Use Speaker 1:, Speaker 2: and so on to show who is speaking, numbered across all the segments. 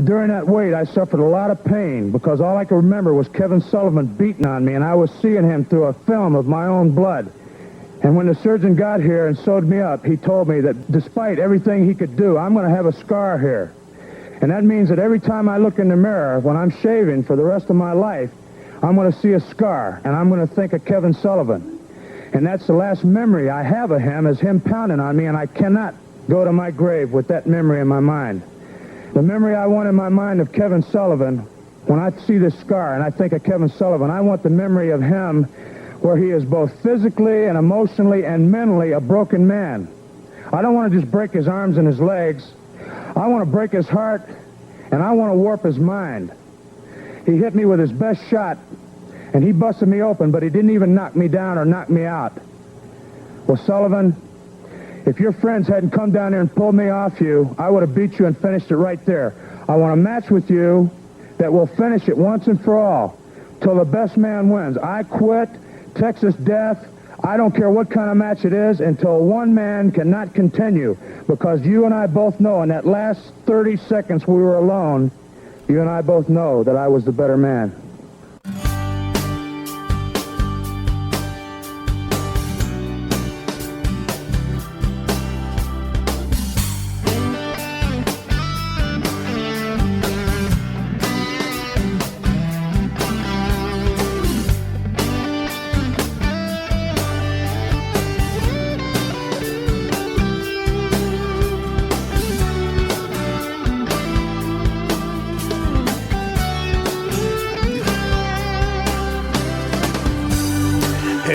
Speaker 1: During that wait, I suffered a lot of pain because all I could remember was Kevin Sullivan beating on me, and I was seeing him through a film of my own blood. And when the surgeon got here and sewed me up, he told me that despite everything he could do, I'm going to have a scar here. And that means that every time I look in the mirror, when I'm shaving for the rest of my life, I'm going to see a scar, and I'm going to think of Kevin Sullivan. And that's the last memory I have of him, is him pounding on me, and I cannot go to my grave with that memory in my mind. The memory I want in my mind of Kevin Sullivan, when I see this scar and I think of Kevin Sullivan, I want the memory of him where he is both physically and emotionally and mentally a broken man. I don't want to just break his arms and his legs. I want to break his heart, and I want to warp his mind. He hit me with his best shot, and he busted me open, but he didn't even knock me down or knock me out. Well, Sullivan, if your friends hadn't come down there and pulled me off you, I would have beat you and finished it right there. I want a match with you that will finish it once and for all, till the best man wins. I quit, Texas death. I don't care what kind of match it is, until one man cannot continue, because you and I both know in that last 30 seconds we were alone, you and I both know that I was the better man.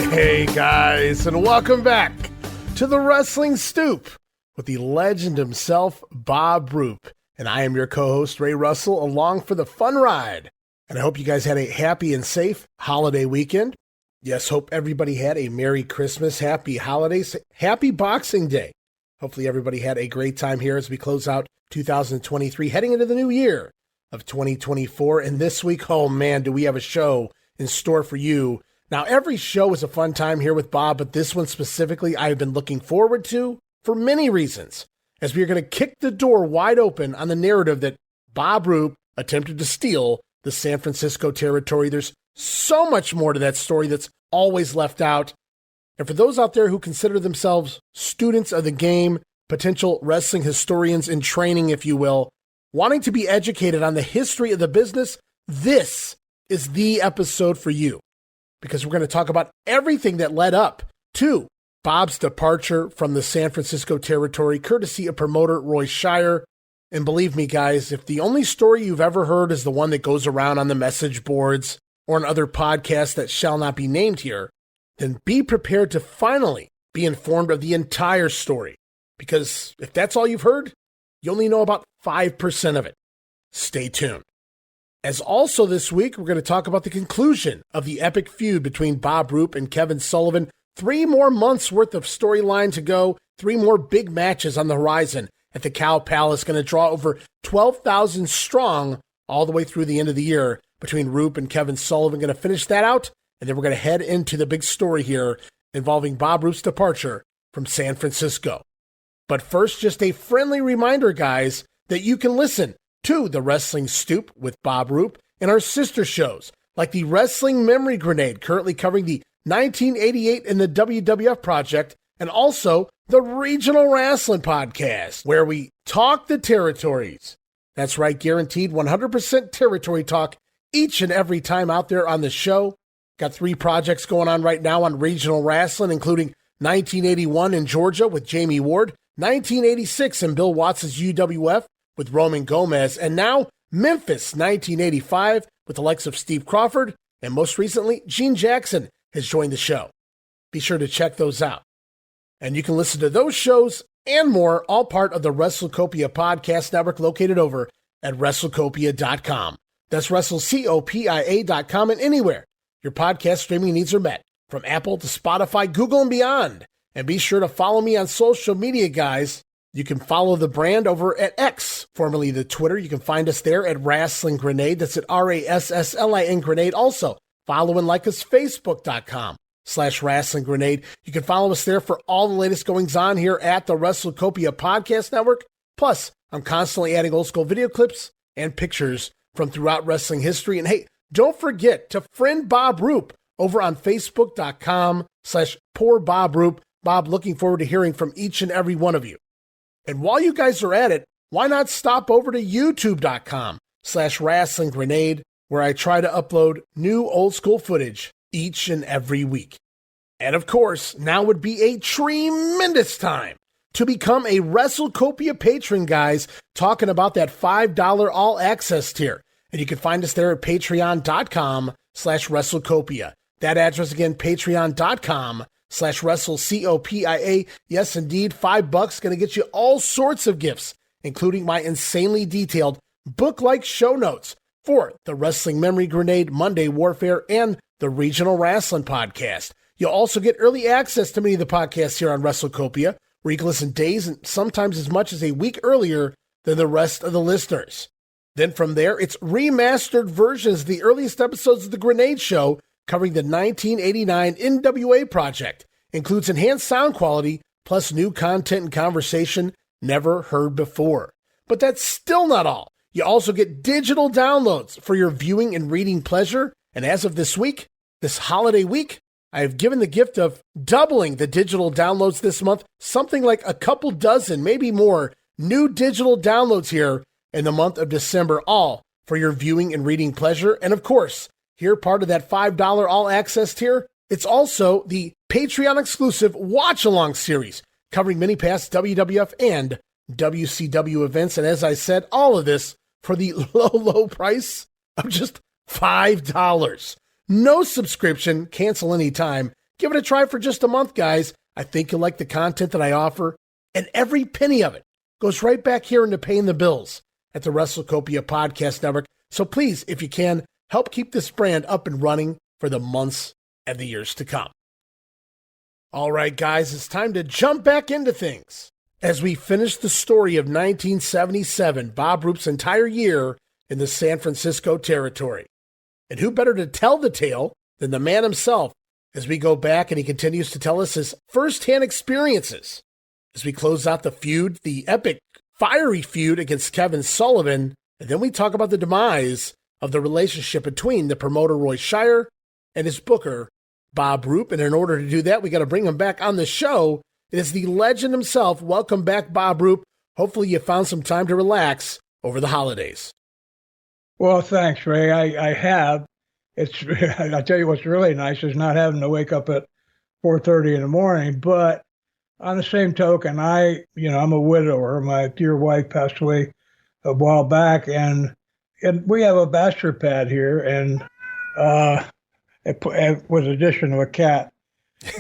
Speaker 2: Hey guys, and welcome back to the Wrestling Stoop with the legend himself, Bob Roop. And I am your co-host, Ray Russell, along for the fun ride. And I hope you guys had a happy and safe holiday weekend. Yes, hope everybody had a Merry Christmas, Happy Holidays, Happy Boxing Day. Hopefully everybody had a great time here as we close out 2023, heading into the new year of 2024. And this week, oh man, do we have a show in store for you. Now, every show is a fun time here with Bob, but this one specifically I've been looking forward to for many reasons, as we are going to kick the door wide open on the narrative that Bob Roop attempted to steal the San Francisco territory. There's so much more to that story that's always left out. And for those out there who consider themselves students of the game, potential wrestling historians in training, if you will, wanting to be educated on the history of the business, this is the episode for you. Because we're going to talk about everything that led up to Bob's departure from the San Francisco territory, courtesy of promoter Roy Shire. And believe me, guys, if the only story you've ever heard is the one that goes around on the message boards or on other podcasts that shall not be named here, then be prepared to finally be informed of the entire story. Because if that's all you've heard, you only know about 5% of it. Stay tuned. As also this week, we're going to talk about the conclusion of the epic feud between Bob Roop and Kevin Sullivan. 3 more months worth of storyline to go. 3 more big matches on the horizon at the Cow Palace. Going to draw over 12,000 strong all the way through the end of the year between Roop and Kevin Sullivan. Going to finish that out. And then we're going to head into the big story here involving Bob Roop's departure from San Francisco. But first, just a friendly reminder, guys, that you can listen to the Wrestling Stoop with Bob Roop and our sister shows like the Wrestling Memory Grenade, currently covering the 1988 and the WWF project, and also the Regional Wrestling Podcast, where we talk the territories. That's right, guaranteed 100% territory talk each and every time out there on the show. Got 3 projects going on right now on regional wrestling, including 1981 in Georgia with Jamie Ward, 1986 in Bill Watts' UWF with Roman Gomez, and now Memphis 1985 with the likes of Steve Crawford, and most recently, Gene Jackson has joined the show. Be sure to check those out. And you can listen to those shows and more, all part of the WrestleCopia Podcast Network, located over at WrestleCopia.com. That's WrestleCopia.com, and anywhere your podcast streaming needs are met, from Apple to Spotify, Google, and beyond. And be sure to follow me on social media, guys. You can follow the brand over at X, formerly the Twitter. You can find us there at Wrestling Grenade. That's at RASSLIN Grenade. Also, follow and like us, Facebook.com/Wrestling Grenade. You can follow us there for all the latest goings on here at the WrestleCopia Podcast Network. Plus, I'm constantly adding old school video clips and pictures from throughout wrestling history. And hey, don't forget to friend Bob Roop over on Facebook.com/Poor Bob Roop. Bob, looking forward to hearing from each and every one of you. And while you guys are at it, why not stop over to YouTube.com/Wrestling Grenade, where I try to upload new old school footage each and every week. And of course, now would be a tremendous time to become a WrestleCopia patron, guys, talking about that $5 all access tier. And you can find us there at patreon.com/WrestleCopia. That address again, patreon.com/WrestleCopia. Yes, indeed, $5 going to get you all sorts of gifts, including my insanely detailed book-like show notes for the Wrestling Memory Grenade, Monday Warfare, and the Regional Wrestling Podcast. You'll also get early access to many of the podcasts here on WrestleCopia, where you can listen days and sometimes as much as a week earlier than the rest of the listeners. Then from there, it's remastered versions of the earliest episodes of The Grenade Show covering the 1989 NWA project. Includes enhanced sound quality, plus new content and conversation never heard before. But that's still not all. You also get digital downloads for your viewing and reading pleasure. And as of this week, this holiday week, I have given the gift of doubling the digital downloads this month, something like a couple dozen, maybe more, new digital downloads here in the month of December, all for your viewing and reading pleasure. And of course, here, part of that $5 all access tier, it's also the Patreon exclusive watch along series covering many past WWF and WCW events. And as I said, all of this for the low price of just $5. No subscription, cancel anytime. Give it a try for just a month, guys. I think you'll like the content that I offer, and every penny of it goes right back here into paying the bills at the WrestleCopia Podcast Network. So please, if you can, help keep this brand up and running for the months and the years to come. All right, guys, it's time to jump back into things as we finish the story of 1977, Bob Roop's entire year in the San Francisco territory. And who better to tell the tale than the man himself as we go back and he continues to tell us his firsthand experiences as we close out the feud, the epic, fiery feud against Kevin Sullivan. And then we talk about the demise of the relationship between the promoter Roy Shire and his booker, Bob Roop. And in order to do that, we got to bring him back on the show. It is the legend himself. Welcome back, Bob Roop. Hopefully you found some time to relax over the holidays.
Speaker 3: Well, thanks, Ray. I have. I tell you what's really nice is not having to wake up at 4:30 in the morning. But on the same token, I'm a widower. My dear wife passed away a while back, and we have a bachelor pad here, and with the addition of a cat.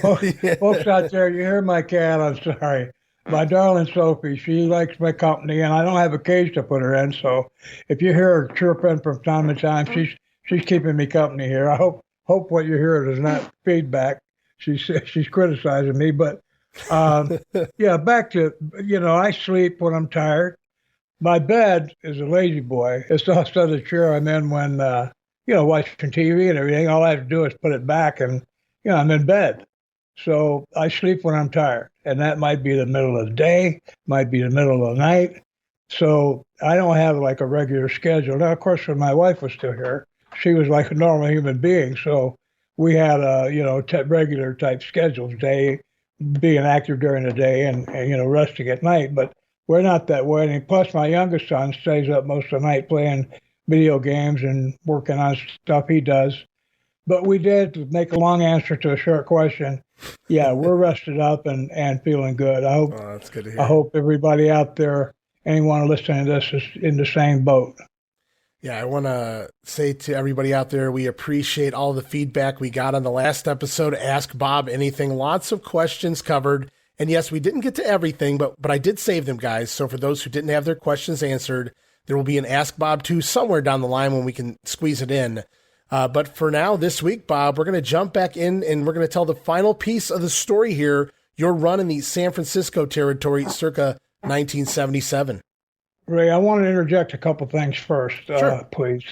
Speaker 3: Folks out there, you hear my cat, I'm sorry. My darling Sophie, she likes my company, and I don't have a cage to put her in. So if you hear her chirping from time to time, she's keeping me company here. I hope what you hear is not feedback. She's criticizing me, but yeah. Back to I sleep when I'm tired. My bed is a lazy boy. It's also the chair I'm in when watching TV and everything. All I have to do is put it back, and I'm in bed. So I sleep when I'm tired, and that might be the middle of the day, might be the middle of the night. So I don't have like a regular schedule. Now, of course, when my wife was still here, she was like a normal human being. So we had regular type schedules, day being active during the day and resting at night. But we're not that way. And plus, my youngest son stays up most of the night playing video games and working on stuff he does. But we did, to make a long answer to a short question, yeah, we're rested up and feeling good.
Speaker 2: That's good to hear.
Speaker 3: I hope everybody out there, anyone listening to this, is in the same boat.
Speaker 2: Yeah, I want to say to everybody out there, we appreciate all the feedback we got on the last episode, Ask Bob Anything. Lots of questions covered. And yes, we didn't get to everything, but I did save them, guys. So for those who didn't have their questions answered, there will be an Ask Bob 2 somewhere down the line when we can squeeze it in. But for now, this week, Bob, we're going to jump back in and we're going to tell the final piece of the story here, your run in the San Francisco territory circa 1977.
Speaker 3: Ray, I want to interject a couple things first,
Speaker 2: Sure.
Speaker 3: Please.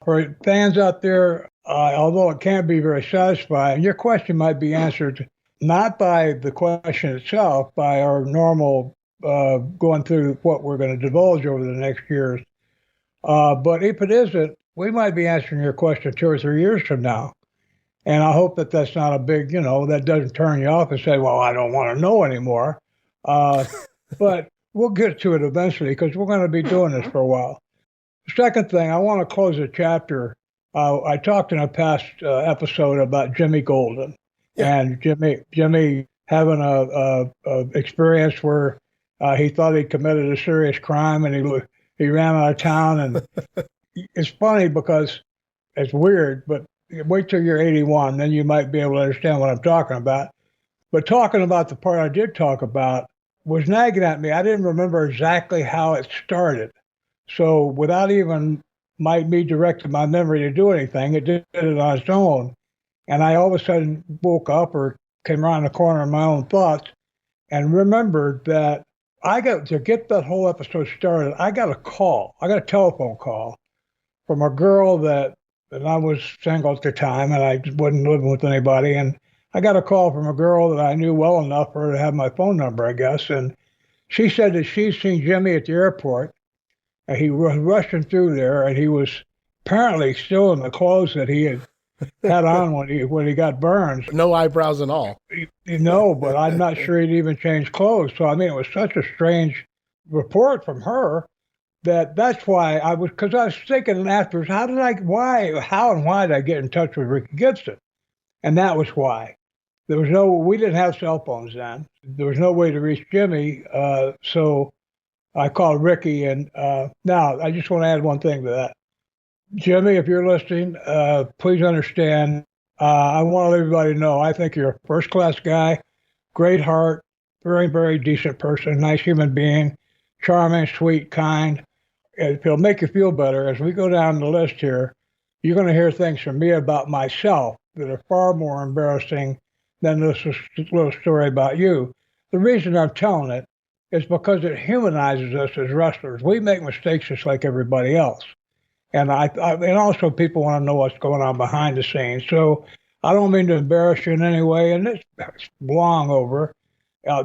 Speaker 3: For fans out there, although it can't be very satisfying, your question might be answered not by the question itself, by our normal going through what we're going to divulge over the next years. But if it isn't, we might be answering your question 2 or 3 years from now. And I hope that that's not a big, that doesn't turn you off and say, well, I don't want to know anymore. Uh, but we'll get to it eventually because we're going to be doing this for a while. Second thing, I want to close a chapter. I talked in a past episode about Jimmy Golden and Jimmy having a experience where he thought he committed a serious crime and he ran out of town. And it's funny because it's weird, but wait till you're 81, then you might be able to understand what I'm talking about. But talking about the part I did talk about was nagging at me. I didn't remember exactly how it started. So without even me directing my memory to do anything, it did it on its own. And I all of a sudden woke up or came around the corner in my own thoughts and remembered that to get that whole episode started, I got a telephone call from a girl and I was single at the time and I wasn't living with anybody. And I got a call from a girl that I knew well enough for her to have my phone number, I guess. And she said that she'd seen Jimmy at the airport. And he was rushing through there, and he was apparently still in the clothes that he had on when he got burned.
Speaker 2: No eyebrows and all.
Speaker 3: But I'm not sure he'd even changed clothes. So, I mean, it was such a strange report from her that's why because I was thinking afterwards, how and why did I get in touch with Ricky Gibson? And that was why. We didn't have cell phones then. There was no way to reach Jimmy. So I called Ricky, and now I just want to add one thing to that. Jimmy, if you're listening, please understand, I want to let everybody know, I think you're a first-class guy, great heart, very, very decent person, nice human being, charming, sweet, kind. If it'll make you feel better, as we go down the list here, you're going to hear things from me about myself that are far more embarrassing than this little story about you. The reason I'm telling it is because it humanizes us as wrestlers. We make mistakes just like everybody else. And and also people want to know what's going on behind the scenes. So I don't mean to embarrass you in any way, and it's long over.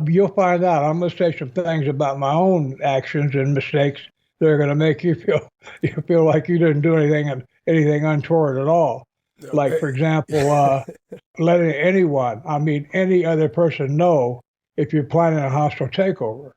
Speaker 3: You'll find out. I'm going to say some things about my own actions and mistakes that are going to make you feel like you didn't do anything untoward at all. Like, for example, letting any other person know if you're planning a hostile takeover.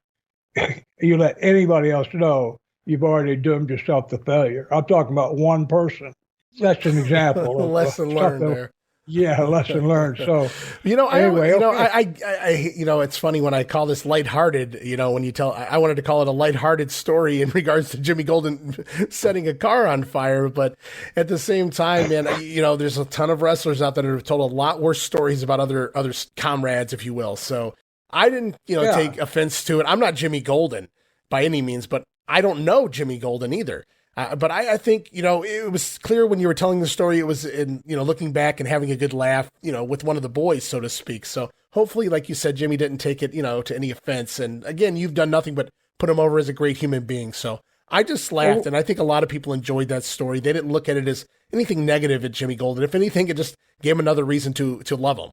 Speaker 3: You let anybody else know, you've already doomed yourself to failure. I'm talking about one person. That's an example.
Speaker 2: Lesson learned there.
Speaker 3: Yeah, lesson learned. So,
Speaker 2: anyway, it's funny when I call this lighthearted, when I wanted to call it a lighthearted story in regards to Jimmy Golden setting a car on fire. But at the same time, man, there's a ton of wrestlers out there that have told a lot worse stories about other comrades, if you will. So I didn't, take offense to it. I'm not Jimmy Golden by any means, but I don't know Jimmy Golden either. But I think, it was clear when you were telling the story, it was in, looking back and having a good laugh, with one of the boys, so to speak. So hopefully, like you said, Jimmy didn't take it, to any offense. And again, you've done nothing but put him over as a great human being. So I just laughed. And I think a lot of people enjoyed that story. They didn't look at it as anything negative at Jimmy Golden. If anything, it just gave him another reason to love him.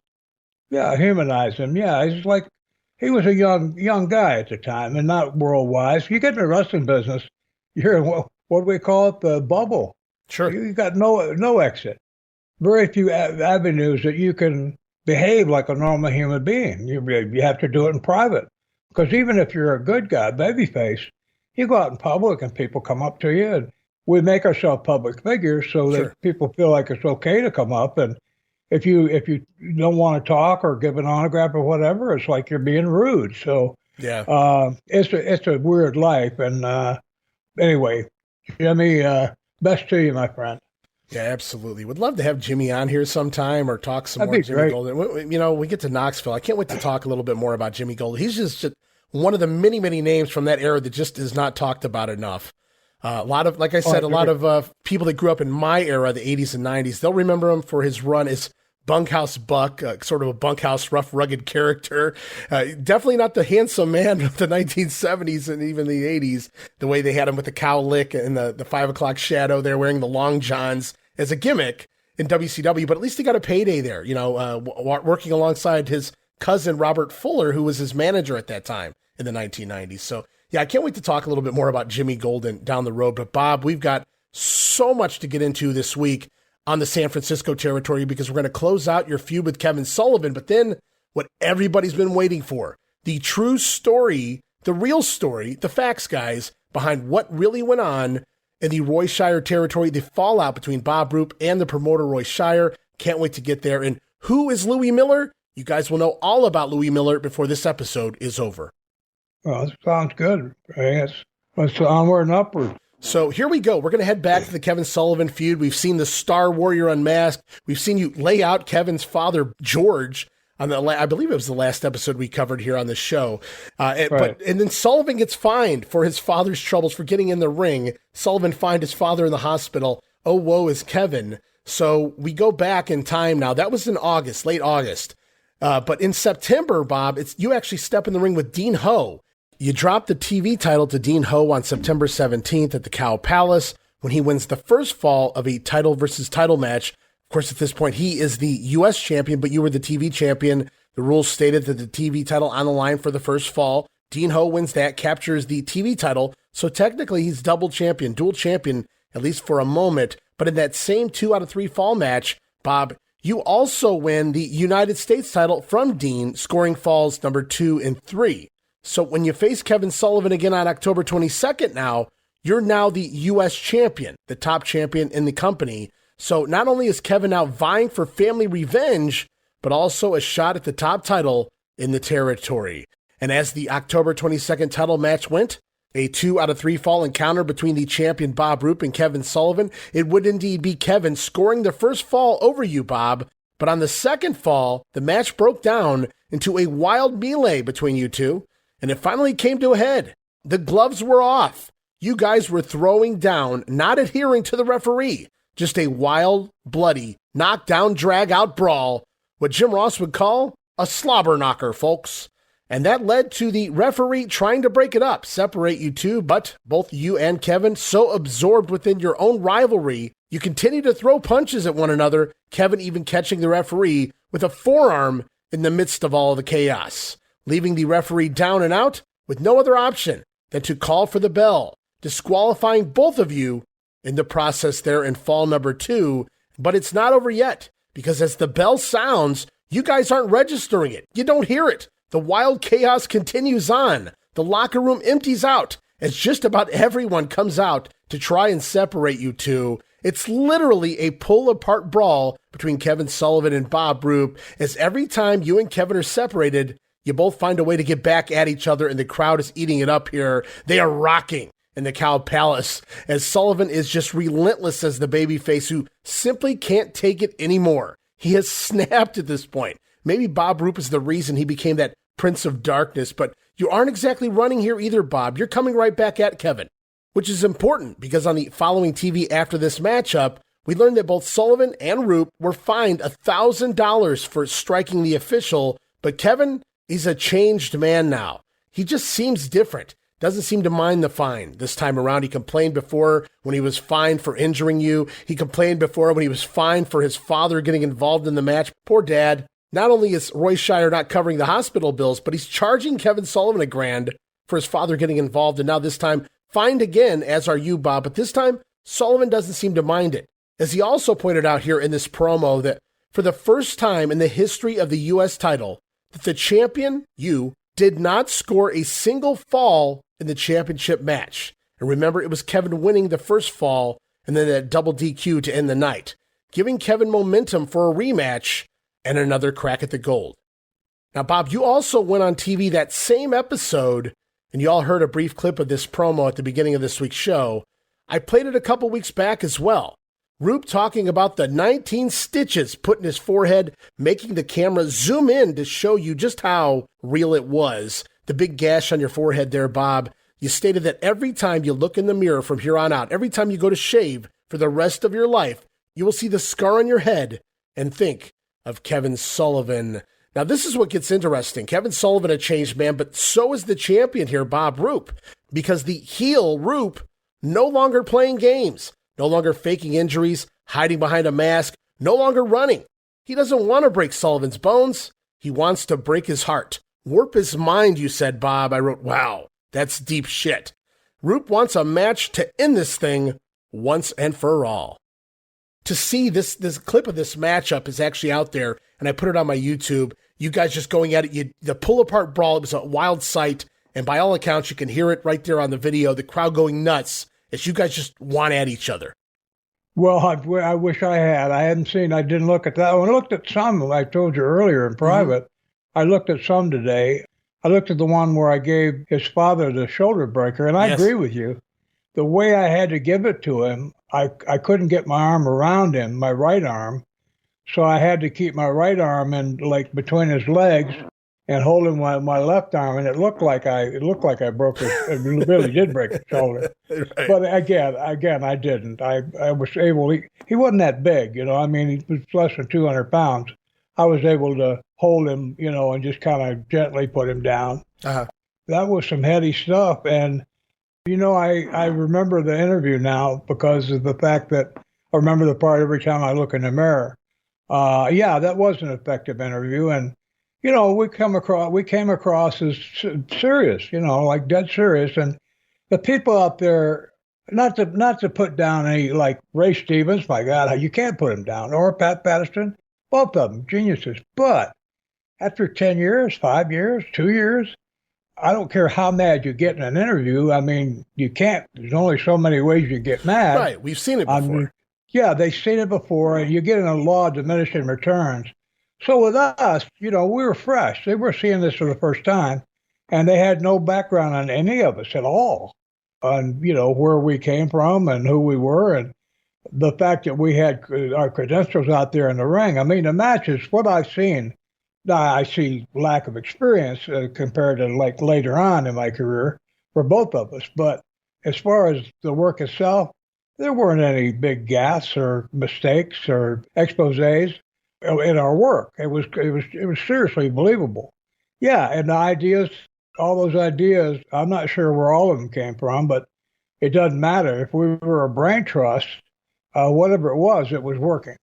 Speaker 3: Yeah, humanize him. Yeah, it's like he was a young guy at the time and not world-wise. You get in the wrestling business, you're in what do we call it? The bubble.
Speaker 2: Sure.
Speaker 3: You got no exit. Very few avenues that you can behave like a normal human being. You have to do it in private. Because even if you're a good guy, babyface, you go out in public and people come up to you. And we make ourselves public figures so that people feel like it's okay to come up. And if you don't want to talk or give an autograph or whatever, it's like you're being rude. So it's a weird life. And anyway, Jimmy, best to you, my friend.
Speaker 2: Yeah, absolutely. Would love to have Jimmy on here sometime or talk some more Jimmy Golden. We get to Knoxville. I can't wait to talk a little bit more about Jimmy Golden. He's just one of the many, many names from that era that just is not talked about enough. A lot of, like I said, a lot of people that grew up in my era, the 80s and 90s, they'll remember him for his run as Bunkhouse Buck, sort of a bunkhouse, rough, rugged character. Definitely not the handsome man of the 1970s and even the 80s, the way they had him with the cow lick and the 5 o'clock shadow there wearing the long johns as a gimmick in WCW. But at least he got a payday there, working alongside his cousin, Robert Fuller, who was his manager at that time in the 1990s. So, Yeah, I can't wait to talk a little bit more about Jimmy Golden down the road. But Bob, we've got so much to get into this week on the San Francisco territory because we're going to close out your feud with Kevin Sullivan. But then what everybody's been waiting for, the true story, the real story, the facts, guys, behind what really went on in the Roy Shire territory, the fallout between Bob Roop and the promoter Roy Shire. Can't wait to get there. And who is Louis Miller? You guys will know all about Louis Miller before this episode is over.
Speaker 3: Well, that sounds good. Let's onward and upward.
Speaker 2: So here we go. We're going to head back to the Kevin Sullivan feud. We've seen the Star Warrior unmasked. We've seen you lay out Kevin's father, George, on I believe it was the last episode we covered here on the show.
Speaker 3: Right.
Speaker 2: And then Sullivan gets fined for his father's troubles for getting in the ring. Sullivan fined his father in the hospital. Oh, woe is Kevin. So we go back in time now. That was in August, late August. But in September, Bob, you actually step in the ring with Dean Ho. You dropped the TV title to Dean Ho on September 17th at the Cow Palace when he wins the first fall of a title versus title match. Of course, at this point, he is the U.S. champion, but you were the TV champion. The rules stated that the TV title on the line for the first fall. Dean Ho wins that, captures the TV title. So technically, he's double champion, dual champion, at least for a moment. But in that same 2 out of 3 fall match, Bob, you also win the United States title from Dean, scoring falls number 2 and 3. So when you face Kevin Sullivan again on October 22nd now, you're now the U.S. champion, the top champion in the company. So not only is Kevin now vying for family revenge, but also a shot at the top title in the territory. And as the October 22nd title match went, a 2 out of 3 fall encounter between the champion Bob Roop and Kevin Sullivan, it would indeed be Kevin scoring the first fall over you, Bob. But on the second fall, the match broke down into a wild melee between you two. And it finally came to a head. The gloves were off. You guys were throwing down, not adhering to the referee. Just a wild, bloody, knockdown, drag-out brawl. What Jim Ross would call a slobber knocker, folks. And that led to the referee trying to break it up, separate you two, but both you and Kevin, so absorbed within your own rivalry, you continue to throw punches at one another, Kevin even catching the referee with a forearm in the midst of all of the chaos, leaving the referee down and out with no other option than to call for the bell, disqualifying both of you in the process there in fall number 2. But it's not over yet, because as the bell sounds, you guys aren't registering it. You don't hear it. The wild chaos continues on. The locker room empties out as just about everyone comes out to try and separate you two. It's literally a pull-apart brawl between Kevin Sullivan and Bob Roop, as every time you and Kevin are separated, you both find a way to get back at each other, and the crowd is eating it up here. They are rocking in the Cow Palace, as Sullivan is just relentless as the babyface who simply can't take it anymore. He has snapped at this point. Maybe Bob Roop is the reason he became that Prince of Darkness, but you aren't exactly running here either, Bob. You're coming right back at Kevin, which is important because on the following TV after this matchup, we learned that both Sullivan and Roop were fined $1,000 for striking the official, but Kevin, he's a changed man now. He just seems different. Doesn't seem to mind the fine this time around. He complained before when he was fined for injuring you. He complained before when he was fined for his father getting involved in the match. Poor dad. Not only is Roy Shire not covering the hospital bills, but he's charging Kevin Sullivan $1,000 for his father getting involved. And now this time fined again, as are you, Bob. But this time Sullivan doesn't seem to mind it. As he also pointed out here in this promo that for the first time in the history of the U.S. title, that the champion, you, did not score a single fall in the championship match. And remember, it was Kevin winning the first fall and then that double DQ to end the night, giving Kevin momentum for a rematch and another crack at the gold. Now, Bob, you also went on TV that same episode, and you all heard a brief clip of this promo at the beginning of this week's show. I played it a couple weeks back as well. Roop talking about the 19 stitches put in his forehead, making the camera zoom in to show you just how real it was. The big gash on your forehead there, Bob. You stated that every time you look in the mirror from here on out, every time you go to shave for the rest of your life, you will see the scar on your head and think of Kevin Sullivan. Now, this is what gets interesting. Kevin Sullivan a changed man, but so is the champion here, Bob Roop, because the heel Roop no longer playing games, no longer faking injuries, hiding behind a mask, no longer running. He doesn't want to break Sullivan's bones. He wants to break his heart. Warp his mind, you said, Bob. I wrote, wow, That's deep shit. Roop wants a match to end this thing once and for all. To see this clip of this matchup is actually out there, and I put it on my YouTube. You guys just going at it. The pull-apart brawl, it was a wild sight, and by all accounts, you can hear it right there on the video, the crowd going nuts as you guys just want at each other.
Speaker 3: Well, I wish I had. I didn't look at that one. I looked at some, I told you earlier in private. Mm-hmm. I looked at some today. I looked at the one where I gave his father the shoulder breaker, and I agree with you. The way I had to give it to him, I couldn't get my arm around him, my right arm, so I had to keep my right arm in like between his legs and holding my left arm, and it looked like I broke it. It really did break the shoulder. Right. But again, I didn't. I was able. He wasn't that big, I mean, he was less than 200 pounds. I was able to hold him, and just kind of gently put him down. Uh-huh. That was some heady stuff, and. I remember the interview now because of the fact that I remember the part every time I look in the mirror. That was an effective interview. And, we came across as serious, like dead serious. And the people out there, not to put down any like Ray Stevens, my God, you can't put him down, or Pat Patterson, both of them, geniuses. But after 10 years, 5 years, 2 years, I don't care how mad you get in an interview. I mean, you can't. There's only so many ways you get mad.
Speaker 2: Right. We've seen it before.
Speaker 3: They've seen it before, and you get in a law of diminishing returns. So with us, we were fresh. They were seeing this for the first time, and they had no background on any of us at all, on, where we came from and who we were, and the fact that we had our credentials out there in the ring. I mean, the matches, what I've seen, I see lack of experience compared to like later on in my career for both of us. But as far as the work itself, there weren't any big gaffes or mistakes or exposés in our work. It was seriously believable. Yeah, and the ideas, all those ideas, I'm not sure where all of them came from, but it doesn't matter. If we were a brain trust, whatever it was working.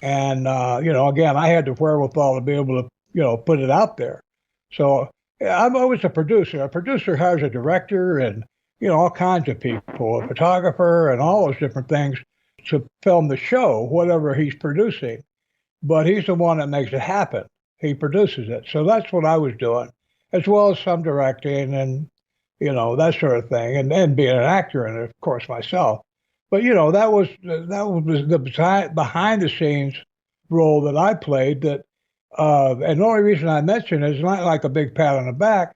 Speaker 3: And, again, I had the wherewithal to be able to put it out there. So I'm always a producer. A producer hires a director and, all kinds of people, a photographer and all those different things to film the show, whatever he's producing. But he's the one that makes it happen. He produces it. So that's what I was doing, as well as some directing and, that sort of thing, and being an actor in it, of course, myself. But, that was the behind the scenes role that I played that. And the only reason I mention it is not like a big pat on the back,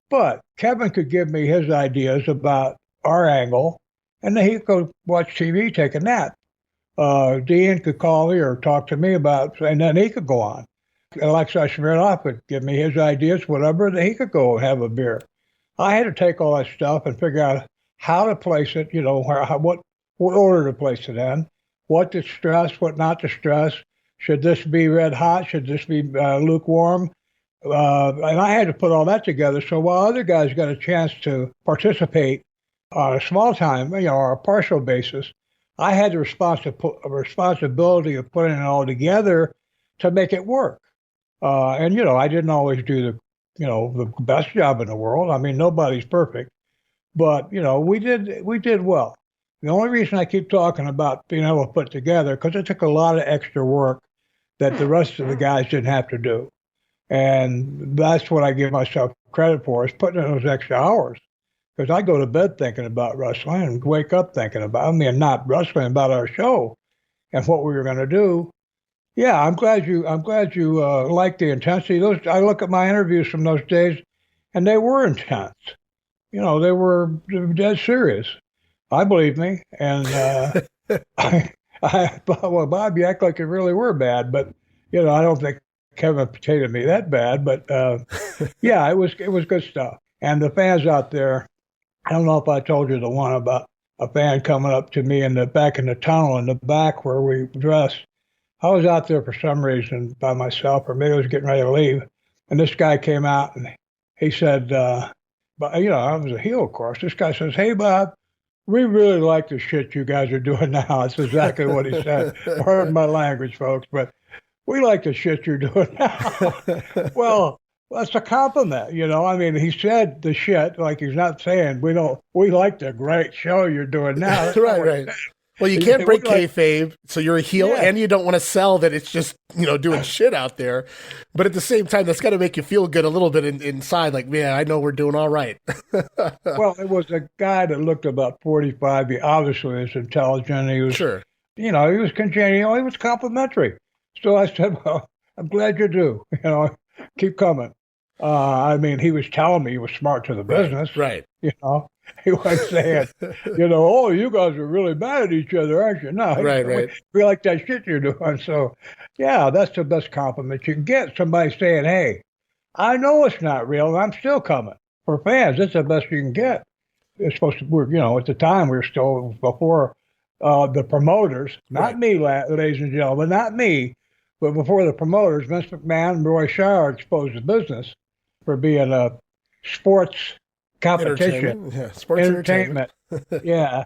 Speaker 3: but Kevin could give me his ideas about our angle, and then he'd go watch TV, take a nap. Dean could call me or talk to me about, and then he could go on. Alexei Smirnoff could give me his ideas, whatever, then he could go have a beer. I had to take all that stuff and figure out how to place it, what order to place it in, what to stress, what not to stress. Should this be red hot? Should this be lukewarm? And I had to put all that together. So while other guys got a chance to participate on a small time, or a partial basis, I had the responsibility of putting it all together to make it work. And I didn't always do the best job in the world. I mean, nobody's perfect, but we did well. The only reason I keep talking about being able to put together, because it took a lot of extra work that the rest of the guys didn't have to do. And that's what I give myself credit for, is putting in those extra hours. Because I go to bed thinking about wrestling and wake up thinking about, not wrestling, about our show and what we were going to do. Yeah, I'm glad you like the intensity. I look at my interviews from those days, and they were intense. They were dead serious. I believe me, and well, Bob, you act like it really were bad, but I don't think Kevin potated me that bad. But yeah, it was good stuff. And the fans out there, I don't know if I told you the one about a fan coming up to me back in the tunnel in the back where we dressed. I was out there for some reason by myself, or maybe I was getting ready to leave, and this guy came out and he said, but I was a heel, of course. This guy says, "Hey, Bob, we really like the shit you guys are doing now." That's exactly what he said. Pardon my language, folks, but we like the shit you're doing now. Well, Well, it's a compliment, I mean, he said the shit, like he's not saying we like the great show you're doing now. That's not
Speaker 2: Right,
Speaker 3: what he
Speaker 2: right.
Speaker 3: said.
Speaker 2: Well, you
Speaker 3: He
Speaker 2: can't
Speaker 3: said,
Speaker 2: break kayfabe, so you're a heel,
Speaker 3: yeah,
Speaker 2: and you don't want to sell that it's just, doing shit out there. But at the same time, that's got to make you feel good a little bit inside, like, yeah, I know we're doing all right.
Speaker 3: well, it was a guy that looked about 45. He obviously is intelligent. He was,
Speaker 2: Sure.
Speaker 3: he was congenial. He was complimentary. So I said, well, I'm glad you do. Keep coming. I mean, he was telling me he was smart to the business.
Speaker 2: Right.
Speaker 3: He was saying, oh, you guys are really mad at each other, aren't you? No,
Speaker 2: Right.
Speaker 3: we like that shit you're doing. So, yeah, that's the best compliment you can get. Somebody saying, hey, I know it's not real, and I'm still coming. For fans, that's the best you can get. It's supposed to, at the time, we were still before the promoters, not me, ladies and gentlemen, not me, but before the promoters, Vince McMahon and Roy Shire exposed the business for being a sports competition.
Speaker 2: Yeah, sports entertainment.
Speaker 3: Yeah.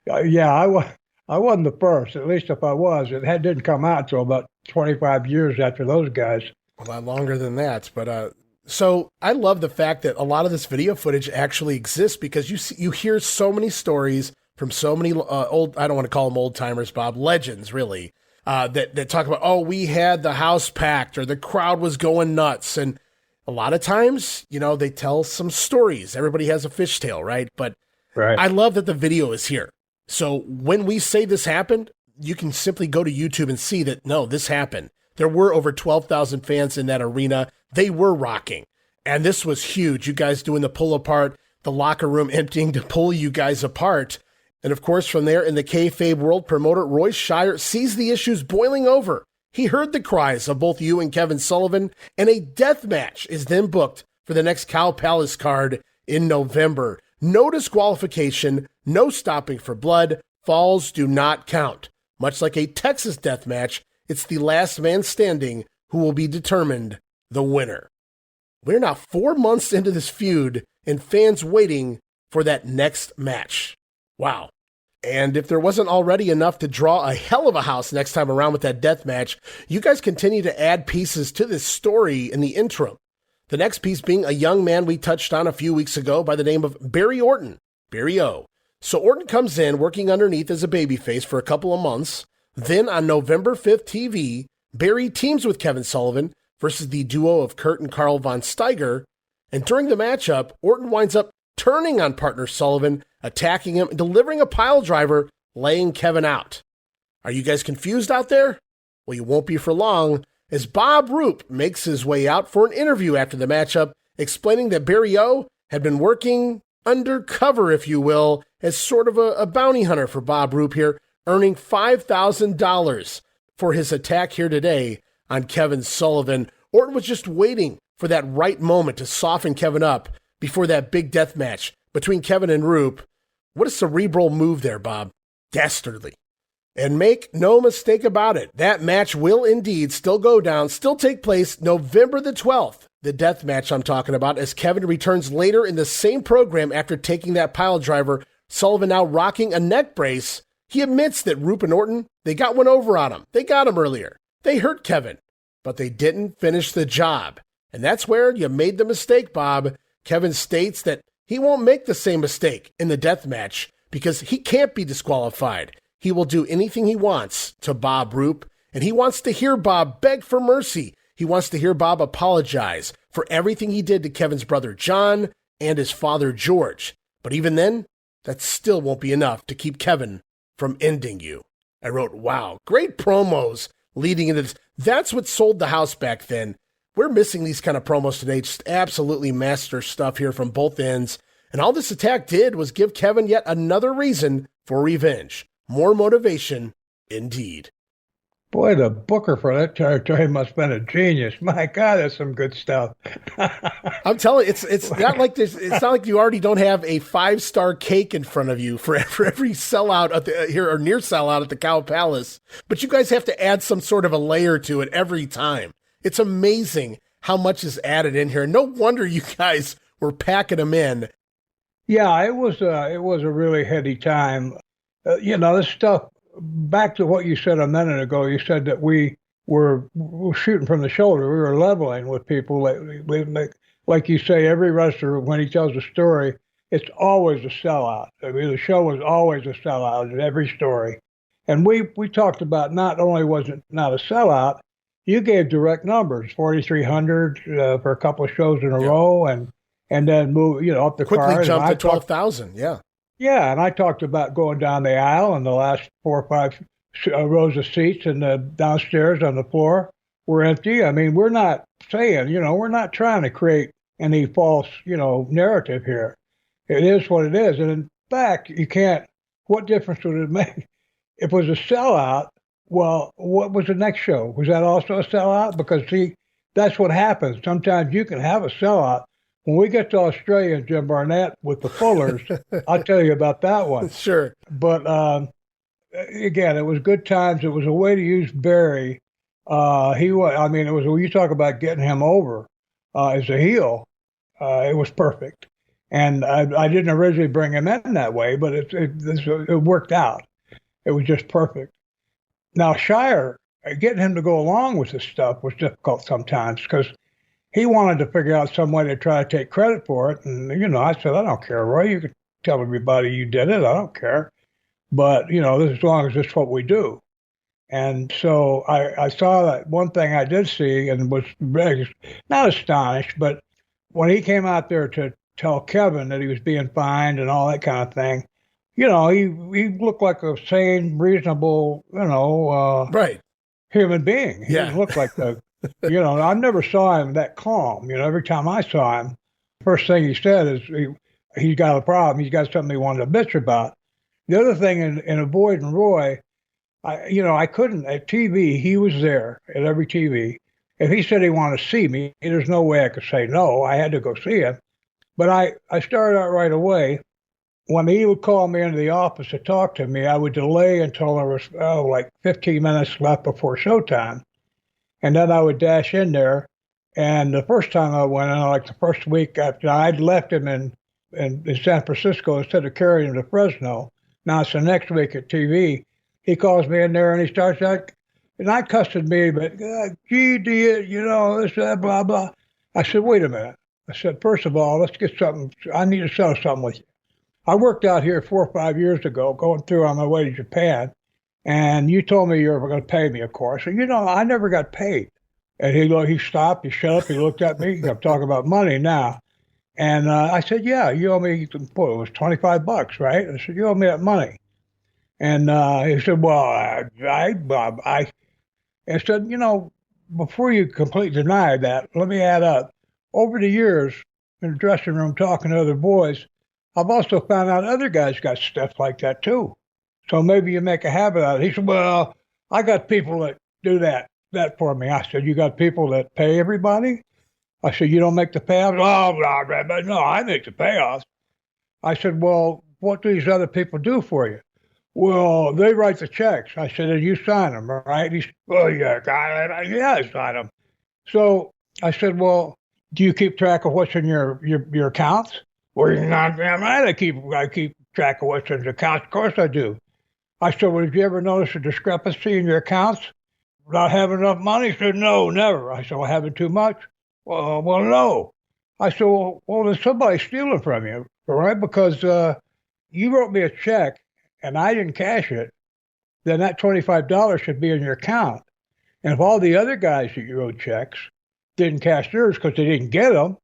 Speaker 3: Yeah, I wasn't the first, at least if I was. It didn't come out until about 25 years after those guys.
Speaker 2: A lot longer than that. But so I love the fact that a lot of this video footage actually exists because you hear so many stories from so many old, I don't want to call them old timers, Bob, legends, really, that talk about, oh, we had the house packed or the crowd was going nuts. And a lot of times, they tell some stories. Everybody has a fishtail, right? But
Speaker 3: Right.
Speaker 2: I love that the video is here. So when we say this happened, you can simply go to YouTube and see that, no, this happened. There were over 12,000 fans in that arena. They were rocking. And this was huge. You guys doing the pull apart, the locker room emptying to pull you guys apart. And of course, from there in the kayfabe world, promoter Roy Shire sees the issues boiling over. He heard the cries of both you and Kevin Sullivan, and a death match is then booked for the next Cow Palace card in November. No disqualification, no stopping for blood. Falls do not count. Much like a Texas death match, it's the last man standing who will be determined the winner. We're now 4 months into this feud and fans waiting for that next match. Wow. And if there wasn't already enough to draw a hell of a house next time around with that death match, you guys continue to add pieces to this story in the interim. The next piece being a young man we touched on a few weeks ago by the name of Barry Orton, Barry O. So Orton comes in working underneath as a babyface for a couple of months. Then on November 5th TV, Barry teams with Kevin Sullivan versus the duo of Kurt and Carl von Steiger. And during the matchup, Orton winds up turning on partner Sullivan, attacking him, and delivering a pile driver, laying Kevin out. Are you guys confused out there? Well, you won't be for long, as Bob Roop makes his way out for an interview after the matchup, explaining that Barry O had been working undercover, if you will, as sort of a bounty hunter for Bob Roop here, earning $5,000 for his attack here today on Kevin Sullivan. Orton was just waiting for that right moment to soften Kevin up before that big death match between Kevin and Roop. What a cerebral move there, Bob. Dastardly. And make no mistake about it, that match will indeed still go down, still take place November the 12th. The death match I'm talking about, as Kevin returns later in the same program after taking that pile driver. Sullivan now rocking a neck brace. He admits that Roop and Orton, they got one over on him. They got him earlier. They hurt Kevin, but they didn't finish the job. And that's where you made the mistake, Bob. Kevin states that he won't make the same mistake in the death match because he can't be disqualified. He will do anything he wants to Bob Roop, and he wants to hear Bob beg for mercy. He wants to hear Bob apologize for everything he did to Kevin's brother John and his father George. But even then, that still won't be enough to keep Kevin from ending you. I wrote, wow, great promos leading into this. That's what sold the house back then. We're missing these kind of promos today. Just absolutely master stuff here from both ends. And all this attack did was give Kevin yet another reason for revenge. More motivation, indeed.
Speaker 3: Boy, the booker for that territory must have been a genius. My God, that's some good stuff.
Speaker 2: I'm telling you, it's not like this. It's not like you already don't have a 5-star cake in front of you for every sellout at the here or near sellout at the Cow Palace. But you guys have to add some sort of a layer to it every time. It's amazing how much is added in here. No wonder you guys were packing them in.
Speaker 3: Yeah, it was a really heady time. This stuff. Back to what you said a minute ago. You said that we we're shooting from the shoulder. We were leveling with people. Like you say, every wrestler, when he tells a story, it's always a sellout. I mean, the show was always a sellout in every story. And we talked about not only was it not a sellout, you gave direct numbers, 4,300 for a couple of shows in a row, and then move, up the
Speaker 2: Quickly
Speaker 3: card.
Speaker 2: jumped to 12,000. Yeah.
Speaker 3: Yeah, and I talked about going down the aisle, and the last 4 or 5 rows of seats and the downstairs on the floor were empty. I mean, we're not saying, we're not trying to create any false, narrative here. It is what it is. And in fact, you can't, what difference would it make? If it was a sellout, well, what was the next show? Was that also a sellout? Because, see, that's what happens. Sometimes you can have a sellout. When we get to Australia and Jim Barnett with the Fullers, I'll tell you about that one.
Speaker 2: Sure.
Speaker 3: But again, it was good times. It was a way to use Barry. He was, I mean, it was, when you talk about getting him over as a heel, it was perfect. And I didn't originally bring him in that way, but it worked out. It was just perfect. Now, Shire, getting him to go along with this stuff was difficult sometimes because he wanted to figure out some way to try to take credit for it. And, I said, I don't care, Roy. You can tell everybody you did it. I don't care. But, as long as it's what we do. And so I saw that one thing I did see and was very, not astonished, but when he came out there to tell Kevin that he was being fined and all that kind of thing, he looked like a sane, reasonable,
Speaker 2: right,
Speaker 3: human being. He didn't look like I never saw him that calm. Every time I saw him, first thing he said is he's got a problem. He's got something he wanted to bitch about. The other thing in avoiding Roy, I couldn't, at TV, he was there at every TV. If he said he wanted to see me, there's no way I could say no. I had to go see him. But I started out right away. When he would call me into the office to talk to me, I would delay until there was like 15 minutes left before showtime. And then I would dash in there. And the first time I went in, like the first week after I'd left him in San Francisco instead of carrying him to Fresno. Now it's the next week at TV. He calls me in there and he starts like, and I cussed at me, but gee, idiot, this, that, blah, blah. I said, wait a minute. I said, first of all, let's get something. I need to settle something with you. I worked out here 4 or 5 years ago, going through on my way to Japan, and you told me you were going to pay me, of course. And I never got paid. And he stopped, he shut up, he looked at me. I'm talking about money now. And I said, yeah, you owe me, it was $25, right? I said, you owe me that money. And he said, well, I said, before you completely deny that, let me add up. Over the years, in the dressing room talking to other boys, I've also found out other guys got stuff like that too. So maybe you make a habit out of it. He said, well, I got people that do that for me. I said, you got people that pay everybody? I said, you don't make the payoffs? Oh, no, I make the payoffs. I said, well, what do these other people do for you? Well, they write the checks. I said, and you sign them, right? He said, well, yeah, I sign them. So I said, well, do you keep track of what's in your accounts? Well, you're not damn right. I keep track of what's in the accounts. Of course I do. I said, well, did you ever notice a discrepancy in your accounts? Not having enough money? He said, no, never. I said, well, having too much? Well, no. I said, well, there's somebody stealing from you, all right? Because you wrote me a check and I didn't cash it, then that $25 should be in your account. And if all the other guys that you wrote checks didn't cash theirs because they didn't get them,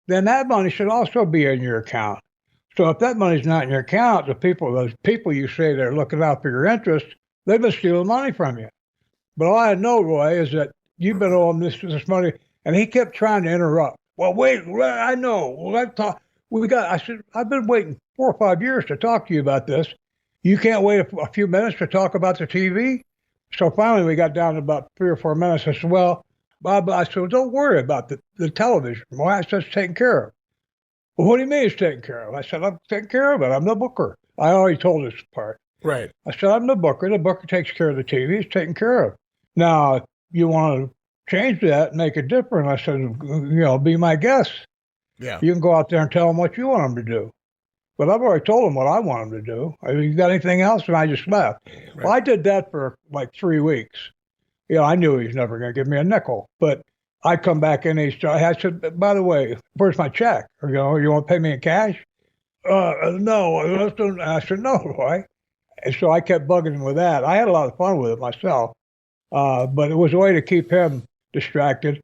Speaker 3: then that money should also be in your account. So if that money's not in your account, those people you say they're looking out for your interest, they've been stealing money from you. But all I know, Roy, is that you've been owing this money, and he kept trying to interrupt. Well, wait, I know. Let's talk. I said, I've been waiting 4 or 5 years to talk to you about this. You can't wait a few minutes to talk about the TV? So finally we got down to about 3 or 4 minutes. I said, well, Bob, I said, well, don't worry about the television. Well, I said, it's taken care of. Well, what do you mean it's taken care of? I said, I'm taking care of it. I'm the booker. I already told this part.
Speaker 2: Right.
Speaker 3: I said, I'm the booker. The booker takes care of the TV. It's taken care of. Now, if you want to change that and make it different, I said, be my guest.
Speaker 2: Yeah.
Speaker 3: You can go out there and tell them what you want them to do. But I've already told them what I want them to do. I mean, you got anything else? And I just left. Right. Well, I did that for like 3 weeks. I knew he was never going to give me a nickel. But I come back in, I said, by the way, where's my check? Or, you want to pay me in cash? No. I said, no, why? And so I kept bugging him with that. I had a lot of fun with it myself, but it was a way to keep him distracted.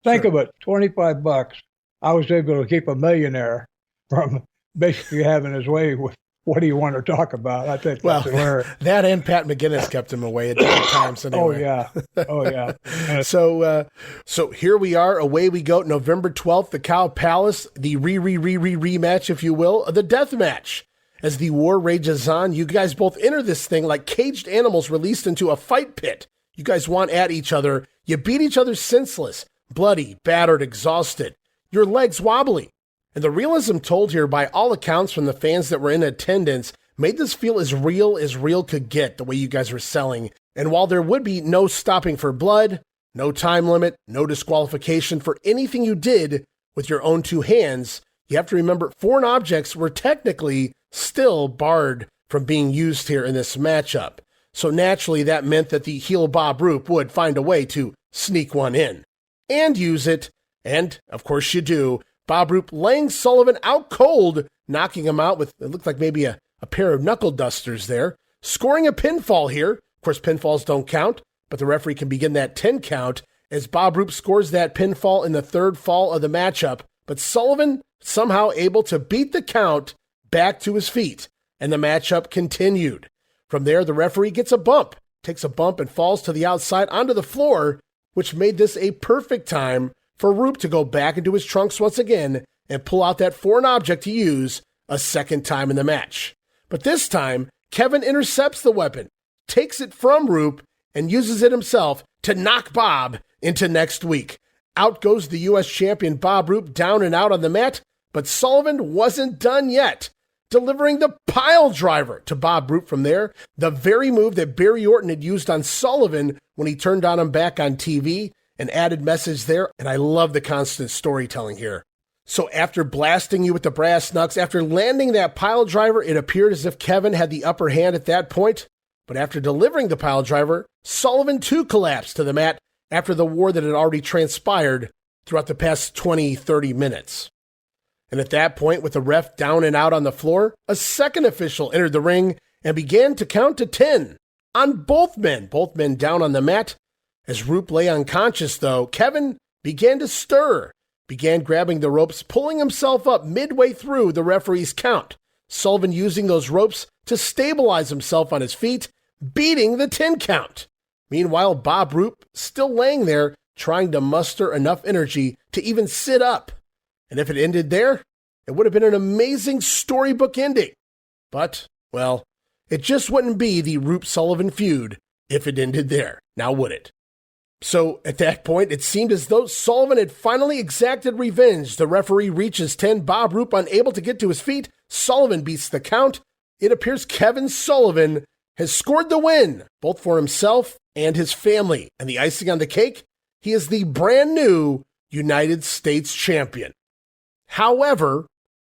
Speaker 3: Think of it, $25. I was able to keep a millionaire from basically having his way with what do you want to talk about. I think that's hilarious.
Speaker 2: That and Pat McGinnis kept him away at different times anyway.
Speaker 3: Oh, yeah.
Speaker 2: So here we are, away we go, November 12th, the Cow Palace, the rematch, if you will, the death match. As the war rages on, you guys both enter this thing like caged animals released into a fight pit. You guys want at each other. You beat each other senseless, bloody, battered, exhausted. Your legs wobbly. And the realism told here by all accounts from the fans that were in attendance made this feel as real could get, the way you guys were selling. And while there would be no stopping for blood, no time limit, no disqualification for anything you did with your own two hands, you have to remember foreign objects were technically still barred from being used here in this matchup. So naturally that meant that the heel Bob Roop would find a way to sneak one in and use it. And of course you do. Bob Roop laying Sullivan out cold, knocking him out with, it looked like maybe a pair of knuckle dusters there, scoring a pinfall here. Of course, pinfalls don't count, but the referee can begin that 10 count as Bob Roop scores that pinfall in the third fall of the matchup, but Sullivan somehow able to beat the count back to his feet, and the matchup continued. From there, the referee gets a bump, takes a bump and falls to the outside onto the floor, which made this a perfect time for Roop to go back into his trunks once again and pull out that foreign object to use a second time in the match. But this time, Kevin intercepts the weapon, takes it from Roop, and uses it himself to knock Bob into next week. Out goes the U.S. champion Bob Roop down and out on the mat, but Sullivan wasn't done yet, delivering the pile driver to Bob Roop from there, the very move that Barry Orton had used on Sullivan when he turned on him back on TV. An added message there, and I love the constant storytelling here. So after blasting you with the brass knucks, after landing that pile driver, it appeared as if Kevin had the upper hand at that point. But after delivering the pile driver, Sullivan too collapsed to the mat after the war that had already transpired throughout the past 20, 30 minutes. And at that point, with the ref down and out on the floor, a second official entered the ring and began to count to 10 on both men down on the mat. As Roop lay unconscious, though, Kevin began to stir, began grabbing the ropes, pulling himself up midway through the referee's count. Sullivan using those ropes to stabilize himself on his feet, beating the 10 count. Meanwhile, Bob Roop still laying there, trying to muster enough energy to even sit up. And if it ended there, it would have been an amazing storybook ending. But, well, it just wouldn't be the Roop-Sullivan feud if it ended there, now would it? So at that point, it seemed as though Sullivan had finally exacted revenge. The referee reaches 10, Bob Roop unable to get to his feet. Sullivan beats the count. It appears Kevin Sullivan has scored the win, both for himself and his family. And the icing on the cake, he is the brand new United States champion. However,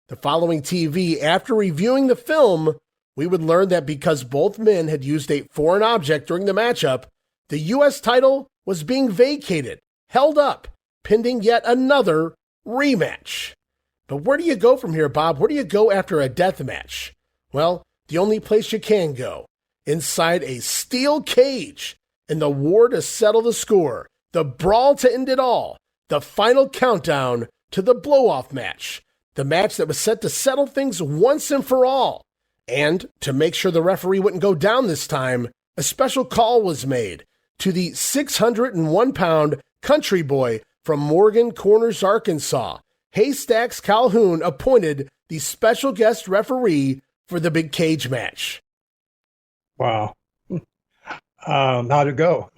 Speaker 2: the following TV, after reviewing the film, we would learn that because both men had used a foreign object during the matchup, the U.S. title was being vacated, held up, pending yet another rematch. But where do you go from here, Bob? Where do you go after a death match? Well, the only place you can go, inside a steel cage, in the war to settle the score, the brawl to end it all, the final countdown to the blow-off match, the match that was set to settle things once and for all. And to make sure the referee wouldn't go down this time, a special call was made to the 601-pound country boy from Morgan Corners, Arkansas. Haystacks Calhoun appointed the special guest referee for the big cage match.
Speaker 3: Wow. How'd it go?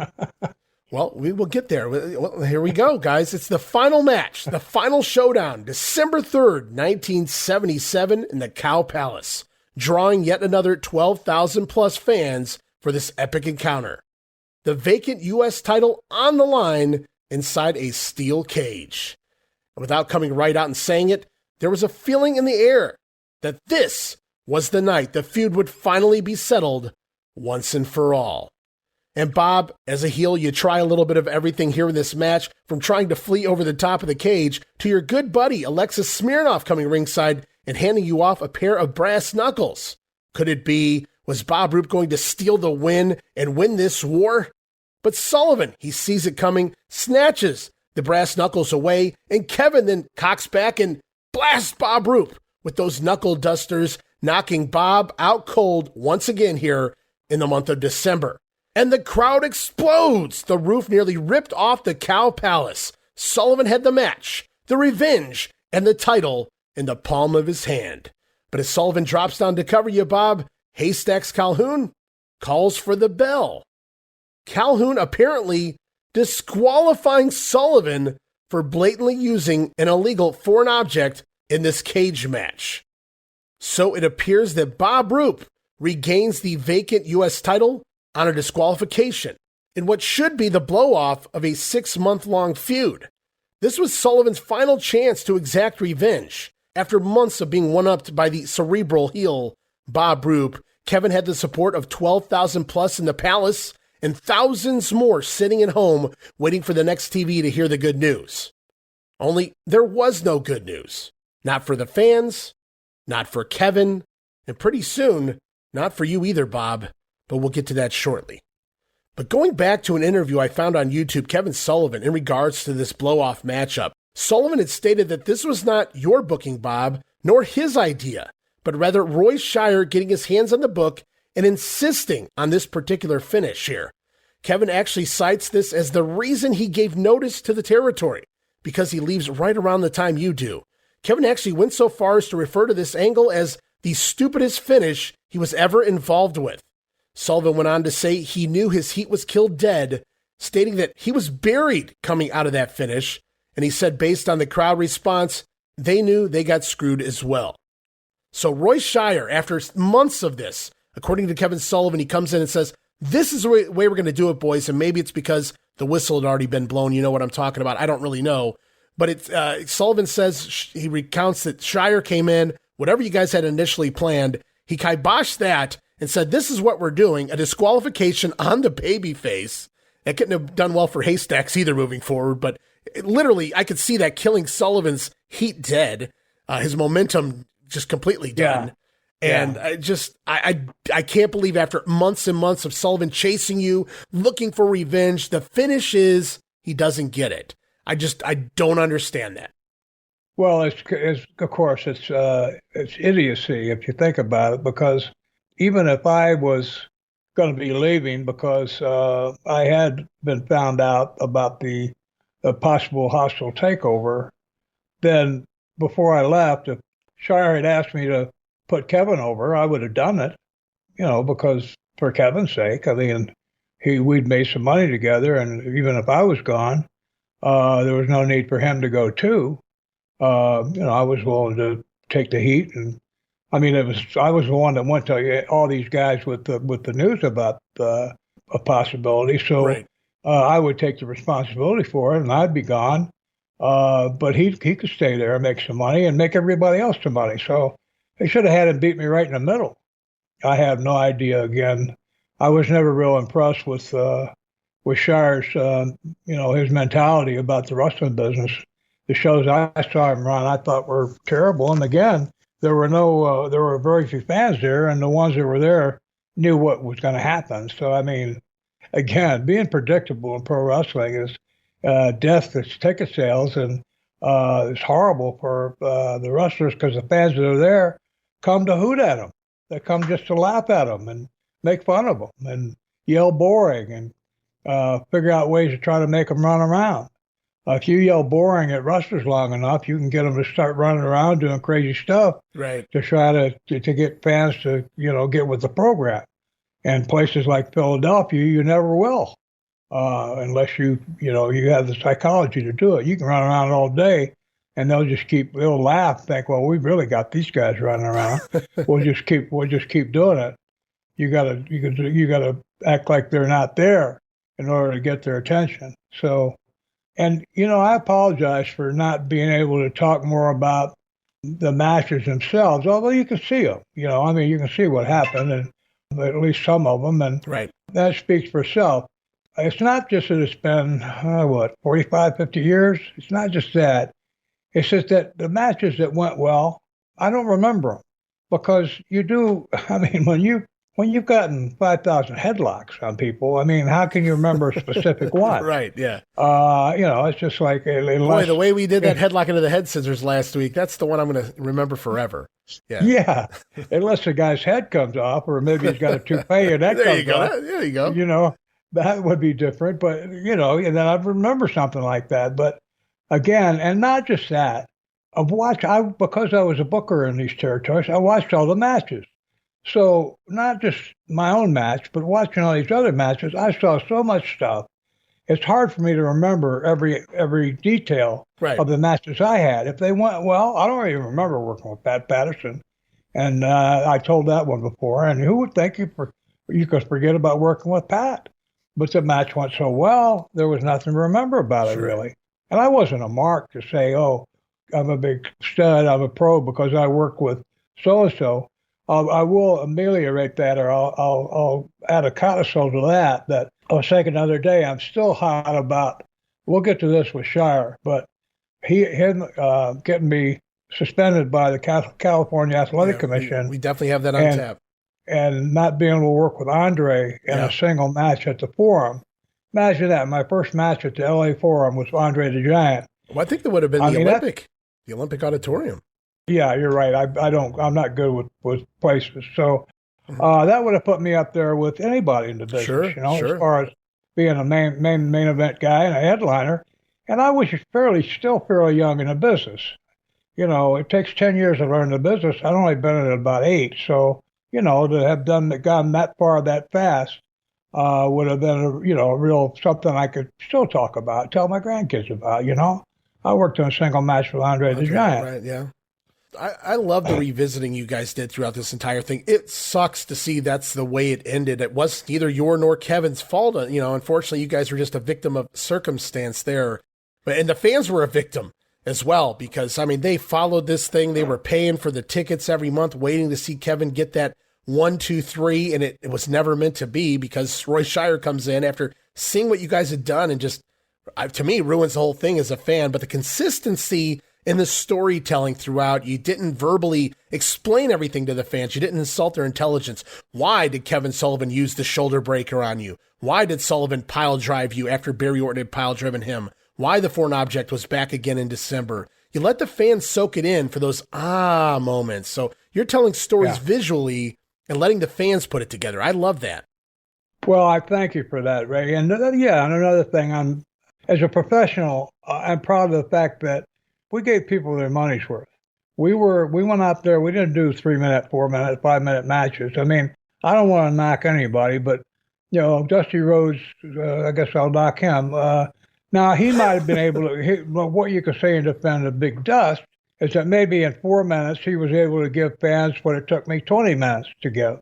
Speaker 2: Well, we will get there. Well, here we go, guys. It's the final match, the final showdown, December 3rd, 1977 in the Cow Palace, drawing yet another 12,000-plus fans for this epic encounter. The vacant U.S. title on the line inside a steel cage. And without coming right out and saying it, there was a feeling in the air that this was the night the feud would finally be settled once and for all. And Bob, as a heel, you try a little bit of everything here in this match, from trying to flee over the top of the cage to your good buddy Alexis Smirnoff coming ringside and handing you off a pair of brass knuckles. Could it be, was Bob Roop going to steal the win and win this war? But Sullivan, he sees it coming, snatches the brass knuckles away, and Kevin then cocks back and blasts Bob Roop with those knuckle dusters, knocking Bob out cold once again here in the month of December. And the crowd explodes. The roof nearly ripped off the Cow Palace. Sullivan had the match, the revenge, and the title in the palm of his hand. But as Sullivan drops down to cover you, Bob, Haystacks Calhoun calls for the bell. Calhoun apparently disqualifying Sullivan for blatantly using an illegal foreign object in this cage match. So it appears that Bob Roop regains the vacant U.S. title on a disqualification in what should be the blow-off of a 6-month-long feud. This was Sullivan's final chance to exact revenge. After months of being one-upped by the cerebral heel Bob Roop, Kevin had the support of 12,000 plus in the palace and thousands more sitting at home waiting for the next TV to hear the good news. Only there was no good news. Not for the fans, not for Kevin, and pretty soon, not for you either, Bob. But we'll get to that shortly. But going back to an interview I found on YouTube, Kevin Sullivan, in regards to this blow-off matchup, Sullivan had stated that this was not your booking, Bob, nor his idea, but rather Roy Shire getting his hands on the book and insisting on this particular finish here. Kevin actually cites this as the reason he gave notice to the territory, because he leaves right around the time you do. Kevin actually went so far as to refer to this angle as the stupidest finish he was ever involved with. Sullivan went on to say he knew his heat was killed dead, stating that he was buried coming out of that finish, and he said based on the crowd response, they knew they got screwed as well. So Roy Shire, after months of this, according to Kevin Sullivan, he comes in and says, this is the way we're going to do it, boys, and maybe it's because the whistle had already been blown. You know what I'm talking about. I don't really know. But Sullivan says, he recounts that Shire came in, whatever you guys had initially planned, he kiboshed that, and said, this is what we're doing, a disqualification on the babyface. That couldn't have done well for Haystacks either moving forward, but literally, I could see that killing Sullivan's heat dead, his momentum just completely done. Yeah. And I can't believe after months and months of Sullivan chasing you, looking for revenge, the finish is he doesn't get it. I don't understand that.
Speaker 3: Well, it's of course, it's idiocy if you think about it, because even if I was going to be leaving because I had been found out about the possible hostile takeover, then before I left, if Shire had asked me to put Kevin over, I would have done it, because for Kevin's sake, I mean, we'd made some money together, and even if I was gone, there was no need for him to go too. I was willing to take the heat, and I mean, I was the one that went to all these guys with the news about a possibility. So right. I would take the responsibility for it, and I'd be gone. But he could stay there and make some money and make everybody else some money. So they should have had him beat me right in the middle. I have no idea. Again, I was never real impressed with Shire's, his mentality about the wrestling business. The shows I saw him run, I thought were terrible. And again, there were very few fans there, and the ones that were there knew what was going to happen. So, I mean, again, being predictable in pro wrestling is death to ticket sales, and it's horrible for the wrestlers because the fans that are there come to hoot at them. They come just to laugh at them and make fun of them and yell boring and figure out ways to try to make them run around. If you yell boring at wrestlers long enough, you can get them to start running around doing crazy stuff, right? To try to get fans to get with the program. And places like Philadelphia, you never will, unless you have the psychology to do it. You can run around all day, and they'll laugh, think, well, we've really got these guys running around. we'll just keep doing it. You gotta act like they're not there in order to get their attention. So. And, I apologize for not being able to talk more about the matches themselves, although you can see them. You can see what happened. And at least some of them, and
Speaker 2: Right.
Speaker 3: that speaks for itself. It's not just that it's been, 45, 50 years. It's not just that. It's just that the matches that went well, I don't remember them because you do. I mean, when you've gotten 5,000 headlocks on people, I mean, how can you remember a specific one?
Speaker 2: Right. Yeah.
Speaker 3: It's just like
Speaker 2: Boy, the way we did that headlock into the head scissors last week, that's the one I'm going to remember forever. Yeah.
Speaker 3: Yeah, unless the guy's head comes off, or maybe he's got a toupee and that
Speaker 2: There
Speaker 3: comes
Speaker 2: you go.
Speaker 3: off.
Speaker 2: There you go.
Speaker 3: That would be different. But and then I'd remember something like that. But again, and not just that. Because I was a booker in these territories, I watched all the matches. So not just my own match, but watching all these other matches, I saw so much stuff. It's hard for me to remember every detail of the matches I had. If they went well, I don't even remember working with Pat Patterson. And I told that one before. And who would think you could forget about working with Pat? But the match went so well, there was nothing to remember about it, really. And I wasn't a mark to say, oh, I'm a big stud, I'm a pro because I work with so-and-so. I will ameliorate that, or I'll add a codicil to that I was thinking the other day, I'm still hot about, we'll get to this with Shire, but him getting me suspended by the California Athletic Commission.
Speaker 2: We definitely have that on tap.
Speaker 3: And not being able to work with Andre in a single match at the Forum. Imagine that. My first match at the LA Forum was Andre the Giant.
Speaker 2: Well, I think that would have been the Olympic Auditorium.
Speaker 3: Yeah, you're right. I'm not good with places. So that would have put me up there with anybody in the business, as far as being a main event guy and a headliner. And I was still fairly young in the business. It takes 10 years to learn the business. I'd only been in it about 8. So, to have gotten that far that fast would have been a real something I could still talk about, tell my grandkids about, I worked on a single match with Andre the Giant.
Speaker 2: Right, yeah. I love the revisiting you guys did throughout this entire thing. It sucks to see that's the way it ended. It wasn't neither your nor Kevin's fault. Unfortunately, you guys were just a victim of circumstance there. And the fans were a victim as well because, they followed this thing. They were paying for the tickets every month, waiting to see Kevin get that 1, 2, 3, and it was never meant to be because Roy Shire comes in after seeing what you guys had done and just, to me, ruins the whole thing as a fan. But the consistency in the storytelling throughout, you didn't verbally explain everything to the fans. You didn't insult their intelligence. Why did Kevin Sullivan use the shoulder breaker on you? Why did Sullivan pile drive you after Barry Orton had pile driven him? Why the foreign object was back again in December? You let the fans soak it in for those moments. So you're telling stories visually and letting the fans put it together. I love that.
Speaker 3: Well, I thank you for that, Ray. And and another thing, as a professional, I'm proud of the fact that we gave people their money's worth. We went out there, we didn't do 3-minute, 4-minute, 5-minute matches. I don't want to knock anybody, but, Dusty Rhodes, I guess I'll knock him. Now, he might have been able to, what you could say in defense of Big Dust is that maybe in 4 minutes, he was able to give fans what it took me 20 minutes to give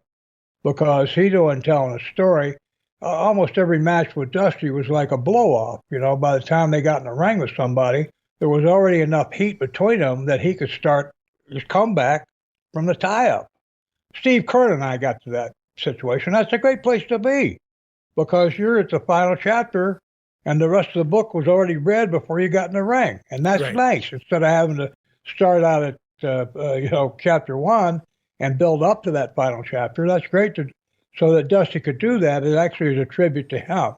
Speaker 3: because he wasn't telling a story. Almost every match with Dusty was like a blow-off. By the time they got in the ring with somebody, there was already enough heat between them that he could start his comeback from the tie-up. Steve Kerr and I got to that situation. That's a great place to be because you're at the final chapter and the rest of the book was already read before you got in the ring. And that's nice. Instead of having to start out at, chapter 1 and build up to that final chapter, that's great so that Dusty could do that. It actually is a tribute to him.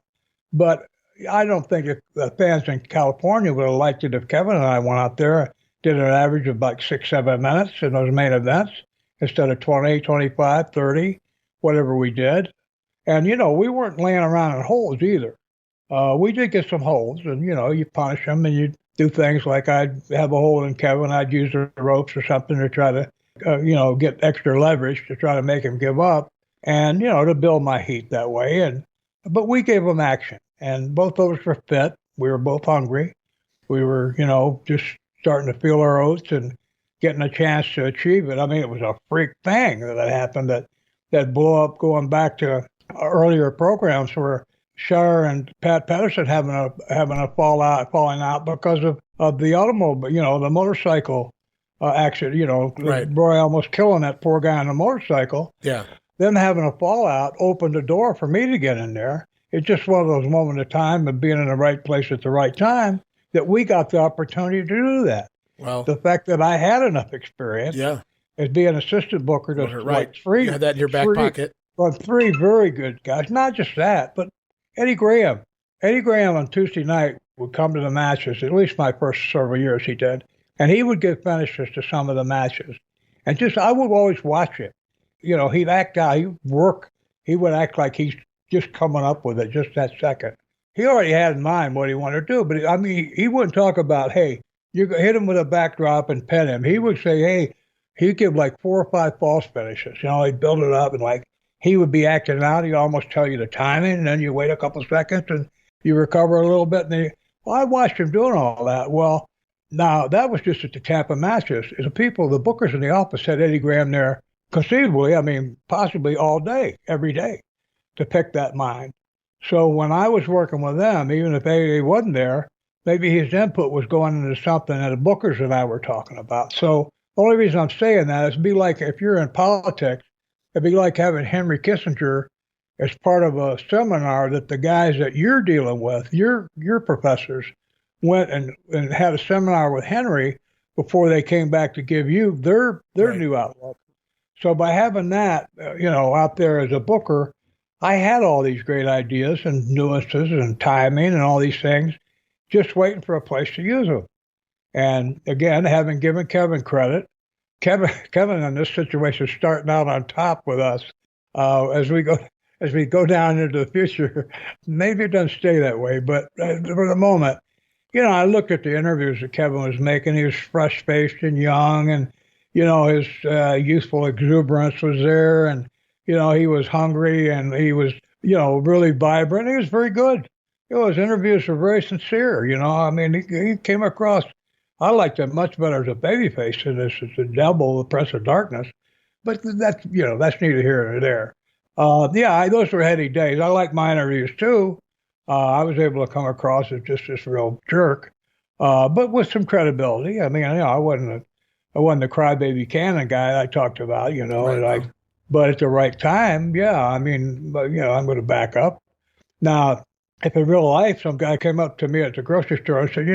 Speaker 3: But I don't think if the fans in California would have liked it if Kevin and I went out there and did an average of like 6-7 minutes in those main events instead of 20, 25, 30, whatever we did. And, we weren't laying around in holes either. We did get some holes and, you punish them and you do things like I'd have a hole in Kevin. I'd use the ropes or something to try to, get extra leverage to try to make him give up and, to build my heat that way. But we gave him action. And both of us were fit. We were both hungry. We were, just starting to feel our oats and getting a chance to achieve it. It was a freak thing that happened that blew up going back to earlier programs where Shire and Pat Patterson having a falling out because of the automobile, the motorcycle accident. Roy almost killing that poor guy on the motorcycle.
Speaker 2: Yeah.
Speaker 3: them having a fallout opened the door for me to get in there. It's just one of those moments of time of being in the right place at the right time that we got the opportunity to do that.
Speaker 2: Well,
Speaker 3: the fact that I had enough experience as being assistant booker to like three.
Speaker 2: You had that in your back pocket.
Speaker 3: Well, three very good guys. Not just that, but Eddie Graham. Eddie Graham on Tuesday night would come to the matches, at least my first several years he did, and he would give finishes to some of the matches. And just, I would always watch it. You know, he'd act out, he'd work, he would act like he's just coming up with it just that second. He already had in mind what he wanted to do, but I mean, he wouldn't talk about, hey, you hit him with a backdrop and pin him. He would say, hey, he'd give like 4 or 5 false finishes. You know, he'd build it up and like, he would be acting out. He'd almost tell you the timing, and then you wait a couple seconds and you recover a little bit. And then I watched him doing all that. Well, now that was just at the Tampa matches. The people, the bookers in the office had Eddie Graham there conceivably, I mean, possibly all day, every day, to pick that mind. So when I was working with them, even if Eddie wasn't there, maybe his input was going into something that the bookers and I were talking about. So the only reason I'm saying that is it'd be like if you're in politics, it'd be like having Henry Kissinger as part of a seminar that the guys that you're dealing with, your professors, went and had a seminar with Henry before they came back to give you their new outlook. So by having that, out there as a booker, I had all these great ideas and nuances and timing and all these things, just waiting for a place to use them. And again, having given Kevin credit, Kevin in this situation is starting out on top with us as we go down into the future. Maybe it doesn't stay that way, but for the moment, I looked at the interviews that Kevin was making. He was fresh-faced and young, and his youthful exuberance was there, and he was hungry, and he was really vibrant. He was very good. His interviews were very sincere. I mean, he came across. I liked him much better as a babyface than as the devil, the prince of darkness. But that's neither here nor there. Those were heady days. I like my interviews too. I was able to come across as just this real jerk, but with some credibility. I mean, I wasn't the crybaby cannon guy I talked about,
Speaker 2: Right.
Speaker 3: But at the right time, I'm going to back up. Now, if in real life some guy came up to me at the grocery store and said,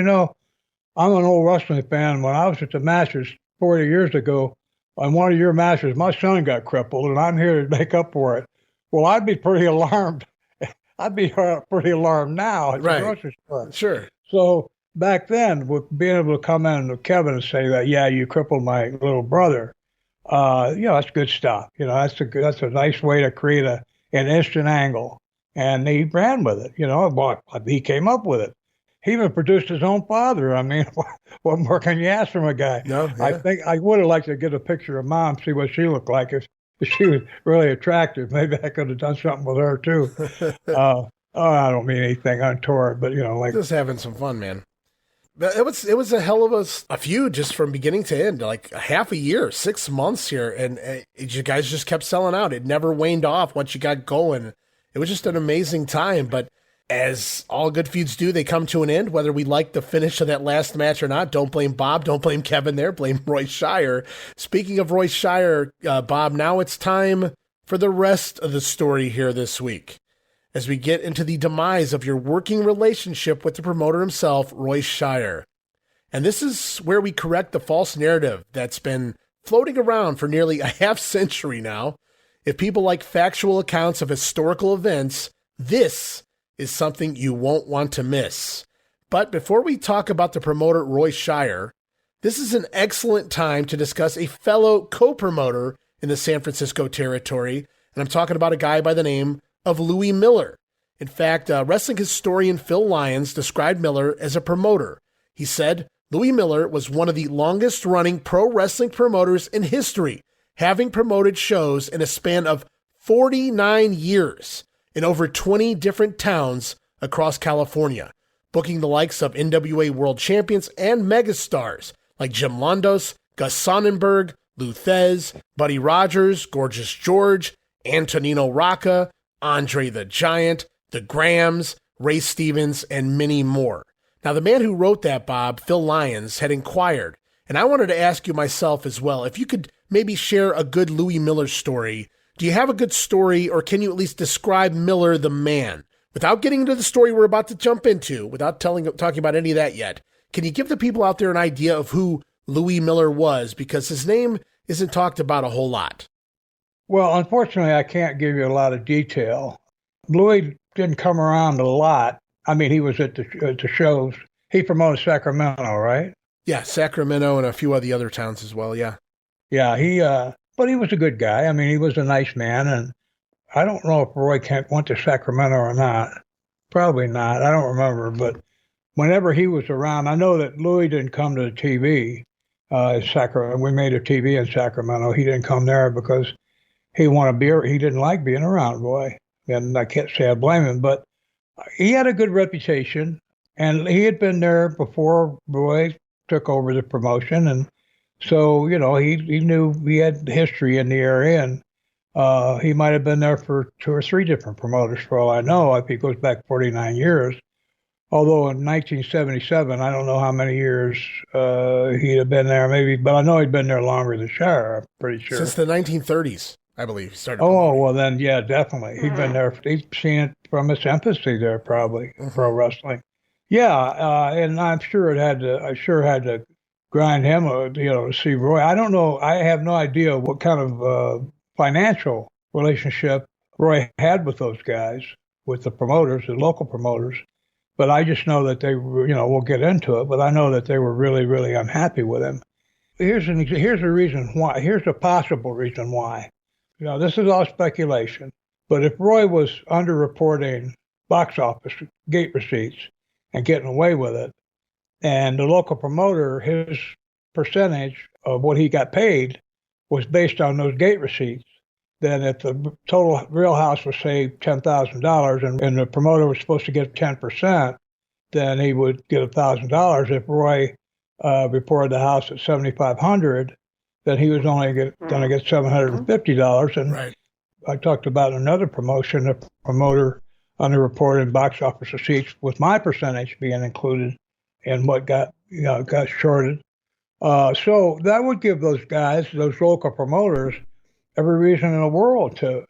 Speaker 3: I'm an old wrestling fan. When I was at the Masters 40 years ago, on one of your Masters, my son got crippled, and I'm here to make up for it. Well, I'd be pretty alarmed. I'd be pretty alarmed now at the grocery store.
Speaker 2: Sure.
Speaker 3: So back then, with being able to come in to Kevin and say that, you crippled my little brother, that's good stuff. That's a nice way to create an instant angle. And he ran with it. He came up with it. He even produced his own father. I mean, what more can you ask from a guy?
Speaker 2: No, yeah.
Speaker 3: I think I would have liked to get a picture of Mom, see what she looked like. If she was really attractive, maybe I could have done something with her too. I don't mean anything untoward, but
Speaker 2: just having some fun, man. It was a hell of a feud just from beginning to end, like a half a year, 6 months here, and you guys just kept selling out. It never waned off once you got going. It was just an amazing time, but as all good feuds do, they come to an end, whether we like the finish of that last match or not. Don't blame Bob. Don't blame Kevin there. Blame Roy Shire. Speaking of Roy Shire, Bob, now it's time for the rest of the story here this week, as we get into the demise of your working relationship with the promoter himself, Roy Shire. And this is where we correct the false narrative that's been floating around for nearly a half century now. If people like factual accounts of historical events, this is something you won't want to miss. But before we talk about the promoter Roy Shire, this is an excellent time to discuss a fellow co-promoter in the San Francisco territory, and I'm talking about a guy by the name of Louis Miller. In fact, wrestling historian Phil Lyons described Miller as a promoter. He said, Louis Miller was one of the longest-running pro wrestling promoters in history, having promoted shows in a span of 49 years in over 20 different towns across California, booking the likes of NWA World Champions and megastars like Jim Londos, Gus Sonnenberg, Lou Thez, Buddy Rogers, Gorgeous George, Antonino Rocca, Andre the Giant, the Grahams, Ray Stevens, and many more. Now, the man who wrote that, Bob, Phil Lyons, had inquired, and I wanted to ask you myself as well, if you could maybe share a good Louis Miller story Do you have a good story, or can you at least describe Miller the man? Without getting into the story we're about to jump into, without talking about any of that yet, can you give the people out there an idea of who Louis Miller was? Because his name isn't talked about a whole lot.
Speaker 3: Well, unfortunately, I can't give you a lot of detail. Louis didn't come around a lot. I mean, he was at the shows. He promoted Sacramento, right?
Speaker 2: Yeah, Sacramento and a few of the other towns as well, yeah.
Speaker 3: Yeah, but he was a good guy. I mean, he was a nice man, and I don't know if Roy Kent went to Sacramento or not. Probably not. I don't remember, but whenever he was around, I know that Louis didn't come to the TV. Sacramento. We made a TV in Sacramento. He didn't come there because he didn't like being around Roy. And I can't say I blame him, but he had a good reputation, and he had been there before Roy took over the promotion, and so he knew he had history in the area, and he might have been there for 2 or 3 different promoters for all I know. If he goes back 49 years, although in 1977, I don't know how many years he'd have been there, maybe, but I know he'd been there longer than Shire. I'm pretty sure
Speaker 2: since the 1930s. I believe he started.
Speaker 3: Oh, well then, yeah, definitely. He'd been there. He'd seen it from its infancy there, probably, pro wrestling. Yeah, and I'm sure I sure had to grind him, to see Roy. I don't know. I have no idea what kind of financial relationship Roy had with those guys, with the promoters, the local promoters. But I just know that they were, we'll get into it, but I know that they were really, really unhappy with him. Here's a reason why. Here's a possible reason why. This is all speculation, but if Roy was underreporting box office gate receipts and getting away with it, and the local promoter, his percentage of what he got paid was based on those gate receipts, then if the total real house was, say, $10,000 and the promoter was supposed to get 10%, then he would get $1,000. If Roy reported the house at $7,500, then he was only going to get $750. And
Speaker 2: right.
Speaker 3: I talked about another promotion, the promoter underreported box office receipts with my percentage being included in what got shorted. So that would give those guys, those local promoters, every reason in the world to,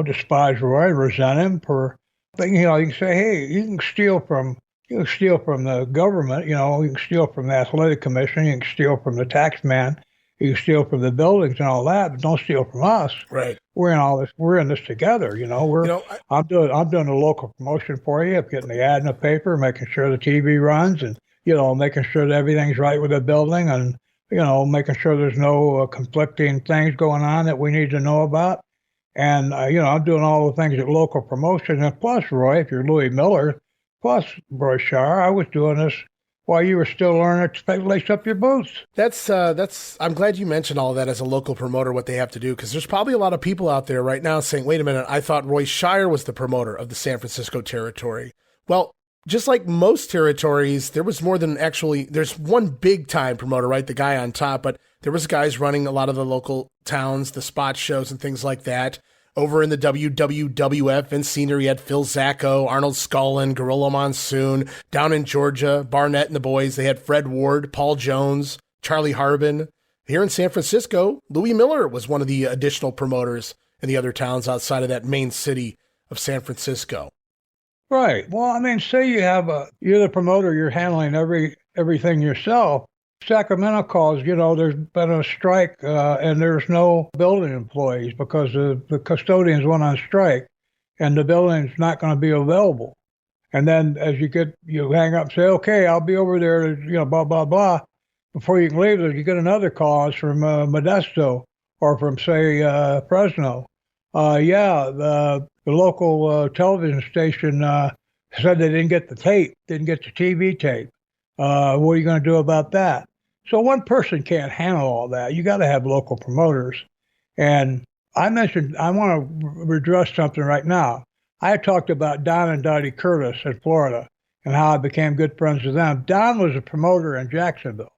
Speaker 3: despise Roy, resent him for, you can say, hey, you can steal from the government, you can steal from the athletic commission, you can steal from the tax man, you can steal from the buildings and all that, but don't steal from us.
Speaker 2: Right.
Speaker 3: We're in all this. We're in this together. I'm doing the local promotion for you. I'm getting the ad in the paper, making sure the TV runs, and making sure that everything's right with the building, and making sure there's no conflicting things going on that we need to know about. And I'm doing all the things at local promotion. And plus, Roy, if you're Louis Miller, plus Roy Shire, I was doing this while you were still learning to lace up your boots.
Speaker 2: I'm glad you mentioned all of that as a local promoter, what they have to do, because there's probably a lot of people out there right now saying, wait a minute, I thought Roy Shire was the promoter of the San Francisco territory. Well, just like most territories, there was more than there's one big time promoter, right? The guy on top, but there was guys running a lot of the local towns, the spot shows and things like that. Over in the WWWF and scenery, you had Phil Zacco, Arnold Scullin, Gorilla Monsoon. Down in Georgia, Barnett and the boys, they had Fred Ward, Paul Jones, Charlie Harbin. Here in San Francisco, Louis Miller was one of the additional promoters in the other towns outside of that main city of San Francisco.
Speaker 3: Right. Well, I mean, say you're the promoter, you're handling everything yourself. Sacramento calls, there's been a strike and there's no building employees because the custodians went on strike and the building's not going to be available. And then as you hang up and say, okay, I'll be over there, blah, blah, blah. Before you can leave, you get another call from Modesto or from, say, Fresno. The local television station said they didn't get the TV tape. What are you going to do about that? So one person can't handle all that. You got to have local promoters. And I want to address something right now. I talked about Don and Dottie Curtis in Florida and how I became good friends with them. Don was a promoter in Jacksonville.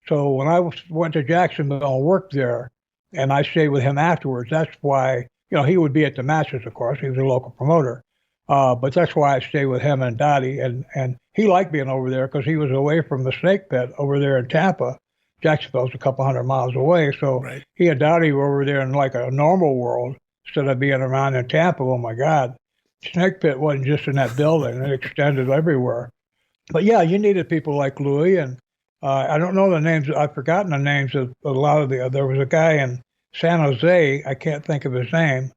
Speaker 3: So when I went to Jacksonville and worked there, and I stayed with him afterwards, that's why, he would be at the matches, of course. He was a local promoter. But that's why I stayed with him and Dottie. And he liked being over there because he was away from the snake pit over there in Tampa. Jacksonville's a couple hundred miles away. So right. He and Dottie were over there in like a normal world. instead of being around in Tampa. Oh my God, Snake Pit wasn't just in that building; it extended everywhere. But yeah, you needed people like Louis, and I don't know the names. I've forgotten the names of a lot of the. There was a guy in San Jose. I can't think of his name,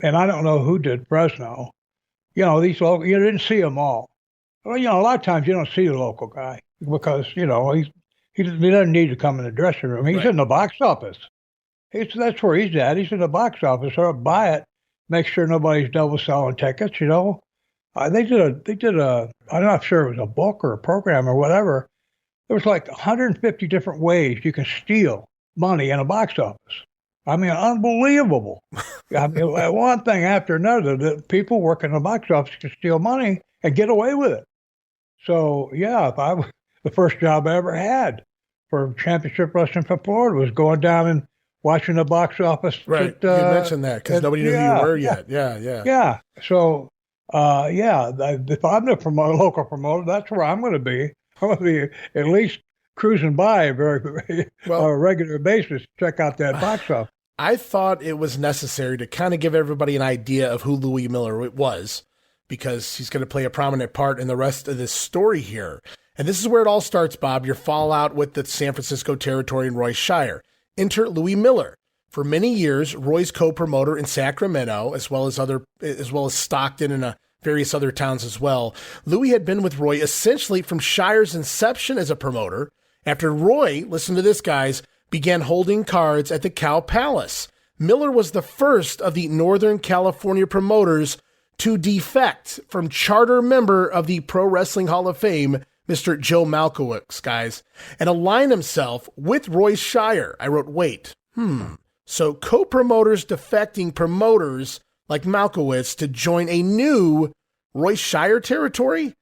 Speaker 3: and I don't know who did Fresno. These local. You didn't see them all. Well, a lot of times you don't see the local guy because he doesn't need to come in the dressing room. He's in the box office. That's where he's at. He's in the box office. Or buy it, make sure nobody's double selling tickets. They did a. I'm not sure it was a book or a program or whatever. There was like 150 different ways you can steal money in a box office. I mean, unbelievable. I mean, one thing after another, that people working in the box office can steal money and get away with it. So yeah, the first job I ever had for Championship Wrestling from Florida was going down and watching the box office.
Speaker 2: Right, you mentioned that because nobody knew who you were yet. Yeah.
Speaker 3: So, if I'm the local promoter, that's where I'm going to be. I'm going to be at least cruising by on a regular basis to check out that box office.
Speaker 2: I thought it was necessary to kind of give everybody an idea of who Louis Miller was, because he's going to play a prominent part in the rest of this story here. And this is where it all starts, Bob, your fallout with the San Francisco territory and Roy Shire. Enter Louis Miller. For many years, Roy's co-promoter in Sacramento, as well as Stockton and various other towns as well. Louis had been with Roy essentially from Shire's inception as a promoter, after Roy, listen to this, guys, began holding cards at the Cow Palace. Miller was the first of the Northern California promoters to defect from charter member of the Pro Wrestling Hall of Fame, Mr. Joe Malkowicz, guys, and align himself with Roy Shire. I wrote, so co-promoters defecting promoters like Malkowicz to join a new Roy Shire territory?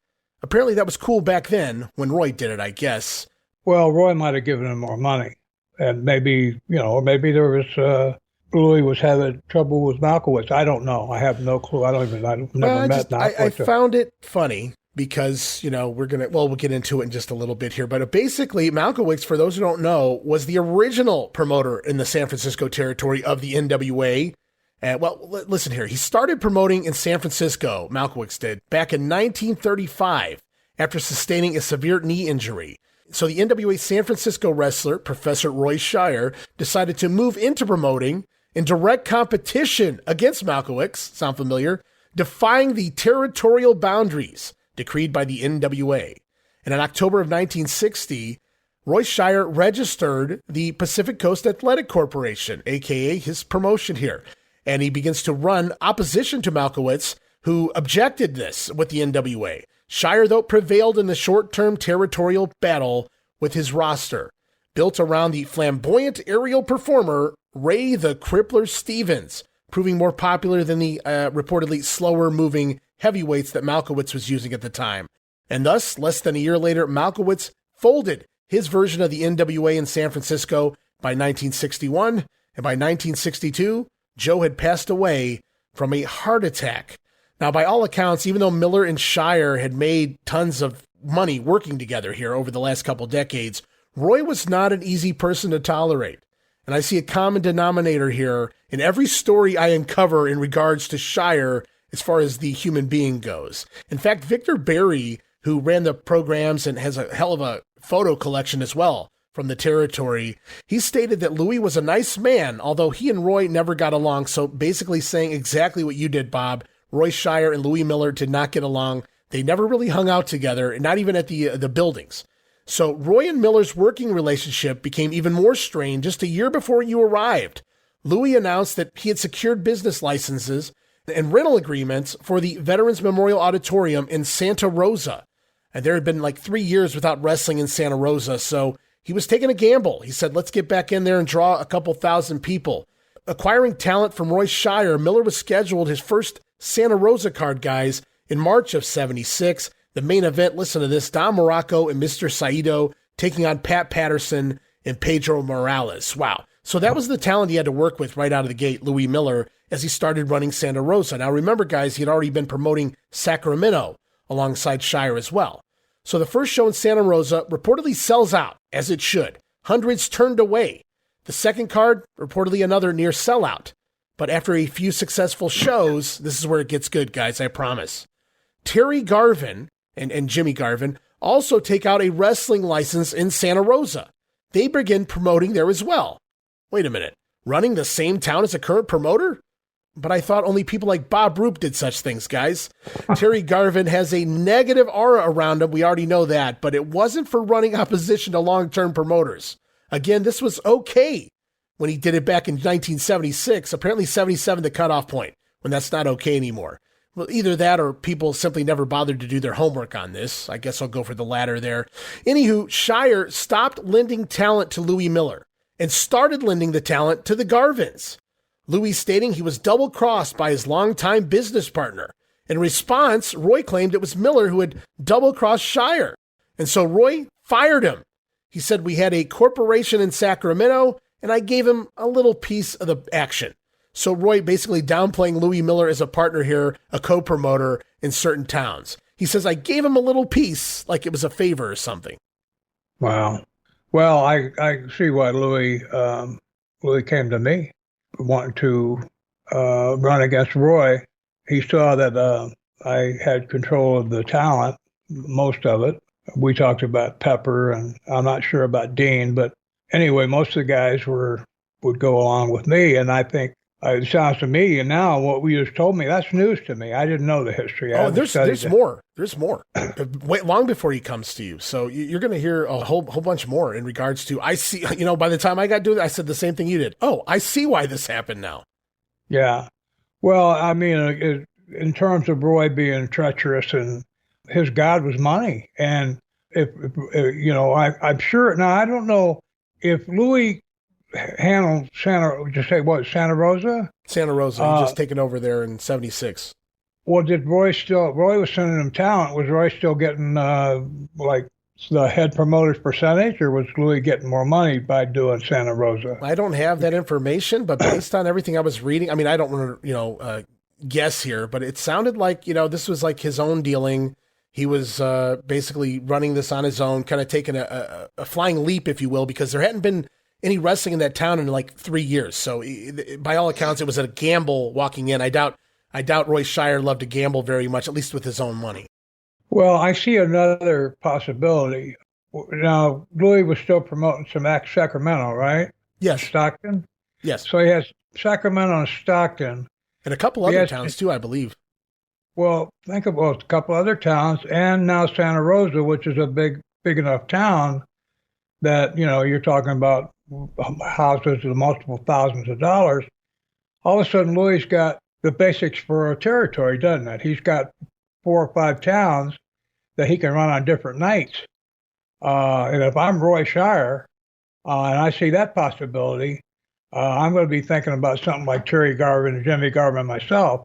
Speaker 2: Apparently that was cool back then when Roy did it, I guess.
Speaker 3: Well, Roy might have given him more money, and maybe there was Louis was having trouble with Malkowicz. I don't know. I have no clue. I've never met Malkowicz.
Speaker 2: I found it funny because, we'll get into it in just a little bit here. But basically, Malkowicz, for those who don't know, was the original promoter in the San Francisco territory of the NWA. And listen here. He started promoting in San Francisco, Malkowicz did, back in 1935 after sustaining a severe knee injury. So the NWA San Francisco wrestler, Professor Roy Shire, decided to move into promoting in direct competition against Malkowicz, sound familiar, defying the territorial boundaries decreed by the NWA. And in October of 1960, Roy Shire registered the Pacific Coast Athletic Corporation, a.k.a. his promotion here. And he begins to run opposition to Malkowicz, who objected this with the NWA. Shire, though, prevailed in the short-term territorial battle with his roster, built around the flamboyant aerial performer Ray the Crippler Stevens, proving more popular than the reportedly slower-moving heavyweights that Malkowicz was using at the time. And thus, less than a year later, Malkowicz folded his version of the NWA in San Francisco by 1961, and by 1962, Joe had passed away from a heart attack. Now, by all accounts, even though Miller and Shire had made tons of money working together here over the last couple decades, Roy was not an easy person to tolerate. And I see a common denominator here in every story I uncover in regards to Shire as far as the human being goes. In fact, Victor Berry, who ran the programs and has a hell of a photo collection as well from the territory, he stated that Louis was a nice man, although he and Roy never got along. So basically saying exactly what you did, Bob. Roy Shire and Louis Miller did not get along. They never really hung out together, not even at the buildings. So Roy and Miller's working relationship became even more strained just a year before you arrived. Louis announced that he had secured business licenses and rental agreements for the Veterans Memorial Auditorium in Santa Rosa. And there had been like 3 years without wrestling in Santa Rosa, so he was taking a gamble. He said, let's get back in there and draw a couple thousand people. Acquiring talent from Roy Shire, Miller was scheduled his first Santa Rosa card, guys, in March of 76. The main event, listen to this, Don Morocco and Mr. Saito taking on Pat Patterson and Pedro Morales. Wow. So that was the talent he had to work with right out of the gate, Louis Miller, as he started running Santa Rosa. Now remember, guys, he had already been promoting Sacramento alongside Shire as well. So the first show in Santa Rosa reportedly sells out, as it should. Hundreds turned away. The second card, reportedly another near sellout. But after a few successful shows, this is where it gets good, guys, I promise. Terry Garvin and Jimmy Garvin also take out a wrestling license in Santa Rosa. They begin promoting there as well. Wait a minute, running the same town as a current promoter? But I thought only people like Bob Roop did such things, guys. Terry Garvin has a negative aura around him, we already know that, but it wasn't for running opposition to long-term promoters. Again, this was okay when he did it back in 1976, apparently 77 the cutoff point, when that's not okay anymore. Well, either that or people simply never bothered to do their homework on this. I guess I'll go for the latter there. Anywho, Shire stopped lending talent to Louis Miller and started lending the talent to the Garvins. Louis stating he was double-crossed by his longtime business partner. In response, Roy claimed it was Miller who had double-crossed Shire. And so Roy fired him. He said, we had a corporation in Sacramento, and I gave him a little piece of the action. So Roy basically downplaying Louis Miller as a partner here, a co-promoter in certain towns. He says, I gave him a little piece, like it was a favor or something.
Speaker 3: Wow. Well, I see why Louis came to me, wanting to run against Roy. He saw that I had control of the talent, most of it. We talked about Pepper, and I'm not sure about Dean, but anyway, most of the guys would go along with me, and I think it sounds to me, and now what you just told me, that's news to me. I didn't know the history.
Speaker 2: There's more. There's more. Wait, long before he comes to you. So you're going to hear a whole bunch more in regards to, I see, by the time I got doing it, I said the same thing you did. Oh, I see why this happened now.
Speaker 3: Yeah. Well, I mean, in terms of Roy being treacherous, and his God was money. And if I'm sure, now I don't know if Louis handled Santa Rosa?
Speaker 2: Santa Rosa, he just taken over there in 76.
Speaker 3: Well, Roy was sending him talent. Was Roy still getting like the head promoter's percentage, or was Louis getting more money by doing Santa Rosa?
Speaker 2: I don't have that information, but based on everything I was reading, I mean, I don't want to, guess here, but it sounded like, this was like his own dealing. He was basically running this on his own, kind of taking a flying leap, if you will, because there hadn't been any wrestling in that town in like 3 years. So by all accounts, it was a gamble walking in. I doubt Roy Shire loved to gamble very much, at least with his own money.
Speaker 3: Well, I see another possibility. Now, Louis was still promoting some Sacramento, right?
Speaker 2: Yes.
Speaker 3: Stockton?
Speaker 2: Yes.
Speaker 3: So he has Sacramento and Stockton.
Speaker 2: And a couple other towns too, I believe.
Speaker 3: Well, think about a couple other towns, and now Santa Rosa, which is a big enough town that, you're talking about houses of multiple thousands of dollars. All of a sudden, Louis got the basics for a territory, doesn't it? He's got 4 or 5 towns that he can run on different nights. And if I'm Roy Shire, and I see that possibility, I'm going to be thinking about something like Terry Garvin and Jimmy Garvin myself,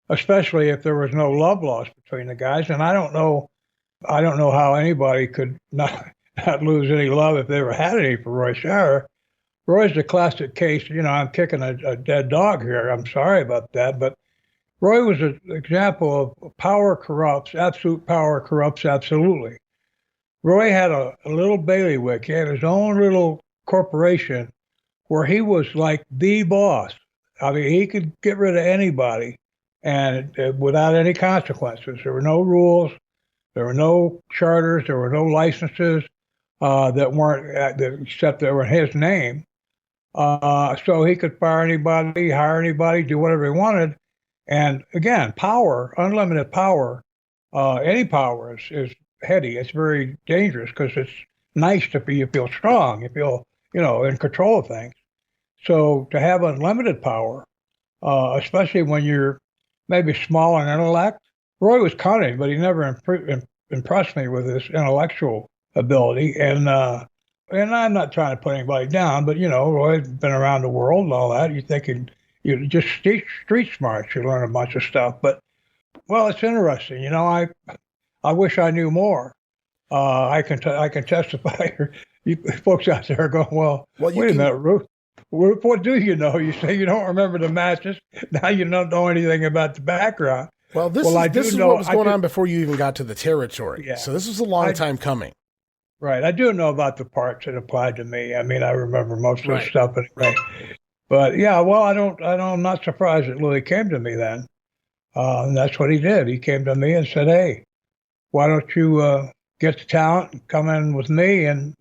Speaker 3: especially if there was no love lost between the guys. And I don't know how anybody could not lose any love if they ever had any for Roy Shire. Roy's the classic case. I'm kicking a dead dog here. I'm sorry about that, but Roy was an example of power corrupts. Absolute power corrupts absolutely. Roy had a little bailiwick. He had his own little corporation where he was like the boss. I mean, he could get rid of anybody, and without any consequences. There were no rules. There were no charters. There were no licenses that weren't except that were in his name. So he could fire anybody, hire anybody, do whatever he wanted. And again, power, unlimited power, any power is heady. It's very dangerous because it's nice to be, you feel strong, you feel, in control of things. So to have unlimited power, especially when you're maybe small in intellect, Roy was cunning, but he never impressed me with his intellectual ability. And I'm not trying to put anybody down, but, Roy's been around the world and all that. You think you just street smart, you learn a bunch of stuff. But, well, it's interesting. I wish I knew more. I can testify. You folks out there are going, well wait a minute, Roop, what do you know? You say you don't remember the matches. Now you don't know anything about the background.
Speaker 2: Well, this is what was going on before you even got to the territory.
Speaker 3: Yeah.
Speaker 2: So this was a long time coming.
Speaker 3: Right. I do know about the parts that applied to me. I mean, I remember most of the stuff. But But yeah, well, I'm not surprised that Louis came to me then. And that's what he did. He came to me and said, "Hey, why don't you get the talent and come in with me and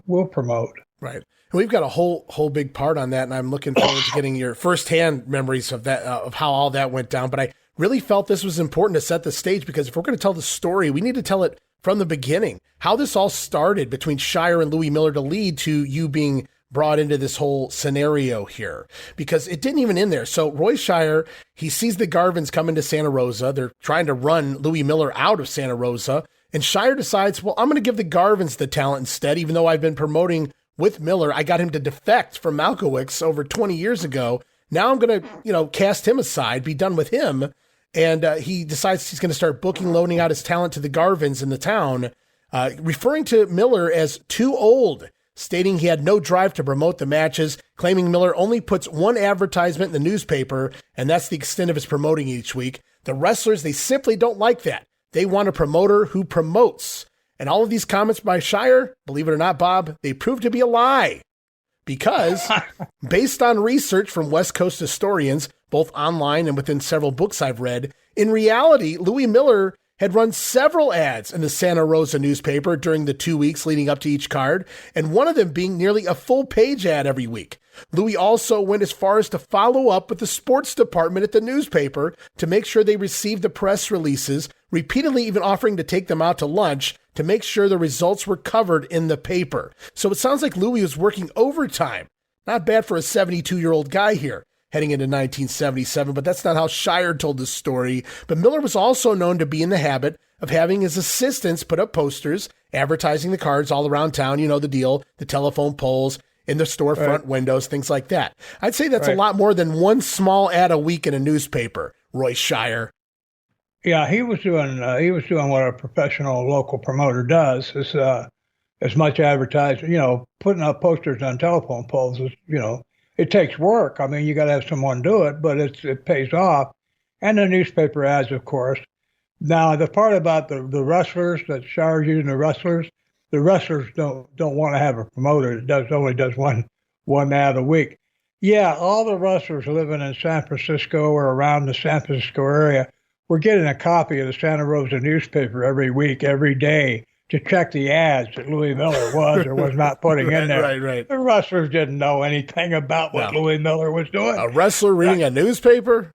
Speaker 3: we'll promote."
Speaker 2: Right. And we've got a whole big part on that, and I'm looking forward to getting your firsthand memories of that, of how all that went down. But I really felt this was important to set the stage, because if we're going to tell the story, we need to tell it from the beginning. How this all started between Shire and Louis Miller to lead to you being brought into this whole scenario here, because it didn't even end there. So Roy Shire, he sees the Garvins come into Santa Rosa. They're trying to run Louis Miller out of Santa Rosa. And Shire decides, well, I'm going to give the Garvins the talent instead, even though I've been promoting with Miller. I got him to defect from Malkowicz over 20 years ago. Now I'm going to, cast him aside, be done with him. And he decides he's going to start loaning out his talent to the Garvins in the town, referring to Miller as too old, stating he had no drive to promote the matches, claiming Miller only puts one advertisement in the newspaper, and that's the extent of his promoting each week. The wrestlers, they simply don't like that. They want a promoter who promotes. And all of these comments by Shire, believe it or not, Bob, they prove to be a lie. Because based on research from West Coast historians, both online and within several books I've read, in reality, Louis Miller had run several ads in the Santa Rosa newspaper during the 2 weeks leading up to each card, and one of them being nearly a full-page ad every week. Louis also went as far as to follow up with the sports department at the newspaper to make sure they received the press releases, repeatedly even offering to take them out to lunch to make sure the results were covered in the paper. So it sounds like Louis was working overtime. Not bad for a 72-year-old guy here, heading into 1977, but that's not how Shire told the story. But Miller was also known to be in the habit of having his assistants put up posters advertising the cards all around town. You know the deal, the telephone poles, in the storefront windows, things like that. I'd say that's a lot more than one small ad a week in a newspaper, Roy Shire.
Speaker 3: Yeah, he was doing what a professional local promoter does, is as much advertising, putting up posters on telephone poles is, it takes work. I mean, you got to have someone do it, but it pays off. And the newspaper ads, of course. Now, the part about the wrestlers, that Shire's using the wrestlers don't want to have a promoter that only does one ad a week. Yeah, all the wrestlers living in San Francisco or around the San Francisco area were getting a copy of the Santa Rosa newspaper every week, every day, to check the ads that Louis Miller was or was not putting in there.
Speaker 2: Right.
Speaker 3: The wrestlers didn't know anything about what Louis Miller was doing.
Speaker 2: A wrestler reading a newspaper?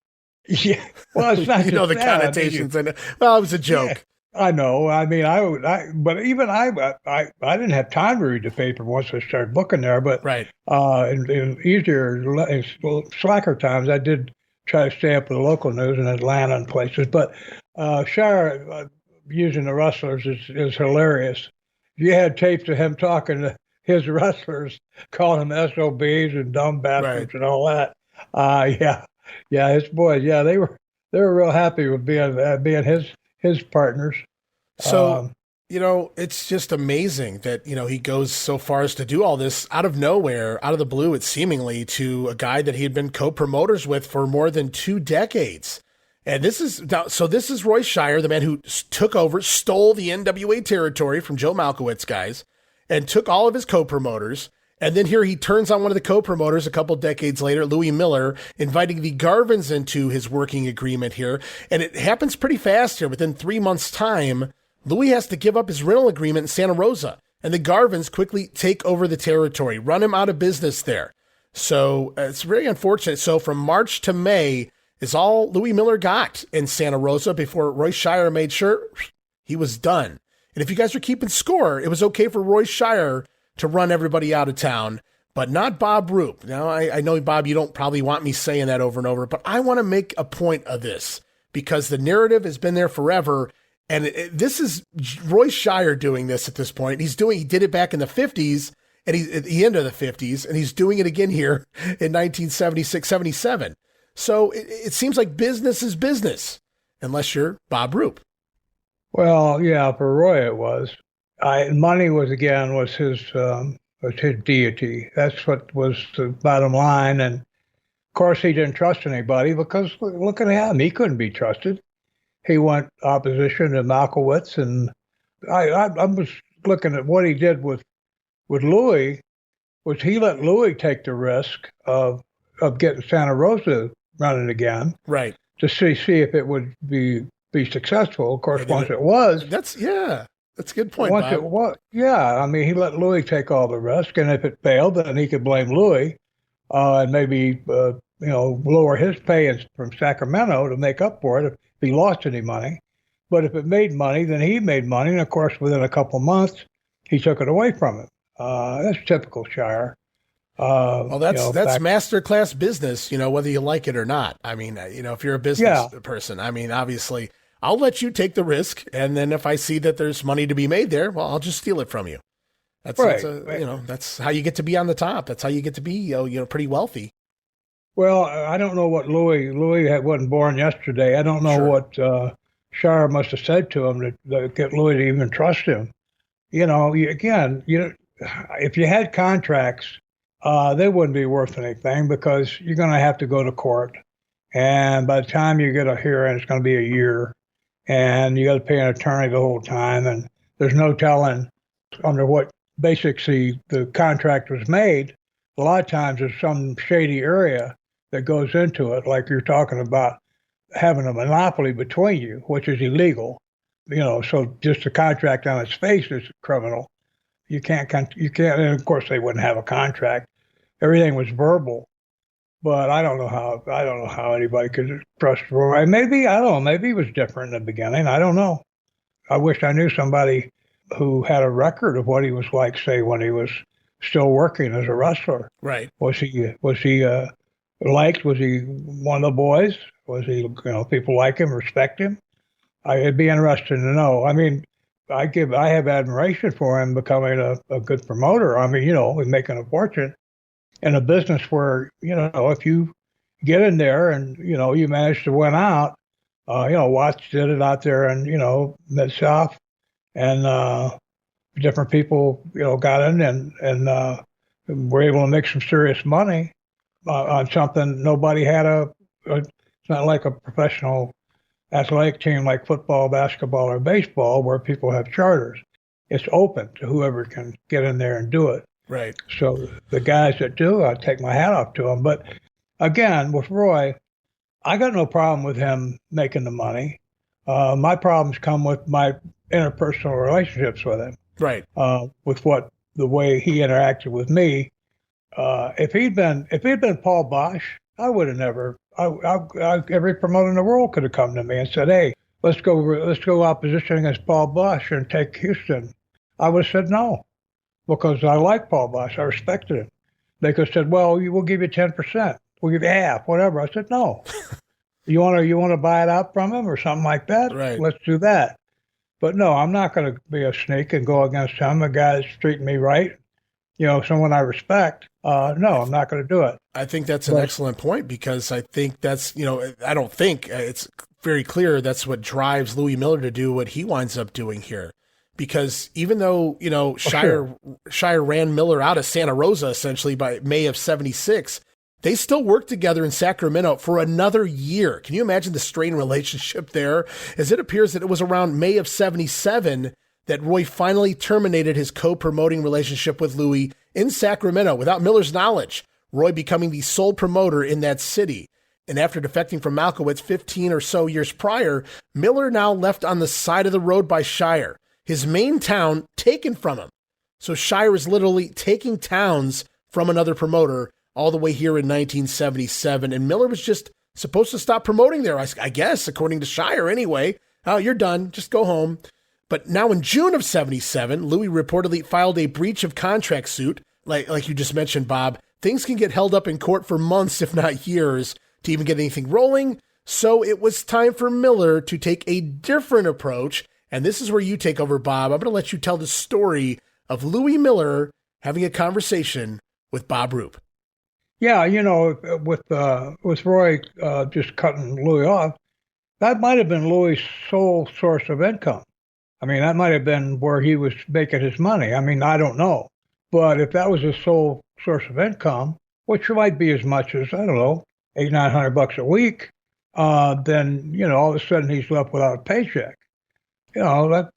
Speaker 3: Yeah. Well, it's not
Speaker 2: the connotations in it. Well, it was a joke.
Speaker 3: Yeah, I know. I mean, but even I didn't have time to read the paper once I started booking there. But in easier, slacker times, I did try to stay up with the local news in Atlanta and places. But Shire using the wrestlers is hilarious. You had tapes of him talking to his wrestlers, calling them SOBs and dumb bastards and all that. His boys, they were real happy with being his partners.
Speaker 2: So, it's just amazing that, he goes so far as to do all this out of nowhere, out of the blue, it's seemingly, to a guy that he had been co-promoters with for more than 2 decades. And this is Roy Shire, the man who took over, stole the NWA territory from Joe Malkowicz guys, and took all of his co-promoters. And then here he turns on one of the co-promoters a couple decades later, Louis Miller, inviting the Garvins into his working agreement here. And it happens pretty fast here. Within 3 months' time, Louis has to give up his rental agreement in Santa Rosa. And the Garvins quickly take over the territory, run him out of business there. So it's very unfortunate. So from March to May is all Louis Miller got in Santa Rosa before Roy Shire made sure he was done. And if you guys are keeping score, it was okay for Roy Shire to run everybody out of town, but not Bob Roop. Now, I know, Bob, you don't probably want me saying that over and over, but I want to make a point of this because the narrative has been there forever. And this is Roy Shire doing this at this point. He did it back in the 50s and he's at the end of the 50s, and he's doing it again here in 1976, 77. So it seems like business is business, unless you're Bob Roop.
Speaker 3: Well, yeah, for Roy it was. Money was his deity. That's what was the bottom line. And of course, he didn't trust anybody because look at him. He couldn't be trusted. He went opposition to Malkowicz. And I was looking at what he did with Louis, was he let Louis take the risk of of getting Santa Rosa running again.
Speaker 2: Right.
Speaker 3: To see if it would be successful. Of course, once it was.
Speaker 2: That's a good point,
Speaker 3: Once
Speaker 2: Bob.
Speaker 3: it was, yeah. I mean, he let Louis take all the risk, and if it failed, then he could blame Louis, and maybe lower his pay from Sacramento to make up for it if he lost any money. But if it made money, then he made money, and of course, within a couple of months, he took it away from him. That's typical Shire.
Speaker 2: Well, that's master class business, whether you like it or not. I mean, if you're a business person, I mean, obviously, I'll let you take the risk, and then if I see that there's money to be made there, well, I'll just steal it from you. That's that's how you get to be on the top. That's how you get to be, pretty wealthy.
Speaker 3: Well, I don't know what Louis wasn't born yesterday. I don't know what Shire must have said to him to get Louis to even trust him. If you had contracts, they wouldn't be worth anything because you're going to have to go to court. And by the time you get a hearing, it's going to be a year. And you got to pay an attorney the whole time. And there's no telling under what basics the contract was made. A lot of times there's some shady area that goes into it, like you're talking about having a monopoly between you, which is illegal. So just the contract on its face is criminal. You can't, and of course they wouldn't have a contract. Everything was verbal, but I don't know how anybody could trust Roy. Maybe he was different in the beginning. I don't know. I wish I knew somebody who had a record of what he was like, say, when he was still working as a wrestler.
Speaker 2: Right.
Speaker 3: Was he liked? Was he one of the boys? Was he, people like him, respect him? It'd be interesting to know. I mean, I have admiration for him becoming a good promoter. I mean, he's making a fortune in a business where, if you get in there and, you manage to win out, Watts did it out there in, Mid-South, and different people, got in and were able to make some serious money on something nobody had it's not like a professional athletic team like football, basketball, or baseball where people have charters. It's open to whoever can get in there and do it.
Speaker 2: Right.
Speaker 3: So the guys that do, I take my hat off to them. But again, with Roy, I got no problem with him making the money. My problems come with my interpersonal relationships with him.
Speaker 2: Right.
Speaker 3: With the way he interacted with me. If he'd been Paul Bosch, I would have never. Every promoter in the world could have come to me and said, "Hey, let's go opposition against Paul Bosch and take Houston." I would have said no, because I like Paul Bosch. I respected him. They could have said, "Well, we'll give you 10%. We'll give you half, whatever." I said, "No." You want to buy it out from him or something like that?
Speaker 2: Right.
Speaker 3: Let's do that. But no, I'm not going to be a snake and go against him. A guy that's treating me right, someone I respect. No, I'm not going to do it.
Speaker 2: I think that's an excellent point, because I think that's, I don't think it's very clear that's what drives Louis Miller to do what he winds up doing here. Because even though, Shire ran Miller out of Santa Rosa essentially by May of 76, they still worked together in Sacramento for another year. Can you imagine the strained relationship there? As it appears that it was around May of 77 that Roy finally terminated his co-promoting relationship with Louis in Sacramento without Miller's knowledge, Roy becoming the sole promoter in that city. And after defecting from Malkowitz 15 or so years prior, Miller now left on the side of the road by Shire, his main town taken from him. So Shire is literally taking towns from another promoter all the way here in 1977. And Miller was just supposed to stop promoting there, I guess, according to Shire anyway. Oh, you're done. Just go home. But now in June of 77, Louis reportedly filed a breach of contract suit. Like you just mentioned, Bob, things can get held up in court for months, if not years, to even get anything rolling. So it was time for Miller to take a different approach. And this is where you take over, Bob. I'm going to let you tell the story of Louis Miller having a conversation with Bob Roop.
Speaker 3: Yeah, with Roy just cutting Louis off, that might have been Louis' sole source of income. I mean, that might have been where he was making his money. I mean, I don't know. But if that was his sole source of income, which might be as much as, I don't know, $800-900 a week, then, all of a sudden he's left without a paycheck. That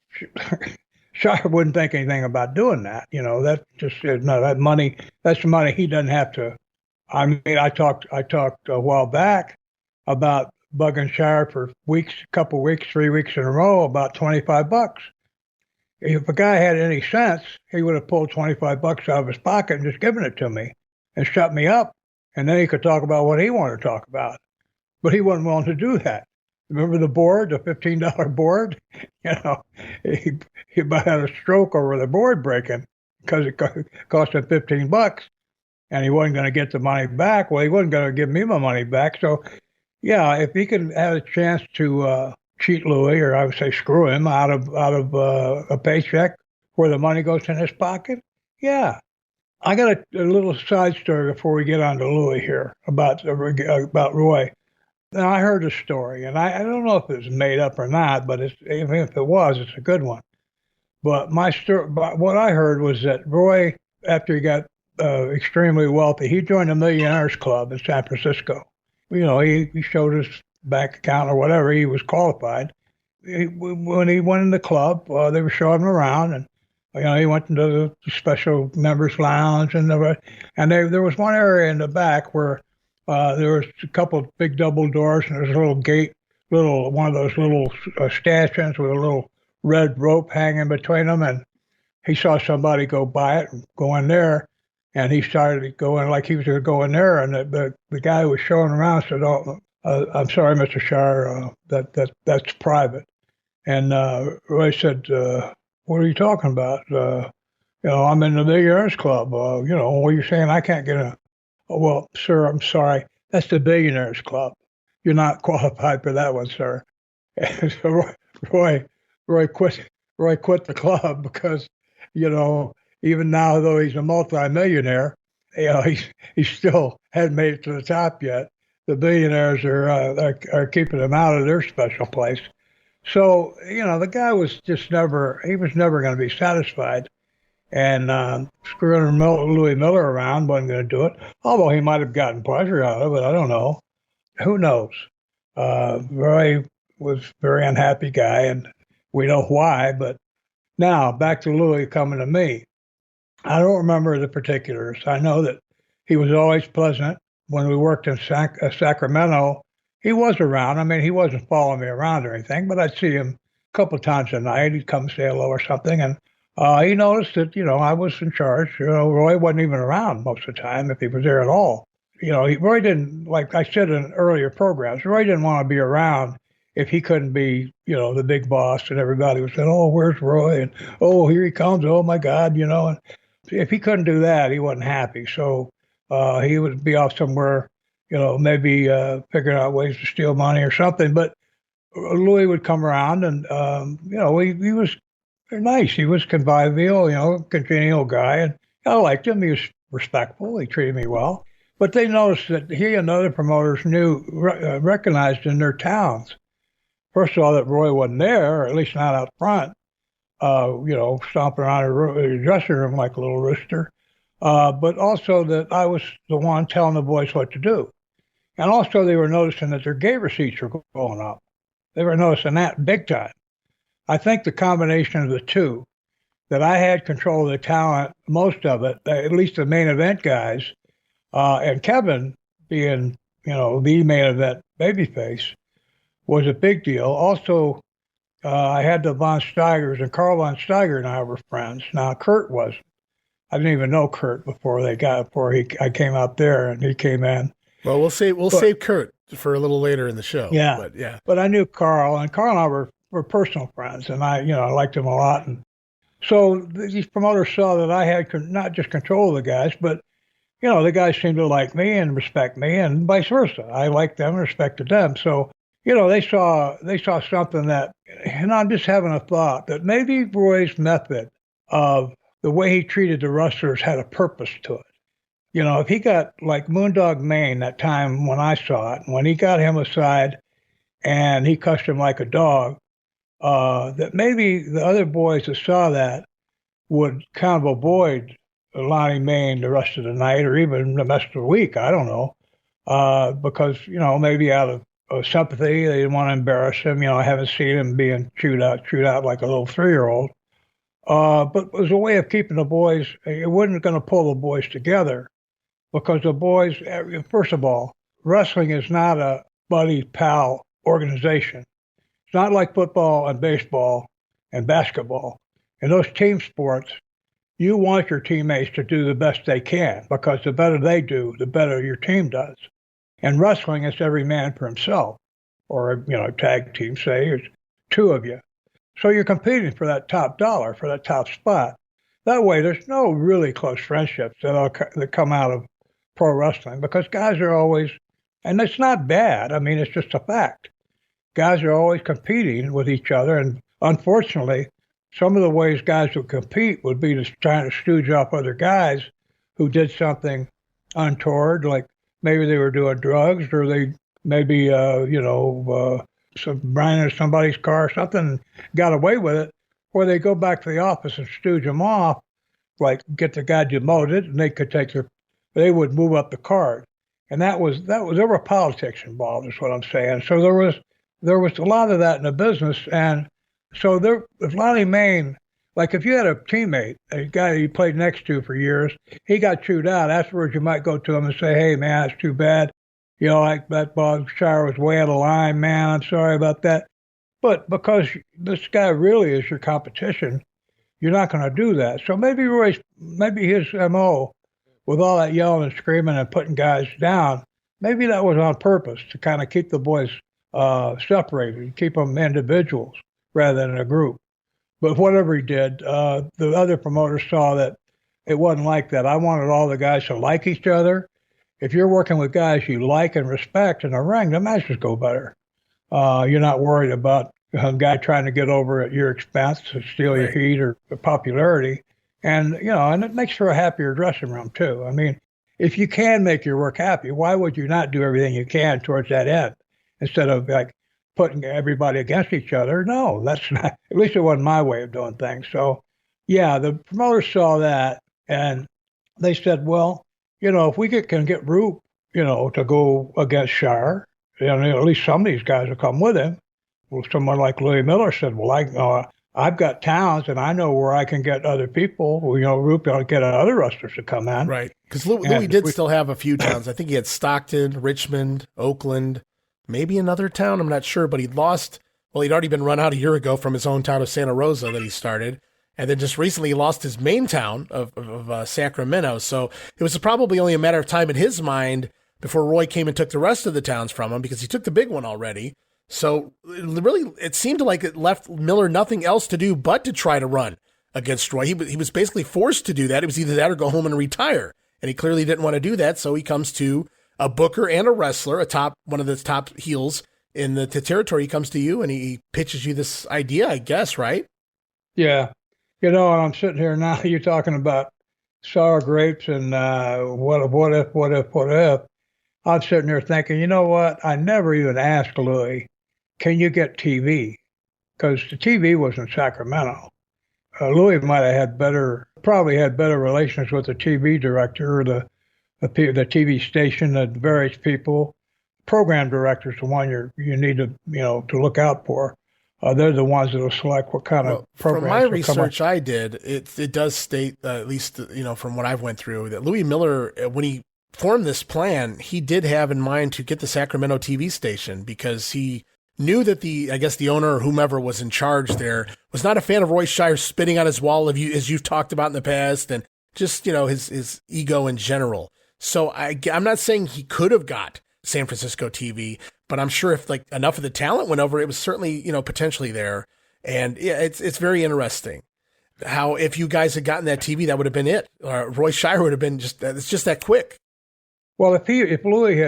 Speaker 3: Shire wouldn't think anything about doing that. That just, no, that money, that's the money he doesn't have to I mean, I talked a while back about bugging Shire for weeks, a couple weeks, 3 weeks in a row, about $25. If a guy had any sense, he would have pulled $25 out of his pocket and just given it to me and shut me up. And then he could talk about what he wanted to talk about. But he wasn't willing to do that. Remember the board, the $15 board? You know, he about had a stroke over the board breaking because it cost him $15 and he wasn't going to get the money back. Well, he wasn't going to give me my money back. So, yeah, if he could have a chance to cheat Louis, or I would say screw him out of a paycheck where the money goes in his pocket, yeah. I got a little side story before we get on to Louis here about Roy. Now, I heard a story, and I don't know if it was made up or not, but even if it was, it's a good one. But what I heard was that Roy, after he got extremely wealthy, he joined a Millionaires Club in San Francisco. You know, he showed his bank account or whatever. He was qualified. When he went in the club, they were showing him around, and he went into the special members lounge, and there was one area in the back where there was a couple of big double doors, and there was a little gate, one of those little stanchions with a little red rope hanging between them, and he saw somebody go by it and go in there, and he started going like he was going to go in there, and the guy who was showing around said, "Oh, I'm sorry, Mr. Shire, that's private." And Roy said, "What are you talking about? I'm in the Millionaires Club. What are you saying? I can't get a." "Oh, well, sir, I'm sorry. That's the Billionaires Club. You're not qualified for that one, sir." And so Roy quit the club because, even now, though he's a multimillionaire, he still hadn't made it to the top yet. The billionaires are keeping him out of their special place. So, the guy was never going to be satisfied. And screwing Louis Miller around wasn't going to do it, although he might have gotten pleasure out of it. I don't know. Who knows? Roy was a very unhappy guy, and we know why. But now, back to Louis coming to me. I don't remember the particulars. I know that he was always pleasant. When we worked in Sacramento, he was around. I mean, he wasn't following me around or anything, but I'd see him a couple of times a night. He'd come say hello or something, and he noticed that, I was in charge. Roy wasn't even around most of the time, if he was there at all. Roy didn't, like I said in earlier programs, Roy didn't want to be around if he couldn't be, the big boss, and everybody was saying, "Oh, where's Roy?" And, "Oh, here he comes. Oh, my God," And if he couldn't do that, he wasn't happy. So he would be off somewhere, maybe figuring out ways to steal money or something. But Louis would come around, and, he was nice. He was convivial, congenial guy. And I liked him. He was respectful. He treated me well. But they noticed that he and other promoters recognized in their towns, first of all, that Roy wasn't there, or at least not out front, stomping around the dressing room like a little rooster. But also that I was the one telling the boys what to do. And also they were noticing that their gate receipts were going up. They were noticing that big time. I think the combination of the two, that I had control of the talent, most of it, at least the main event guys, and Kevin being, the main event babyface, was a big deal. Also, I had the Von Steigers, and Carl Von Steiger and I were friends. Now, Kurt wasn't. I didn't even know Kurt before I came out there and he came in.
Speaker 2: Well, we'll save Kurt for a little later in the show.
Speaker 3: Yeah. But I knew Carl, and Carl and I were personal friends, and I liked him a lot. And so these promoters saw that I had not just control of the guys, but, the guys seemed to like me and respect me, and vice versa. I liked them and respected them. So, they saw something that, and I'm just having a thought that maybe Roy's method of the way he treated the wrestlers had a purpose to it. If he got like Moondog Mayne that time when I saw it, when he got him aside and he cussed him like a dog, that maybe the other boys that saw that would kind of avoid Lonnie Mayne the rest of the night or even the rest of the week. I don't know. Because, maybe out of sympathy, they didn't want to embarrass him. I haven't seen him being chewed out like a little 3-year-old. But it was a way of keeping the boys. It wasn't going to pull the boys together, because the boys, first of all, wrestling is not a buddy pal organization. It's not like football and baseball and basketball. In those team sports, you want your teammates to do the best they can, because the better they do, the better your team does. And wrestling, it's every man for himself, or tag team, say it's two of you. So you're competing for that top dollar, for that top spot. That way, there's no really close friendships that come out of pro wrestling, because guys are always, and it's not bad. I mean, it's just a fact. Guys are always competing with each other, and unfortunately, some of the ways guys would compete would be to trying to stooge off other guys who did something untoward, like maybe they were doing drugs, or they maybe ran into somebody's car or something, got away with it, or they go back to the office and stooge them off, like get the guy demoted, and they would move up the card. And there were politics involved, is what I'm saying. So there was a lot of that in the business. And so if Lonnie Main, like if you had a teammate, a guy you played next to for years, he got chewed out. Afterwards, you might go to him and say, "Hey, man, it's too bad. Like that Bob Shire was way out of line, man. I'm sorry about that." But because this guy really is your competition, you're not going to do that. So maybe his MO, with all that yelling and screaming and putting guys down, maybe that was on purpose to kind of keep the boys separated, keep them individuals rather than a group. But whatever he did, the other promoters saw that it wasn't like that. I wanted all the guys to like each other. If you're working with guys you like and respect in a ring, the matches go better. You're not worried about a guy trying to get over at your expense to steal your heat or popularity. And, and it makes for a happier dressing room, too. I mean, if you can make your work happy, why would you not do everything you can towards that end instead of like putting everybody against each other? No, that's not, at least it wasn't my way of doing things. So, yeah, the promoters saw that and they said, well, if we can get Roop, to go against Shire, at least some of these guys will come with him. Well, someone like Louis Miller said, well, I've got towns and I know where I can get other people. Roop will get other wrestlers to come in.
Speaker 2: Right. Because Louis did still have a few towns. I think he had Stockton, Richmond, Oakland, maybe another town. I'm not sure, but he'd already been run out a year ago from his own town of Santa Rosa that he started. And then just recently he lost his main town of Sacramento. So it was probably only a matter of time in his mind before Roy came and took the rest of the towns from him, because he took the big one already. So it seemed like it left Miller nothing else to do but to try to run against Roy. He was basically forced to do that. It was either that or go home and retire. And he clearly didn't want to do that. So he comes to a booker and a wrestler, one of the top heels in the territory. He comes to you and he pitches you this idea, I guess, right?
Speaker 3: Yeah. And I'm sitting here now, you're talking about sour grapes and what if. I'm sitting there thinking, you know what? I never even asked Louis, can you get TV? Because the TV was in Sacramento. Louis might have probably had better relations with the TV director or the TV station, the various people. Program director's the one you need to look out for. They're the ones that will select what kind of programs.
Speaker 2: From my research I did, it does state, at least from what I've went through, that Louis Miller, when he formed this plan, he did have in mind to get the Sacramento TV station, because he knew that the owner or whomever was in charge there was not a fan of Roy Shire spitting on his wall, as you've talked about in the past, and just his ego in general. So I'm not saying he could have got San Francisco TV, but I'm sure if enough of the talent went over, it was certainly potentially there. And yeah, it's very interesting how if you guys had gotten that TV, that would have been it. Roy Shire would have been it's just that quick.
Speaker 3: Well, if Louis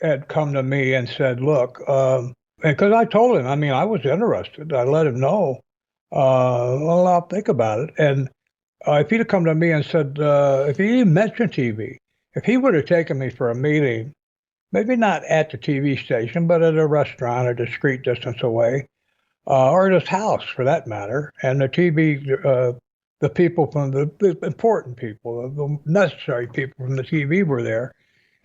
Speaker 3: had come to me and said, look, because I told him, I was interested. I let him know. Well, I'll think about it. And if he'd have come to me and said, if he even mentioned TV, if he would have taken me for a meeting, maybe not at the TV station, but at a restaurant a discreet distance away, or at his house for that matter, and the TV, the people from the important people, the necessary people from the TV were there,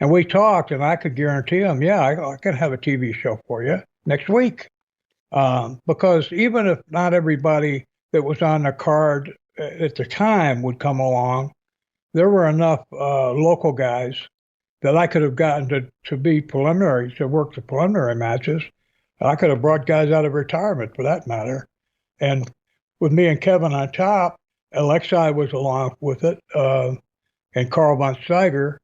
Speaker 3: and we talked, and I could guarantee him, I can have a TV show for you next week. Because even if not everybody that was on the card at the time would come along, there were enough local guys that I could have gotten to be preliminary, to work the preliminary matches. I could have brought guys out of retirement, for that matter. And with me and Kevin on top, Alexei was along with it, and Carl von Steiger.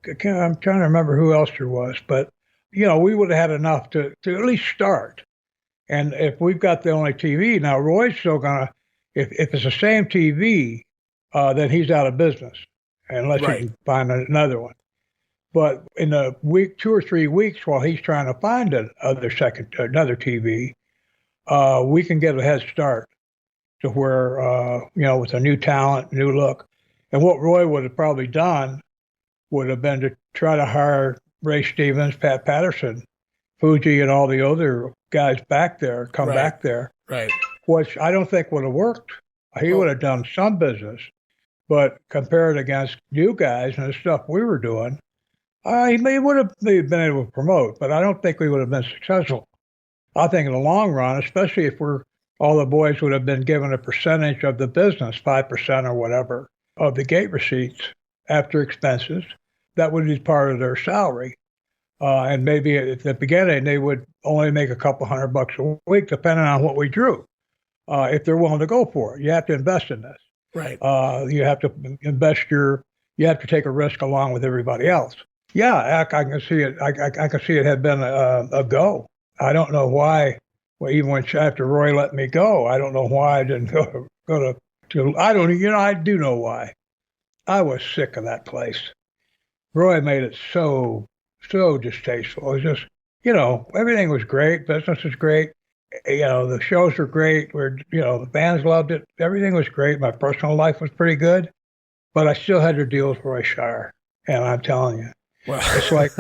Speaker 3: I'm trying to remember who else there was, but we would have had enough to at least start. And if we've got the only TV now, Roy's still gonna. If it's the same TV, then he's out of business unless he can find another one. But in a week, 2 or 3 weeks, while he's trying to find another TV, we can get a head start to where with a new talent, new look. And what Roy would have probably done would have been to try to hire Ray Stevens, Pat Patterson, Fuji, and all the other guys back there, back there.
Speaker 2: Right.
Speaker 3: Which I don't think would have worked. He would have done some business, but compared against you guys and the stuff we were doing, he would have been able to promote, but I don't think we would have been successful. I think in the long run, especially if all the boys would have been given a percentage of the business, 5% or whatever, of the gate receipts after expenses, that would be part of their salary. And maybe at the beginning, they would only make a couple $100 a week, depending on what we drew. If they're willing to go for it, you have to invest in this.
Speaker 2: Right.
Speaker 3: You have to you have to take a risk along with everybody else. Yeah, I can see it. I can see it had been a go. I don't know why. Well, even after Roy let me go, I don't know why I didn't go to. I don't. I do know why. I was sick of that place. Roy made it so distasteful. It was just, everything was great. Business was great. The shows were great. The fans loved it. Everything was great. My personal life was pretty good, but I still had to deal with Roy Shire. And I'm telling you, it's like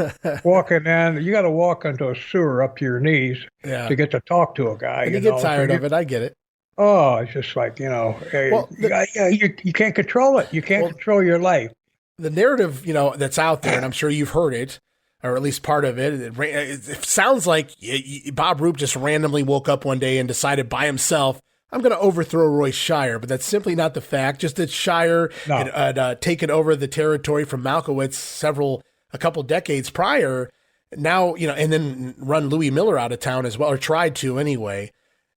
Speaker 3: walking in. You got to walk into a sewer up to your knees to get to talk to a guy.
Speaker 2: And you get tired of it. I get it.
Speaker 3: Oh, it's just like, you can't control it. You can't control your life.
Speaker 2: The narrative, that's out there, and I'm sure you've heard it, or at least part of it. It sounds like Bob Roop just randomly woke up one day and decided by himself, I'm going to overthrow Roy Shire, but that's simply not the fact. Just that Shire had taken over the territory from Malkowitz a couple decades prior. Now, and then run Louis Miller out of town as well, or tried to anyway.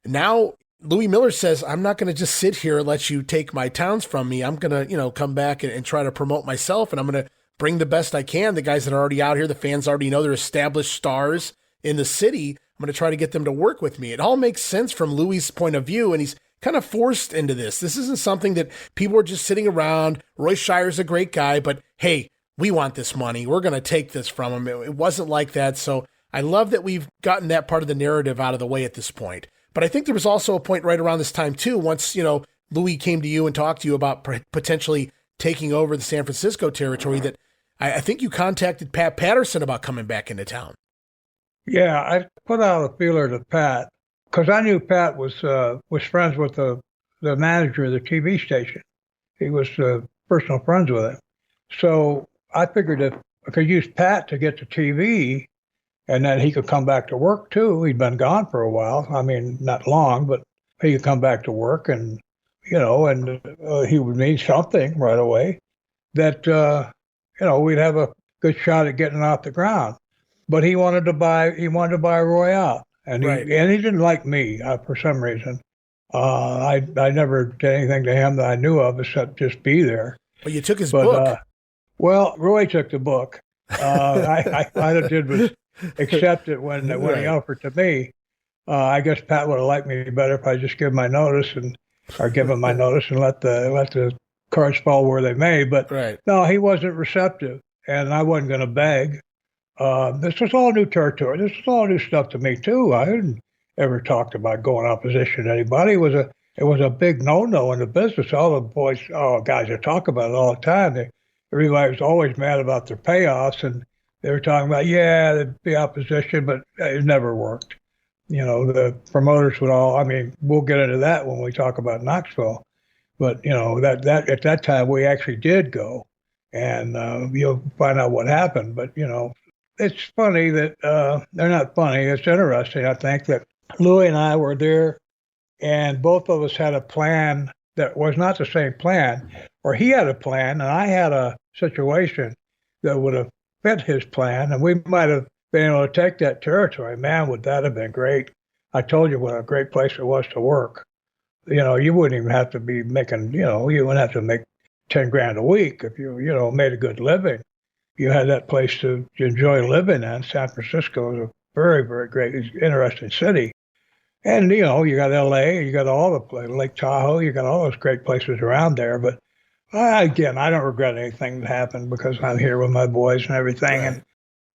Speaker 2: Now Louis Miller says, I'm not going to just sit here and let you take my towns from me. I'm going to, come back and try to promote myself, and I'm going to bring the best I can. The guys that are already out here, the fans already know they're established stars in the city. I'm going to try to get them to work with me. It all makes sense from Louis' point of view, and he's kind of forced into this. This isn't something that people are just sitting around. Roy Shire's a great guy, but hey, we want this money. We're going to take this from him. It wasn't like that. So I love that we've gotten that part of the narrative out of the way at this point. But I think there was also a point right around this time too, once, Louis came to you and talked to you about potentially taking over the San Francisco territory, that I think you contacted Pat Patterson about coming back into town.
Speaker 3: Yeah, I put out a feeler to Pat because I knew Pat was friends with the manager of the TV station. He was personal friends with him. So I figured if I could use Pat to get to TV, and then he could come back to work too. He'd been gone for a while. I mean, not long, but he could come back to work, and he would mean something right away. That we'd have a good shot at getting off the ground. But he wanted to buy Roy out, and he didn't like me for some reason. I never did anything to him that I knew of except just be there.
Speaker 2: Well, you took his book.
Speaker 3: Roy took the book. I did was accept it when he offered to me. I guess Pat would have liked me better if I just give my notice or give him my notice and let the cards fall where they may. But no, he wasn't receptive, and I wasn't going to beg. This was all new territory. This was all new stuff to me too. I hadn't ever talked about going opposition to anybody. It was a big no-no in the business. All the guys that talk about it all the time. Everybody was always mad about their payoffs, and they were talking about, there'd be opposition, but it never worked. The promoters would we'll get into that when we talk about Knoxville. But, that at that time, we actually did go, and you'll find out what happened. But, it's funny that, they're not funny. It's interesting, I think, that Louis and I were there, and both of us had a plan that was not the same plan, or he had a plan, and I had a situation that would have fit his plan, and we might have been able to take that territory. Man, would that have been great. I told you what a great place it was to work. You wouldn't even have to be making, you wouldn't have to make 10 grand a week if you made a good living. You had that place to enjoy living in. San Francisco is a very, very great, interesting city. And, you got LA, you got all the places, Lake Tahoe, you got all those great places around there. But again, I don't regret anything that happened because I'm here with my boys and everything.
Speaker 2: Right.
Speaker 3: And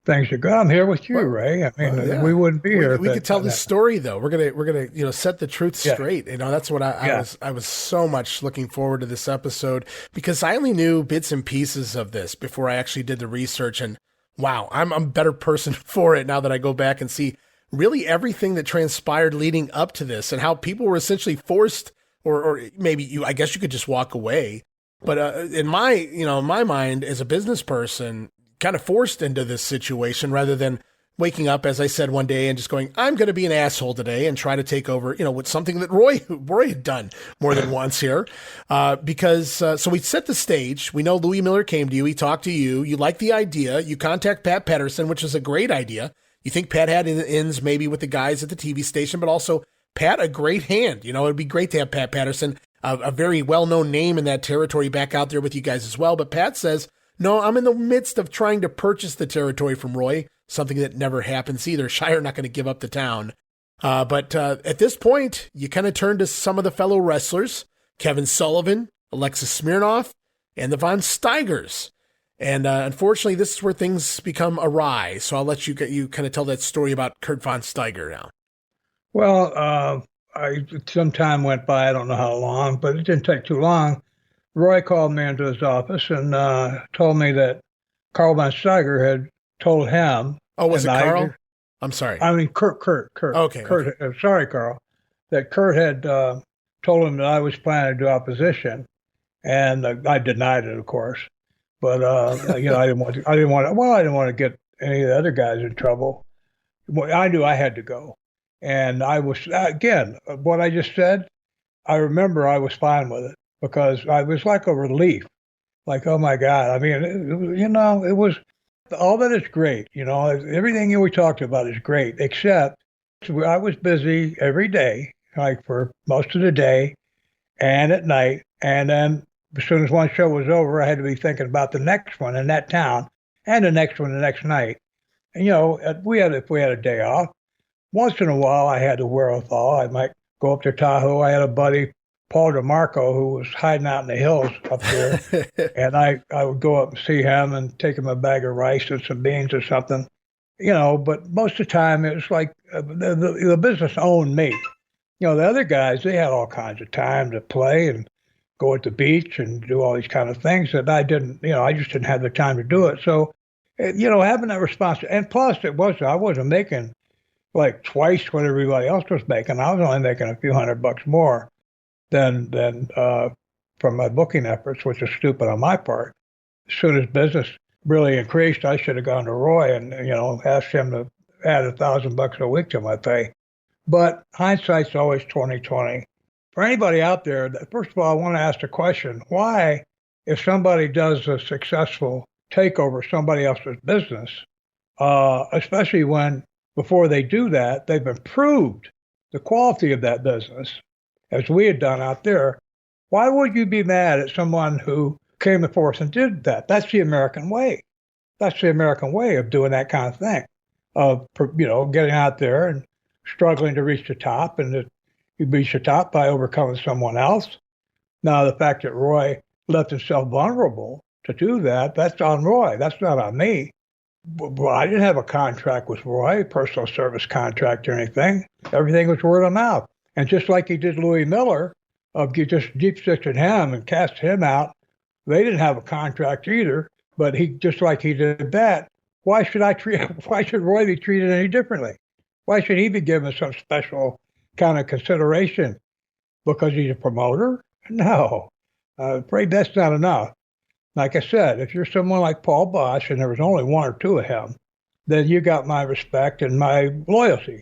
Speaker 3: things are good. I'm here with you, Ray. I mean,
Speaker 2: yeah.
Speaker 3: we wouldn't be here.
Speaker 2: We could tell the story though. We're gonna set the truth straight. That's what I was so much looking forward to this episode because I only knew bits and pieces of this before I actually did the research. And wow, I'm a better person for it now that I go back and see really everything that transpired leading up to this and how people were essentially forced, or maybe I guess you could just walk away. But in my mind as a business person, kind of forced into this situation rather than waking up, as I said one day, and just going, I'm going to be an asshole today and try to take over, with something that Roy had done more than once here. So we set the stage. We know Louis Miller came to you. He talked to you. You like the idea. You contact Pat Patterson, which is a great idea. You think Pat had ins maybe with the guys at the TV station, but also Pat, a great hand. It'd be great to have Pat Patterson, a very well-known name in that territory, back out there with you guys as well. But Pat says, no, I'm in the midst of trying to purchase the territory from Roy, something that never happens either. Shire not going to give up the town. But at this point, you kind of turn to some of the fellow wrestlers, Kevin Sullivan, Alexis Smirnoff, and the Von Steigers. And unfortunately, this is where things become awry. So I'll let you kind of tell that story about Kurt Von Steiger now.
Speaker 3: Well, some time went by. I don't know how long, but it didn't take too long. Roy called me into his office and told me that Carl Von Steiger had told him.
Speaker 2: Oh, was it Carl? I'm sorry.
Speaker 3: I mean, Kurt.
Speaker 2: Okay.
Speaker 3: Kurt.
Speaker 2: Okay.
Speaker 3: Sorry, Carl. That Kurt had told him that I was planning to do opposition, and I denied it, of course. But I didn't want to get any of the other guys in trouble. I knew I had to go, and I was again. What I just said, I remember I was fine with it because I was like a relief, like, oh my God. I mean, it was all that is great. Everything we talked about is great, except I was busy every day, like for most of the day and at night, and then as soon as one show was over, I had to be thinking about the next one in that town and the next one the next night. And, if we had a day off, once in a while I had the wherewithal. I might go up to Tahoe. I had a buddy, Paul DeMarco, who was hiding out in the hills up there. And I would go up and see him and take him a bag of rice and some beans or something, but most of the time it was like the business owned me. The other guys, they had all kinds of time to play and go at the beach and do all these kind of things that I didn't, I just didn't have the time to do it. So, having that responsibility, and plus I wasn't making like twice what everybody else was making. I was only making a few $100 more than from my booking efforts, which is stupid on my part. As soon as business really increased, I should have gone to Roy and, asked him to add $1,000 a week to my pay. But hindsight's always 20/20. For anybody out there, first of all, I want to ask the question, why, if somebody does a successful takeover of somebody else's business, especially when before they do that, they've improved the quality of that business, as we had done out there, why would you be mad at someone who came before us and did that? That's the American way. That's the American way of doing that kind of thing, of, getting out there and struggling to reach the top, and you reach the top by overcoming someone else. Now, the fact that Roy left himself vulnerable to do that, that's on Roy. That's not on me. Well, I didn't have a contract with Roy, personal service contract or anything. Everything was word of mouth. And just like he did Louis Miller, you just deep-sixed him and cast him out, they didn't have a contract either, but just like he did that, why should Roy be treated any differently? Why should he be given some special kind of consideration because he's a promoter? No, afraid that's not enough. Like I said, if you're someone like Paul Bosch, and there was only one or two of him, then you got my respect and my loyalty.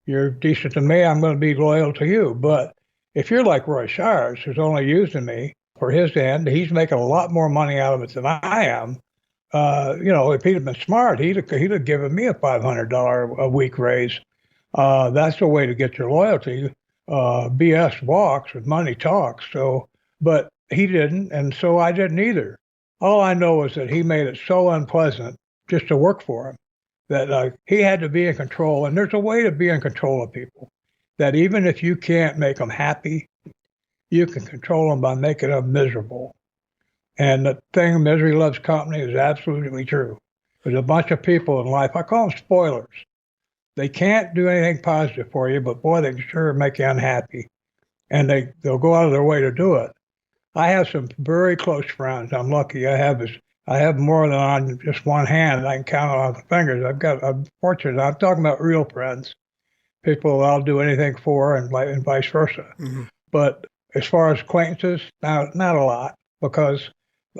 Speaker 3: You're decent to me, I'm going to be loyal to you. But if you're like Roy Shires, who's only using me for his end, he's making a lot more money out of it than I am. if he'd have been smart, he'd have given me a $500 a week raise. That's the way to get your loyalty. BS walks and money talks. So, but he didn't, and so I didn't either. All I know is that he made it so unpleasant just to work for him that he had to be in control. And there's a way to be in control of people, that even if you can't make them happy, you can control them by making them miserable. And the thing, misery loves company, is absolutely true. There's a bunch of people in life, I call them spoilers. They can't do anything positive for you, but boy, they can sure make you unhappy. And they'll go out of their way to do it. I have some very close friends. I'm lucky. I have more than on just one hand. I can count on the fingers. I'm fortunate. I'm talking about real friends, people I'll do anything for, and vice versa. Mm-hmm. But as far as acquaintances, not a lot, because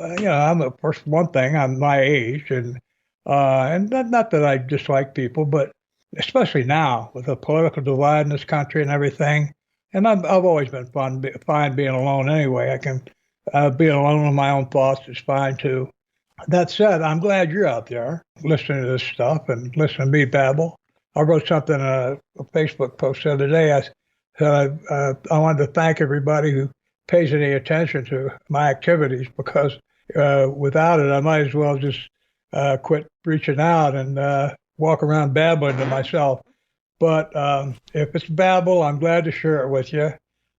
Speaker 3: I'm first one thing. I'm my age, and not that I dislike people, but especially now with the political divide in this country and everything. And I've always been fine being alone anyway. I can be alone in my own thoughts is fine too. That said, I'm glad you're out there listening to this stuff and listening to me babble. I wrote something in a Facebook post the other day. I said I wanted to thank everybody who pays any attention to my activities, because without it, I might as well just quit reaching out and walk around babbling to myself. But if it's babble, I'm glad to share it with you.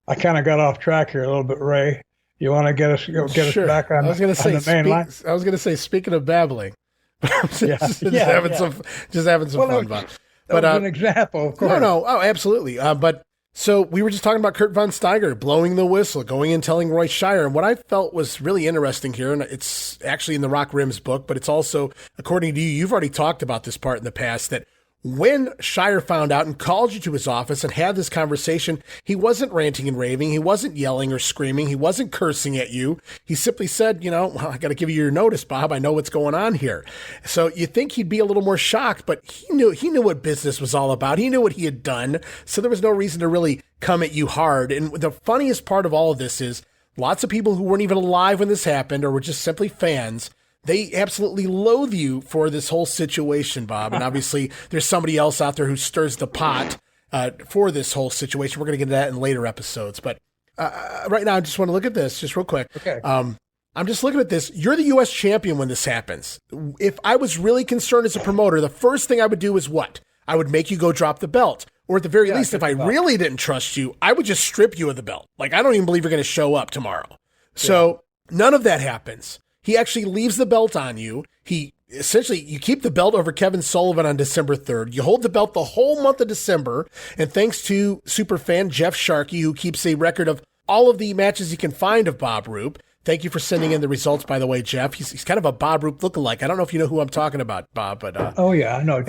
Speaker 3: I kind of got off track here a little bit, Ray. You want to get us back on, the main line?
Speaker 2: I was going to say, speaking of babbling, just having some fun, Bob.
Speaker 3: But an example, of course.
Speaker 2: Absolutely. But so we were just talking about Kurt Von Steiger blowing the whistle, going and telling Roy Shire. And what I felt was really interesting here, and it's actually in the Rock Rims book, but it's also, according to you, you've already talked about this part in the past, that when Shire found out and called you to his office and had this conversation, he wasn't ranting and raving. He wasn't yelling or screaming. He wasn't cursing at you. He simply said, I got to give you your notice, Bob. I know what's going on here. So you think he'd be a little more shocked, but he knew what business was all about. He knew what he had done. So there was no reason to really come at you hard. And the funniest part of all of this is lots of people who weren't even alive when this happened or were just simply fans, they absolutely loathe you for this whole situation, Bob. And obviously, there's somebody else out there who stirs the pot for this whole situation. We're going to get into that in later episodes. But right now, I just want to look at this just real quick.
Speaker 3: Okay.
Speaker 2: I'm just looking at this. You're the U.S. champion when this happens. If I was really concerned as a promoter, the first thing I would do is what? I would make you go drop the belt. Or at the very least, if I really didn't trust you, I would just strip you of the belt. Like, I don't even believe you're going to show up tomorrow. So none of that happens. He actually leaves the belt on you. You keep the belt over Kevin Sullivan on December 3rd. You hold the belt the whole month of December. And thanks to superfan Jeff Sharkey, who keeps a record of all of the matches he can find of Bob Roop. Thank you for sending in the results, by the way, Jeff. He's kind of a Bob Roop lookalike. I don't know if you know who I'm talking about, Bob, but
Speaker 3: oh yeah, I know.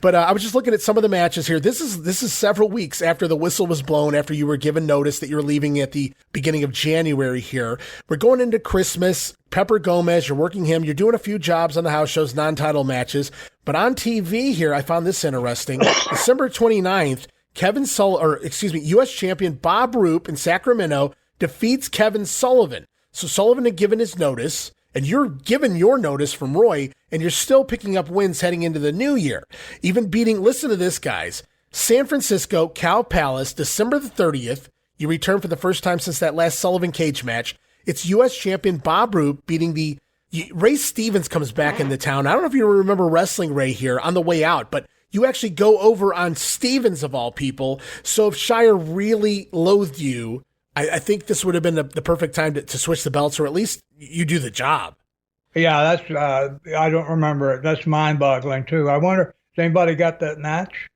Speaker 2: But I was just looking at some of the matches here. This is several weeks after the whistle was blown, after you were given notice that you were leaving at the beginning of January here. We're going into Christmas. Pepper Gomez, you're working him. You're doing a few jobs on the house shows, non-title matches. But on TV here, I found this interesting. December 29th, U.S. champion Bob Roop in Sacramento defeats Kevin Sullivan. So Sullivan had given his notice, and you're given your notice from Roy, and you're still picking up wins heading into the new year. Even beating, listen to this, guys, San Francisco, Cow Palace, December the 30th. You return for the first time since that last Sullivan cage match. It's U.S. champion Bob Roop beating Ray Stevens comes back into town. I don't know if you remember wrestling Ray here on the way out, but you actually go over on Stevens of all people. So if Shire really loathed you, I think this would have been the perfect time to switch the belts, or at least you do the job.
Speaker 3: Yeah, that's I don't remember it. That's mind-boggling, too. I wonder, has anybody got that match?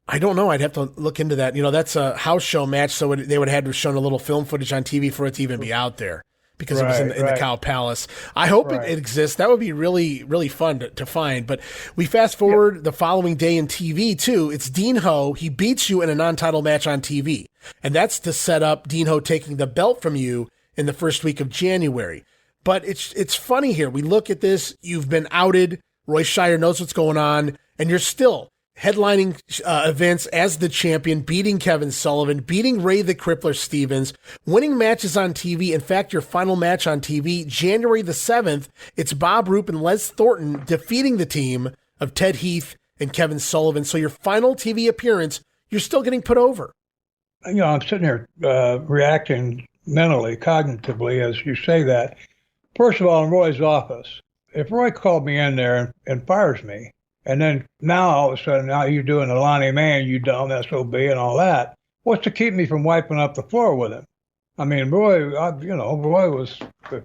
Speaker 2: I don't know. I'd have to look into that. That's a house show match, so they would have had to have shown a little film footage on TV for it to even be out there, because it was in the Cow Palace. I hope it exists. That would be really, really fun to find. But we fast forward the following day in TV, too. It's Dean Ho. He beats you in a non-title match on TV. And that's to set up Dean Ho taking the belt from you in the first week of January. But it's funny here. We look at this. You've been outed. Roy Shire knows what's going on. And you're still headlining events as the champion, beating Kevin Sullivan, beating Ray the Crippler Stevens, winning matches on TV. In fact, your final match on TV, January the 7th, it's Bob Roop and Les Thornton defeating the team of Ted Heath and Kevin Sullivan. So your final TV appearance, you're still getting put over.
Speaker 3: I'm sitting here reacting mentally, cognitively, as you say that. First of all, in Roy's office, if Roy called me in there and fires me, and then now all of a sudden, now you're doing the Lonnie Man, you dumb SOB and all that, what's to keep me from wiping up the floor with him? I mean, Roy was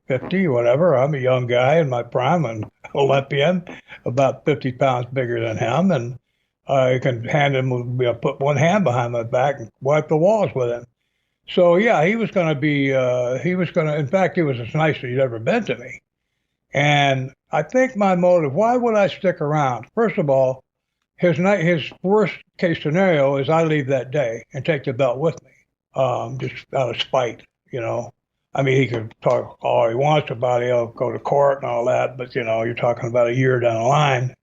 Speaker 3: 50, whatever. I'm a young guy in my prime and Olympian, about 50 pounds bigger than him. And I can put one hand behind my back and wipe the walls with him. So, yeah, he was going to in fact, he was as nice as he'd ever been to me. And I think my motive, why would I stick around? First of all, his worst case scenario is I leave that day and take the belt with me, just out of spite, I mean, he could talk all he wants about it, he'll go to court and all that, but, you're talking about a year down the line,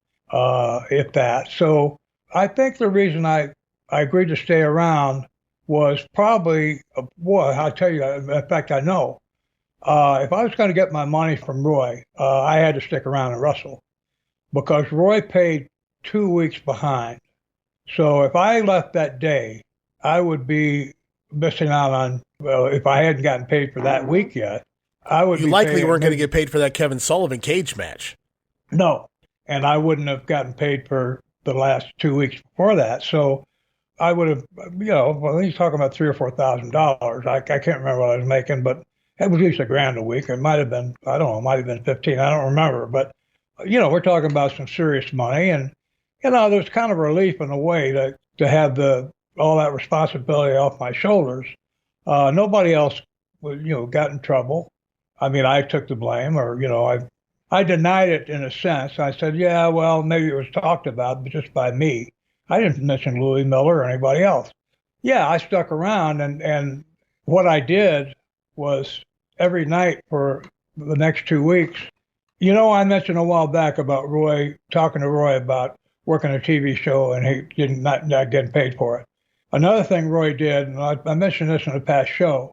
Speaker 3: if that. So I think the reason I agreed to stay around was probably, I'll tell you, in fact, I know. If I was going to get my money from Roy, I had to stick around and wrestle because Roy paid 2 weeks behind. So if I left that day, I would be missing out on, if I hadn't gotten paid for that week yet, I would
Speaker 2: You likely weren't going to get paid for that Kevin Sullivan cage match.
Speaker 3: No, and I wouldn't have gotten paid for the last 2 weeks before that. So I would have, he's talking about $3,000 or $4,000. I can't remember what I was making, but it was at least $1,000 a week. It might have been, I don't know, it might have been 15. I don't remember. But, we're talking about some serious money. And, there's kind of relief in a way to have all that responsibility off my shoulders. Nobody else, got in trouble. I mean, I took the blame or, I denied it in a sense. I said, yeah, well, maybe it was talked about, but just by me. I didn't mention Louis Miller or anybody else. Yeah, I stuck around and what I did was every night for the next 2 weeks. I mentioned a while back about talking to Roy about working a TV show and he not getting paid for it. Another thing Roy did, and I mentioned this in a past show,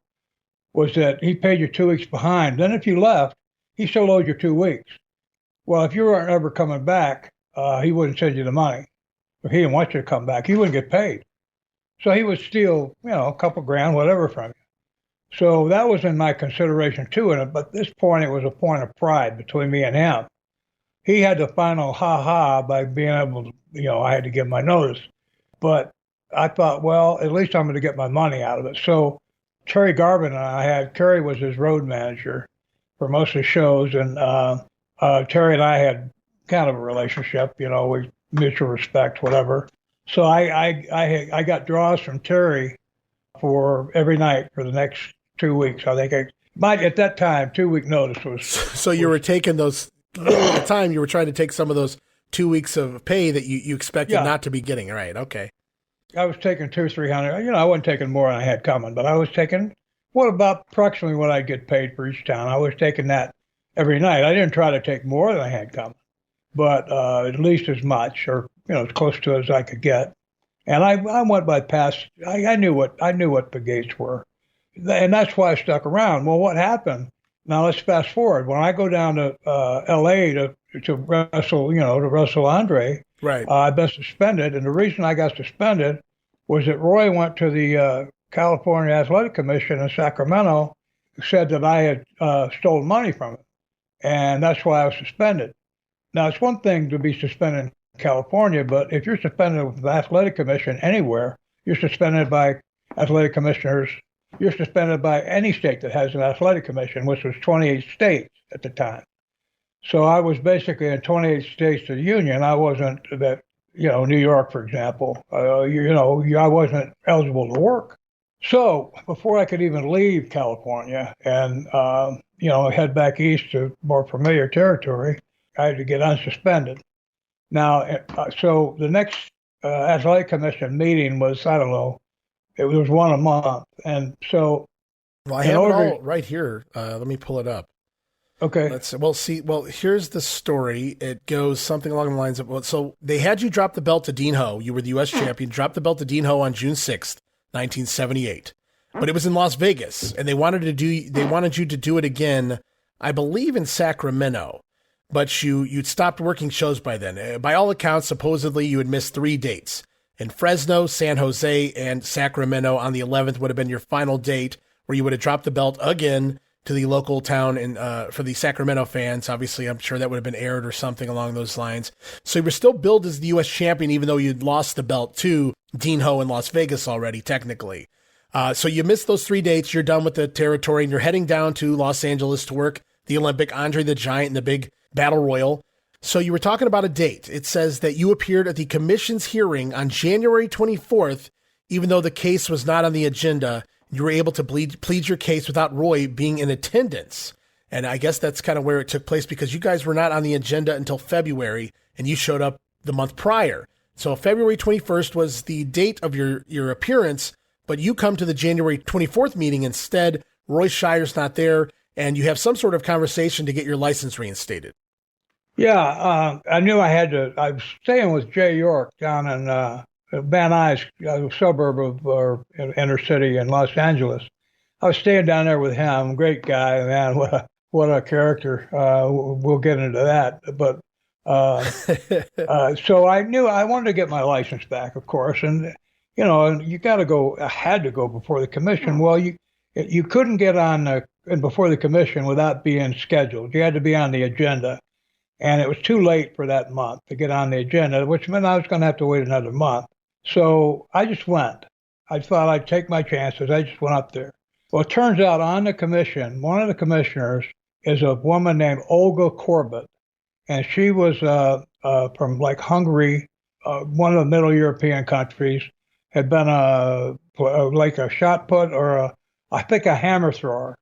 Speaker 3: was that he paid you 2 weeks behind. Then if you left, he still owed you 2 weeks. Well, if you weren't ever coming back, he wouldn't send you the money. If he didn't want you to come back, you wouldn't get paid. So he would steal, a couple grand, whatever from you. So that was in my consideration too. But at this point, it was a point of pride between me and him. He had the final ha-ha by being able to, I had to give my notice. But I thought, well, at least I'm going to get my money out of it. So Terry Garvin and Terry was his road manager for most of the shows. And Terry and I had kind of a relationship, we mutual respect, whatever. So I got draws from Terry for every night for the next 2 weeks. I think at that time, 2 week notice was.
Speaker 2: So you were taking those, at the time you were trying to take some of those 2 weeks of pay that you expected not to be getting. Right. Okay.
Speaker 3: I was taking $200 or $300. I wasn't taking more than I had coming, but I was taking about approximately what I get paid for each town. I was taking that every night. I didn't try to take more than I had coming, but at least as much or, as close to as I could get. And I went by past, I knew what the gates were. And that's why I stuck around. Well, what happened? Now let's fast forward. When I go down to L.A. to wrestle, to wrestle Andre,
Speaker 2: right?
Speaker 3: I've been suspended. And the reason I got suspended was that Roy went to the California Athletic Commission in Sacramento, said that I had stolen money from it. And that's why I was suspended. Now, it's one thing to be suspended in California, but if you're suspended with the Athletic Commission anywhere, you're suspended by athletic commissioners. You're suspended by any state that has an athletic commission, which was 28 states at the time. So I was basically in 28 states of the union. I wasn't that, New York, for example, I wasn't eligible to work. So before I could even leave California and, head back east to more familiar territory, I had to get unsuspended. Now, so the next athletic commission meeting was, I don't know, it was one a month. And so.
Speaker 2: Well, I have it all right here. Let me pull it up.
Speaker 3: Okay.
Speaker 2: Here's the story. It goes something along the lines of, so they had you drop the belt to Dean Ho. You were the U.S. champion. Dropped the belt to Dean Ho on June 6th, 1978. But it was in Las Vegas, and they wanted you to do it again, I believe, in Sacramento. But you'd stopped working shows by then. By all accounts, supposedly you had missed 3 dates. In Fresno, San Jose, and Sacramento on the 11th would have been your final date where you would have dropped the belt again to the local town and for the Sacramento fans. Obviously, I'm sure that would have been aired or something along those lines. So you were still billed as the U.S. champion, even though you'd lost the belt to Dean Ho in Las Vegas already, technically. So you missed those 3 dates. You're done with the territory, and you're heading down to Los Angeles to work the Olympic, Andre the Giant, and the big Battle Royal. So you were talking about a date. It says that you appeared at the commission's hearing on January 24th, even though the case was not on the agenda. You were able to plead your case without Roy being in attendance. And I guess that's kind of where it took place because you guys were not on the agenda until February, and you showed up the month prior. So February 21st was the date of your appearance, but you come to the January 24th meeting instead. Roy Shire's not there, and you have some sort of conversation to get your license reinstated.
Speaker 3: Yeah, I knew I had to. I was staying with Jay York down in Van Nuys, a suburb of or inner city in Los Angeles. I was staying down there with him. Great guy, man. What a character. We'll get into that. But so I knew I wanted to get my license back, of course. And you got to go. I had to go before the commission. Well, you couldn't get on before the commission without being scheduled. You had to be on the agenda. And it was too late for that month to get on the agenda, which meant I was going to have to wait another month. So I just went. I thought I'd take my chances. I just went up there. Well, it turns out on the commission, one of the commissioners is a woman named Olga Korbut. And she was from like Hungary, one of the Middle European countries, had been like a shot put or I think a hammer thrower.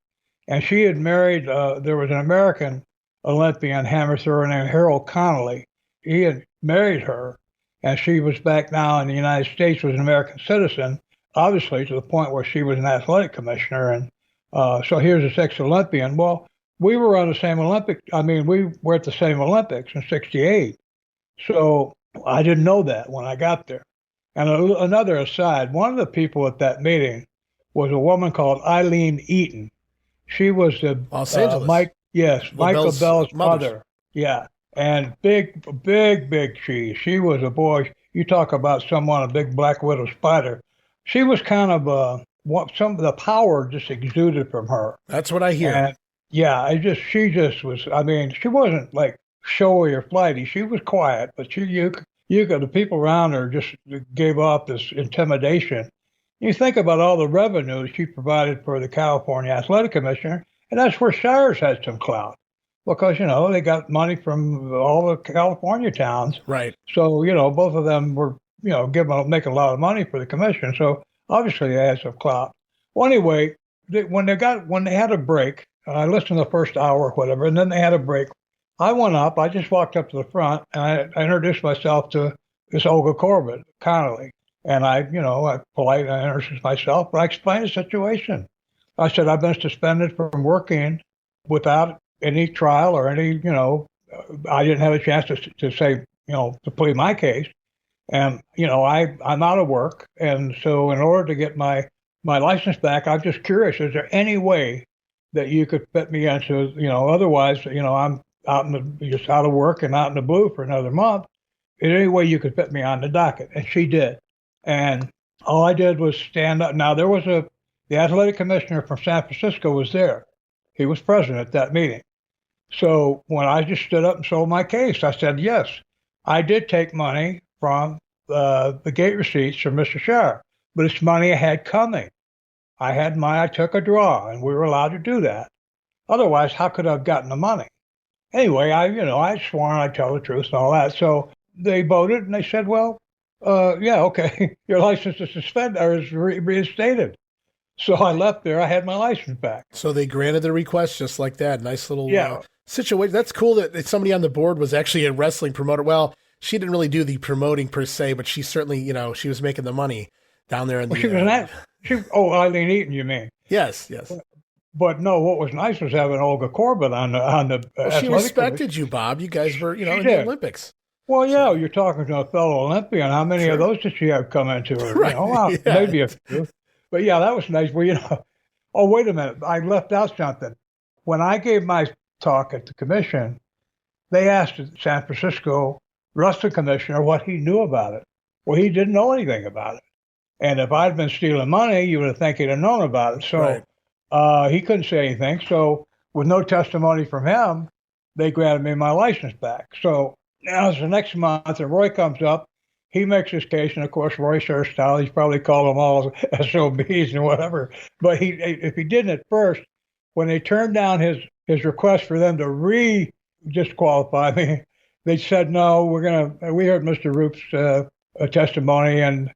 Speaker 3: And she had married, there was an American Olympian hammer thrower named Harold Connolly. He had married her, and she was back now in the United States, was an American citizen, obviously to the point where she was an athletic commissioner. And so here's this ex-Olympian. Well, we were on the same Olympic. I mean, we were at the same Olympics in '68. So I didn't know that when I got there. And another aside, one of the people at that meeting was a woman called Eileen Eaton. She was the
Speaker 2: Los Angeles.
Speaker 3: Michael Bell's mother. Yeah. And big cheese. She was a boy. You talk about someone, a big black widow spider. She was kind of some of the power just exuded from her.
Speaker 2: That's what I hear.
Speaker 3: And she just was, I mean, she wasn't like showy or flighty. She was quiet, but you could, the people around her just gave off this intimidation. You think about all the revenue she provided for the California Athletic Commissioner, and that's where Shires had some clout because, they got money from all the California towns. Right. So, both of them were, making a lot of money for the commission. So obviously they had some clout. Well, anyway, when they had a break, I listened to the first hour or whatever, and then they had a break. I went up, I just walked up to the front and I introduced myself to this Olga Korbut, Connolly. And I politely introduced myself, but I explained the situation. I said, I've been suspended from working without any trial or any, I didn't have a chance to say, to plead my case. And, I'm out of work. And so in order to get my license back, I'm just curious, is there any way that you could fit me into, otherwise, I'm just out of work and out in the blue for another month. Is there any way you could fit me on the docket? And she did. And all I did was stand up. Now, there was the athletic commissioner from San Francisco was there. He was present at that meeting. So when I just stood up and sold my case, I said, yes, I did take money from the gate receipts from Mr. Shire, but it's money I had coming. I took a draw, and we were allowed to do that. Otherwise, how could I have gotten the money? Anyway, I sworn I'd tell the truth and all that. So they voted, and they said, well, yeah, okay, your license is suspended or is reinstated. So I left there. I had my license back.
Speaker 2: So they granted the request just like that. Nice little situation. That's cool that somebody on the board was actually a wrestling promoter. Well, she didn't really do the promoting per se, but she certainly, she was making the money down there. In
Speaker 3: Eileen Eaton, you mean?
Speaker 2: Yes.
Speaker 3: But no, what was nice was having Olga Corbett on the
Speaker 2: Well, she
Speaker 3: athletic
Speaker 2: respected
Speaker 3: commission.
Speaker 2: you, Bob. You guys were,
Speaker 3: She
Speaker 2: in the
Speaker 3: did.
Speaker 2: Olympics.
Speaker 3: Well, yeah,
Speaker 2: So,
Speaker 3: you're talking to a fellow Olympian. How many of
Speaker 2: sure.
Speaker 3: those did she have come into her?
Speaker 2: Right.
Speaker 3: Well,
Speaker 2: Yeah.
Speaker 3: maybe a few. But yeah, that was nice. Well, oh, wait a minute. I left out something. When I gave my talk at the commission, they asked the San Francisco wrestling commissioner what he knew about it. Well, he didn't know anything about it. And if I'd been stealing money, you would have think he'd have known about it. So
Speaker 2: Right.
Speaker 3: he couldn't say anything. So with no testimony from him, they granted me my license back. So now it's the next month, and Roy comes up. He makes his case, and of course, Roy's hairstyle, he's probably called them all SOBs and whatever. But if he didn't at first, when they turned down his request for them to disqualify me, they said, no, we heard Mr. Roop's testimony, and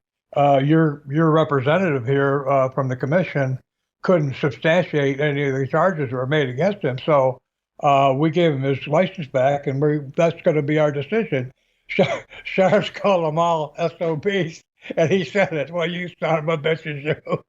Speaker 3: your representative here from the commission couldn't substantiate any of the charges that were made against him. So we gave him his license back, and that's going to be our decision. Sheriff's called them all SOBs, and he said it. Well, you son of a bitches, you.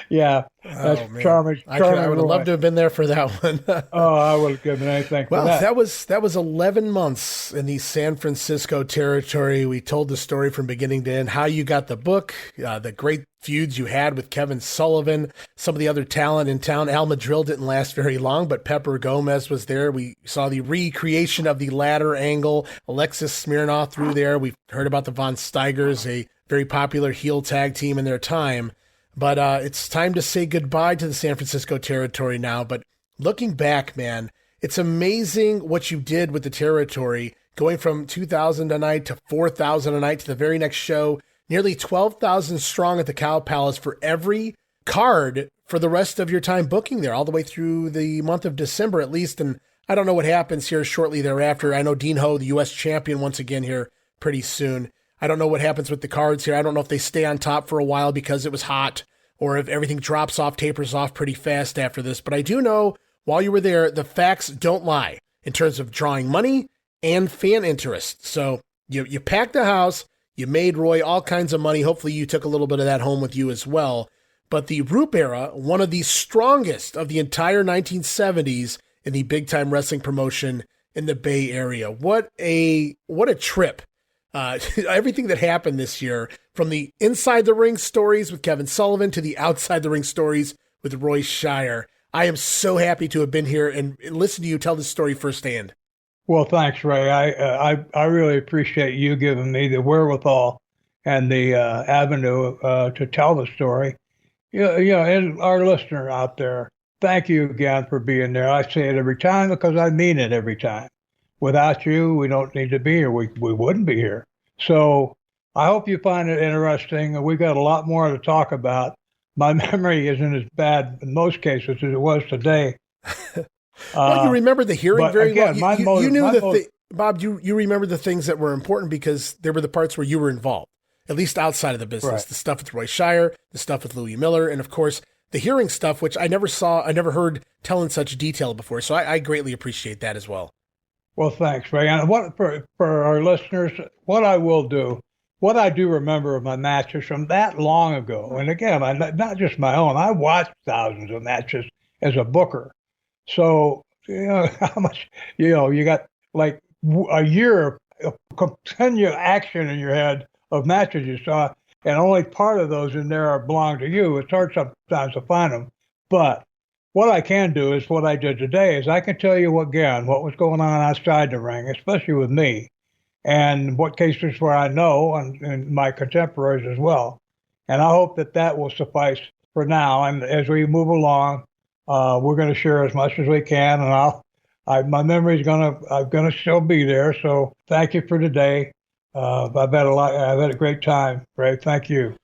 Speaker 3: Yeah, that's charming.
Speaker 2: I would have loved to have been there for that one.
Speaker 3: Oh, I would have given anything for that.
Speaker 2: That was 11 months in the San Francisco territory. We told the story from beginning to end, how you got the book, the great feuds you had with Kevin Sullivan, some of the other talent in town. Al Madril didn't last very long, but Pepper Gomez was there. We saw the recreation of the ladder angle. Alexis Smirnoff through there. We've heard about the Von Steigers, a very popular heel tag team in their time. But it's time to say goodbye to the San Francisco territory now. But looking back, man, it's amazing what you did with the territory, going from 2,000 a night to 4,000 a night to the very next show, nearly 12,000 strong at the Cow Palace for every card for the rest of your time booking there, all the way through the month of December at least. And I don't know what happens here shortly thereafter. I know Dean Ho, the U.S. champion, once again here pretty soon. I don't know what happens with the cards here. I don't know if they stay on top for a while because it was hot, or if everything drops off, tapers off pretty fast after this. But I do know, while you were there, the facts don't lie in terms of drawing money and fan interest. So you packed the house, you made Roy all kinds of money. Hopefully you took a little bit of that home with you as well. But the Roop era, one of the strongest of the entire 1970s in the big-time wrestling promotion in the Bay Area. What a trip. Everything that happened this year, from the inside the ring stories with Kevin Sullivan to the outside the ring stories with Roy Shire. I am so happy to have been here and listen to you tell this story firsthand.
Speaker 3: Well, thanks, Ray. I really appreciate you giving me the wherewithal and the avenue to tell the story. And our listener out there, thank you again for being there. I say it every time because I mean it every time. Without you, we don't need to be here. We wouldn't be here. So I hope you find it interesting. We've got a lot more to talk about. My memory isn't as bad in most cases as it was today.
Speaker 2: Well, you remember the hearing very
Speaker 3: again,
Speaker 2: well. You knew Bob, you remember the things that were important because they were the parts where you were involved, at least outside of the business.
Speaker 3: Right.
Speaker 2: The stuff with Roy Shire, the stuff with Louis Miller, and of course, the hearing stuff, which I never heard tell in such detail before. So I greatly appreciate that as well.
Speaker 3: Well, thanks, Ray. And for our listeners, what I do remember of my matches from that long ago, and again, not just my own, I watched thousands of matches as a booker. So, how much, you got like a year of continual action in your head of matches you saw, and only part of those in there belong to you. It's hard sometimes to find them. But what I can do is what I did today is I can tell you what was going on outside the ring, especially with me, and what cases where I know and my contemporaries as well. And I hope that will suffice for now. And as we move along, we're going to share as much as we can, and my memory is gonna still be there. So thank you for today. I've had a great time, Ray. Thank you.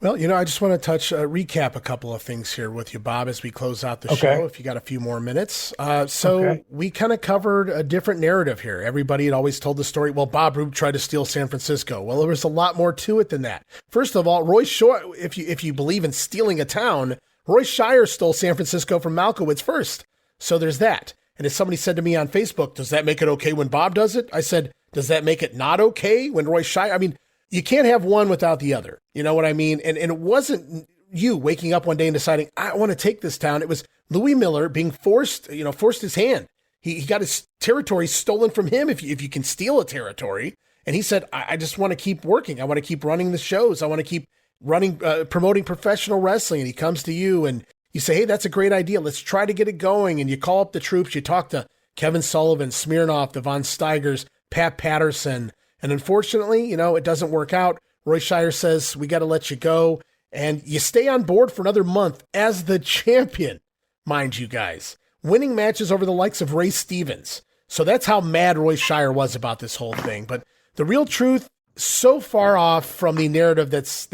Speaker 2: Well, I just want to recap a couple of things here with you, Bob, as we close out the show, if you got a few more minutes. We kind of covered a different narrative here. Everybody had always told the story, well, Bob Roop tried to steal San Francisco. Well, there was a lot more to it than that. First of all, Roy Shire, if you believe in stealing a town, Roy Shire stole San Francisco from Malkowitz first. So there's that. And as somebody said to me on Facebook, does that make it okay when Bob does it? I said, does that make it not okay when Roy Shire? I mean, you can't have one without the other. You know what I mean? And it wasn't you waking up one day and deciding, I want to take this town. It was Louis Miller being forced his hand. He got his territory stolen from him if you can steal a territory. And he said, I just want to keep working. I want to keep running the shows. I want to keep running, promoting professional wrestling. And he comes to you and you say, hey, that's a great idea. Let's try to get it going. And you call up the troops. You talk to Kevin Sullivan, Smirnoff, the Von Steigers, Pat Patterson. And unfortunately, it doesn't work out. Roy Shire says, we got to let you go. And you stay on board for another month as the champion, mind you guys, winning matches over the likes of Ray Stevens. So that's how mad Roy Shire was about this whole thing. But the real truth, so far off from the narrative that's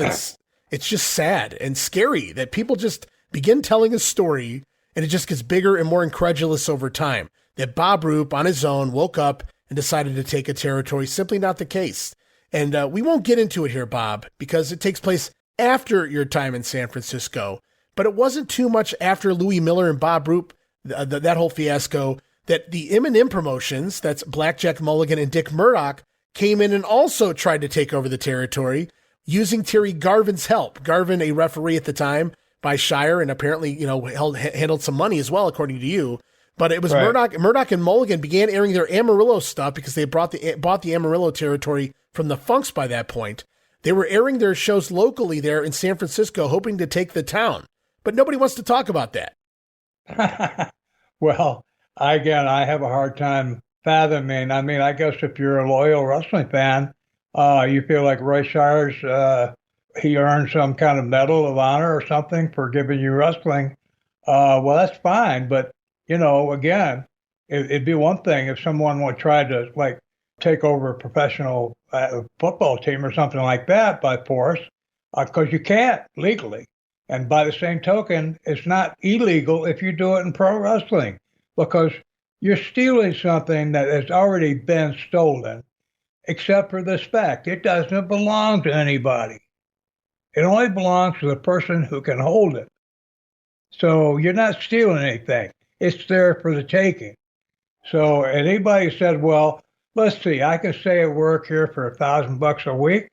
Speaker 2: it's just sad and scary that people just begin telling a story and it just gets bigger and more incredulous over time. That Bob Roop on his own woke up and decided to take a territory. Simply not the case. And we won't get into it here, Bob, because it takes place after your time in San Francisco. But it wasn't too much after Louis Miller and Bob Roop, that whole fiasco, that the M&M Promotions, that's Blackjack Mulligan and Dick Murdoch, came in and also tried to take over the territory using Terry Garvin's help. Garvin, a referee at the time by Shire, and apparently, handled some money as well, according to you. But it was right. Murdoch and Mulligan began airing their Amarillo stuff because they bought the Amarillo territory from the Funks by that point. They were airing their shows locally there in San Francisco, hoping to take the town. But nobody wants to talk about that.
Speaker 3: Well, I have a hard time fathoming. I mean, I guess if you're a loyal wrestling fan, you feel like Roy Shire's, he earned some kind of medal of honor or something for giving you wrestling. Well, that's fine. But, again, it'd be one thing if someone would try to, take over a professional football team or something like that by force, because you can't legally. And by the same token, it's not illegal if you do it in pro wrestling, because you're stealing something that has already been stolen, except for this fact. It doesn't belong to anybody. It only belongs to the person who can hold it. So you're not stealing anything. It's there for the taking. So anybody said, well, let's see, I can stay at work here for $1,000 a week,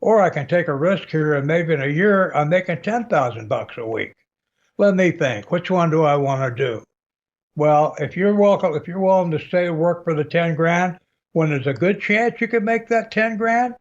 Speaker 3: or I can take a risk here and maybe in a year I'm making $10,000 a week. Let me think, which one do I want to do? Well, if you're willing to stay and work for the 10 grand, when there's a good chance you can make that 10 grand,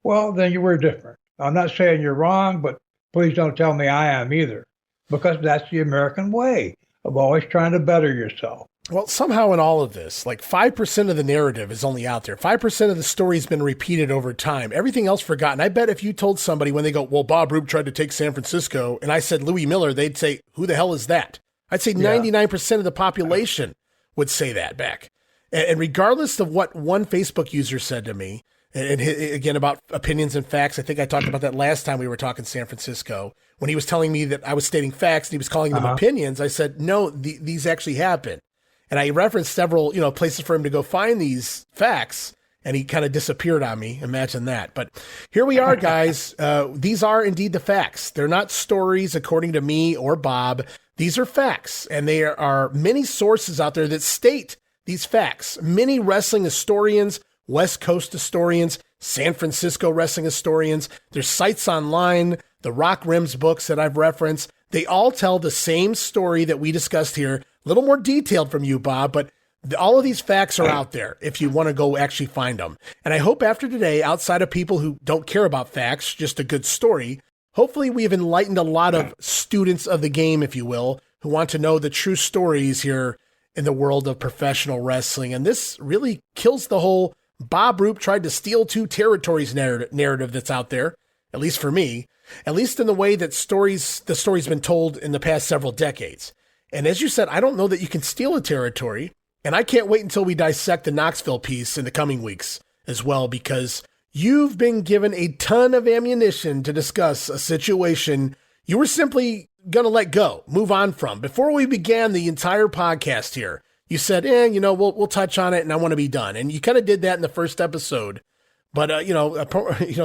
Speaker 3: well, then you were different. I'm not saying you're wrong, but please don't tell me I am either, because that's the American way of always trying to better yourself.
Speaker 2: Well, somehow in all of this, 5% of the narrative is only out there. 5% of the story's been repeated over time. Everything else forgotten. I bet if you told somebody when they go, well, Bob Roop tried to take San Francisco, and I said Louis Miller, they'd say, who the hell is that? I'd say 99% of the population would say that back. And regardless of what one Facebook user said to me, and again, about opinions and facts, I think I talked about that last time we were talking San Francisco, when he was telling me that I was stating facts and he was calling them opinions, I said, no, these actually happen. And I referenced several, places for him to go find these facts, and he kind of disappeared on me. Imagine that. But here we are, guys. These are indeed the facts. They're not stories according to me or Bob. These are facts, and there are many sources out there that state these facts. Many wrestling historians, West Coast historians, San Francisco wrestling historians, there's sites online, the Rock Rims books that I've referenced. They all tell the same story that we discussed here. A little more detailed from you, Bob, but all of these facts are out there if you want to go actually find them. And I hope after today, outside of people who don't care about facts, just a good story, hopefully we've enlightened a lot of students of the game, if you will, who want to know the true stories here in the world of professional wrestling. And this really kills the whole Bob Roop tried to steal 2 territories narrative that's out there, at least for me, at least in the way that the story's been told in the past several decades. And as you said, I don't know that you can steal a territory, and I can't wait until we dissect the Knoxville piece in the coming weeks as well, because you've been given a ton of ammunition to discuss a situation you were simply going to let go, move on from. Before we began the entire podcast here, you said, we'll touch on it and I want to be done. And you kind of did that in the first episode. But,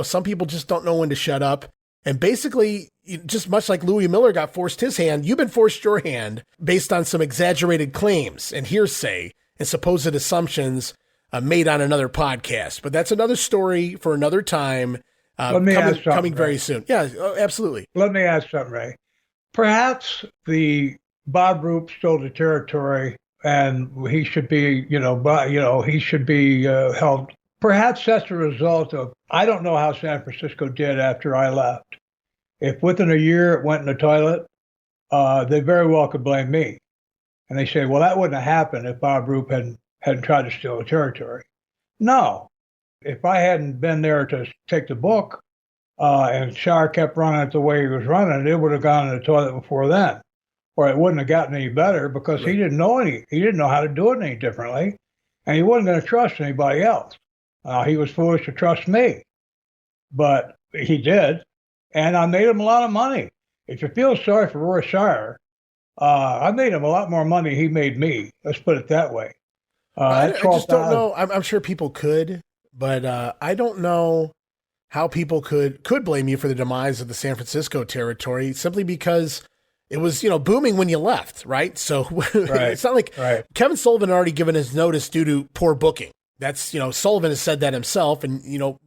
Speaker 2: some people just don't know when to shut up. And basically, just much like Louis Miller got forced his hand, you've been forced your hand based on some exaggerated claims and hearsay and supposed assumptions made on another podcast. But that's another story for another time.
Speaker 3: Let me ask something,
Speaker 2: coming very
Speaker 3: Ray.
Speaker 2: soon. Yeah, absolutely.
Speaker 3: Let me ask something, Ray. Perhaps the Bob Roop stole the territory, and he should be, he should be held. Perhaps that's a result of. I don't know how San Francisco did after I left. If within a year it went in the toilet, they very well could blame me. And they say, well, that wouldn't have happened if Bob Roop hadn't tried to steal the territory. No. If I hadn't been there to take the book, and Shire kept running it the way he was running, it would have gone in the toilet before then. Or it wouldn't have gotten any better because he didn't know how to do it any differently. And he wasn't going to trust anybody else. He was foolish to trust me. But he did. And I made him a lot of money. If you feel sorry for Roy Shire, I made him a lot more money than he made me. Let's put it that way.
Speaker 2: I just don't know. I'm sure people could, but I don't know how people could blame you for the demise of the San Francisco territory simply because it was, booming when you left, right? So it's not like Kevin Sullivan had already given his notice due to poor booking. That's, Sullivan has said that himself, and,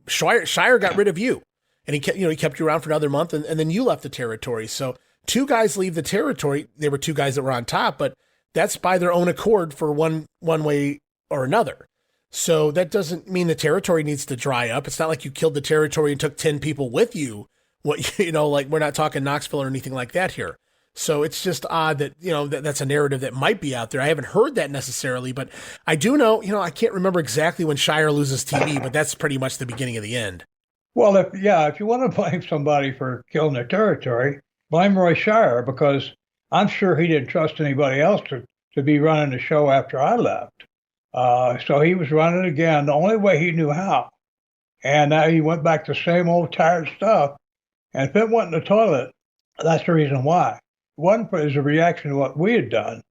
Speaker 2: Shire got rid of you. And he kept you around for another month, and then you left the territory. So 2 guys leave the territory. They were 2 guys that were on top, but that's by their own accord for one way or another. So that doesn't mean the territory needs to dry up. It's not like you killed the territory and took 10 people with you. Like we're not talking Knoxville or anything like that here. So it's just odd that, that's a narrative that might be out there. I haven't heard that necessarily, but I do know, I can't remember exactly when Shire loses TV, but that's pretty much the beginning of the end.
Speaker 3: Well, if you want to blame somebody for killing their territory, blame Roy Shire, because I'm sure he didn't trust anybody else to be running the show after I left. So he was running again the only way he knew how. And now he went back to the same old tired stuff. And if it went in the toilet, that's the reason why. It wasn't as a reaction to what we had done.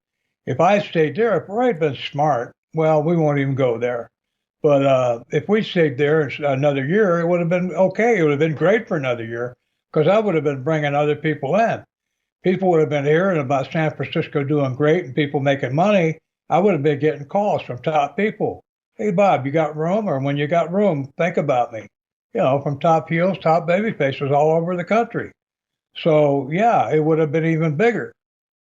Speaker 3: If I stayed there, if Roy had been smart, well, we won't even go there. But if we stayed there another year, it would have been okay. It would have been great for another year because I would have been bringing other people in. People would have been hearing about San Francisco doing great and people making money. I would have been getting calls from top people. Hey, Bob, you got room? Or when you got room, think about me. From top heels, top baby faces all over the country. So, yeah, it would have been even bigger.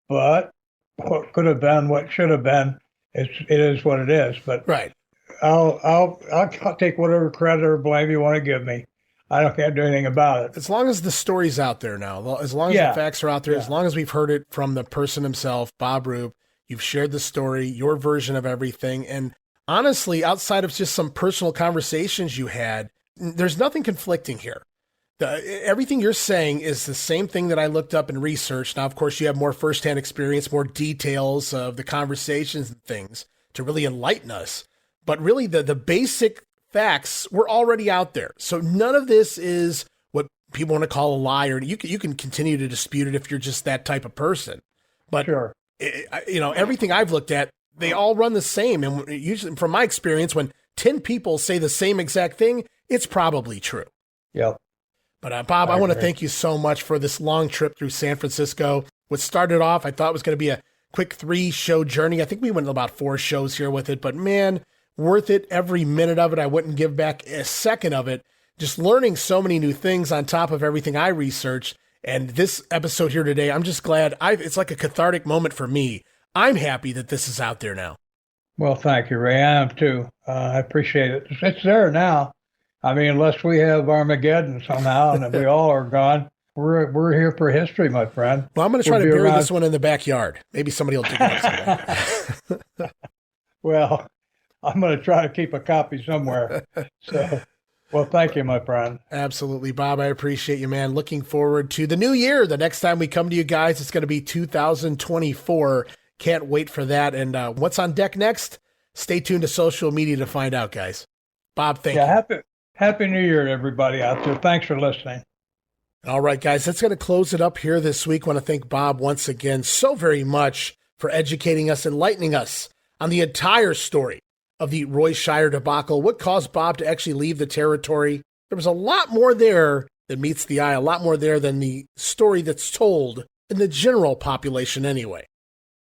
Speaker 3: But what could have been, what should have been, it is what it is. But
Speaker 2: right.
Speaker 3: I'll take whatever credit or blame you want to give me. Can't do anything about it.
Speaker 2: As long as the story's out there now, as long as the facts are out there, as long as we've heard it from the person himself, Bob Roop, you've shared the story, your version of everything. And honestly, outside of just some personal conversations you had, there's nothing conflicting here. Everything you're saying is the same thing that I looked up and researched. Now, of course, you have more firsthand experience, more details of the conversations and things to really enlighten us. But really, the basic facts were already out there. So none of this is what people want to call a lie, or you can continue to dispute it if you're just that type of person. But,
Speaker 3: sure.
Speaker 2: Everything I've looked at, they all run the same. And usually, from my experience, when 10 people say the same exact thing, it's probably true.
Speaker 3: Yep.
Speaker 2: But Bob, I want to thank you so much for this long trip through San Francisco. What started off, I thought was going to be a quick 3-show journey. I think we went about 4 shows here with it, but man, worth it. Every minute of it. I wouldn't give back a second of it. Just learning so many new things on top of everything I researched. And this episode here today, I'm just glad it's like a cathartic moment for me. I'm happy that this is out there now.
Speaker 3: Well, thank you, Ray. I am too. I appreciate it. It's there now. I mean, unless we have Armageddon somehow and we all are gone, we're here for history, my friend.
Speaker 2: Well, I'm going to try to bury this one in the backyard. Maybe somebody will dig it up somewhere.
Speaker 3: Well, I'm going to try to keep a copy somewhere. So, well, thank you, my friend.
Speaker 2: Absolutely, Bob. I appreciate you, man. Looking forward to the new year. The next time we come to you guys, it's going to be 2024. Can't wait for that. And what's on deck next? Stay tuned to social media to find out, guys. Bob, thank you.
Speaker 3: Happy New Year to everybody out there. Thanks for listening.
Speaker 2: All right, guys, that's going to close it up here this week. I want to thank Bob once again so very much for educating us, enlightening us on the entire story of the Roy Shire debacle, what caused Bob to actually leave the territory. There was a lot more there than meets the eye, a lot more there than the story that's told in the general population anyway.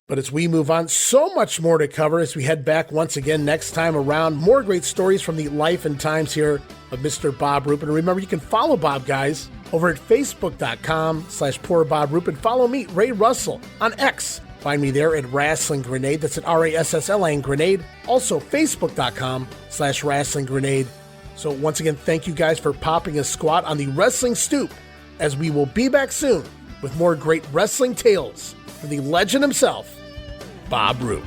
Speaker 2: But as we move on, so much more to cover as we head back once again next time around. More great stories from the life and times here of Mr. Bob Roop. And remember, you can follow Bob, guys, over at facebook.com/poorBobRoop. And follow me, Ray Russell, on X. Find me there at Wrestling Grenade. That's at RASSLN Grenade. Also, facebook.com/Wrestling Grenade. So once again, thank you guys for popping a squat on the Wrestling Stoop, as we will be back soon with more great wrestling tales from the legend himself, Bob Roop.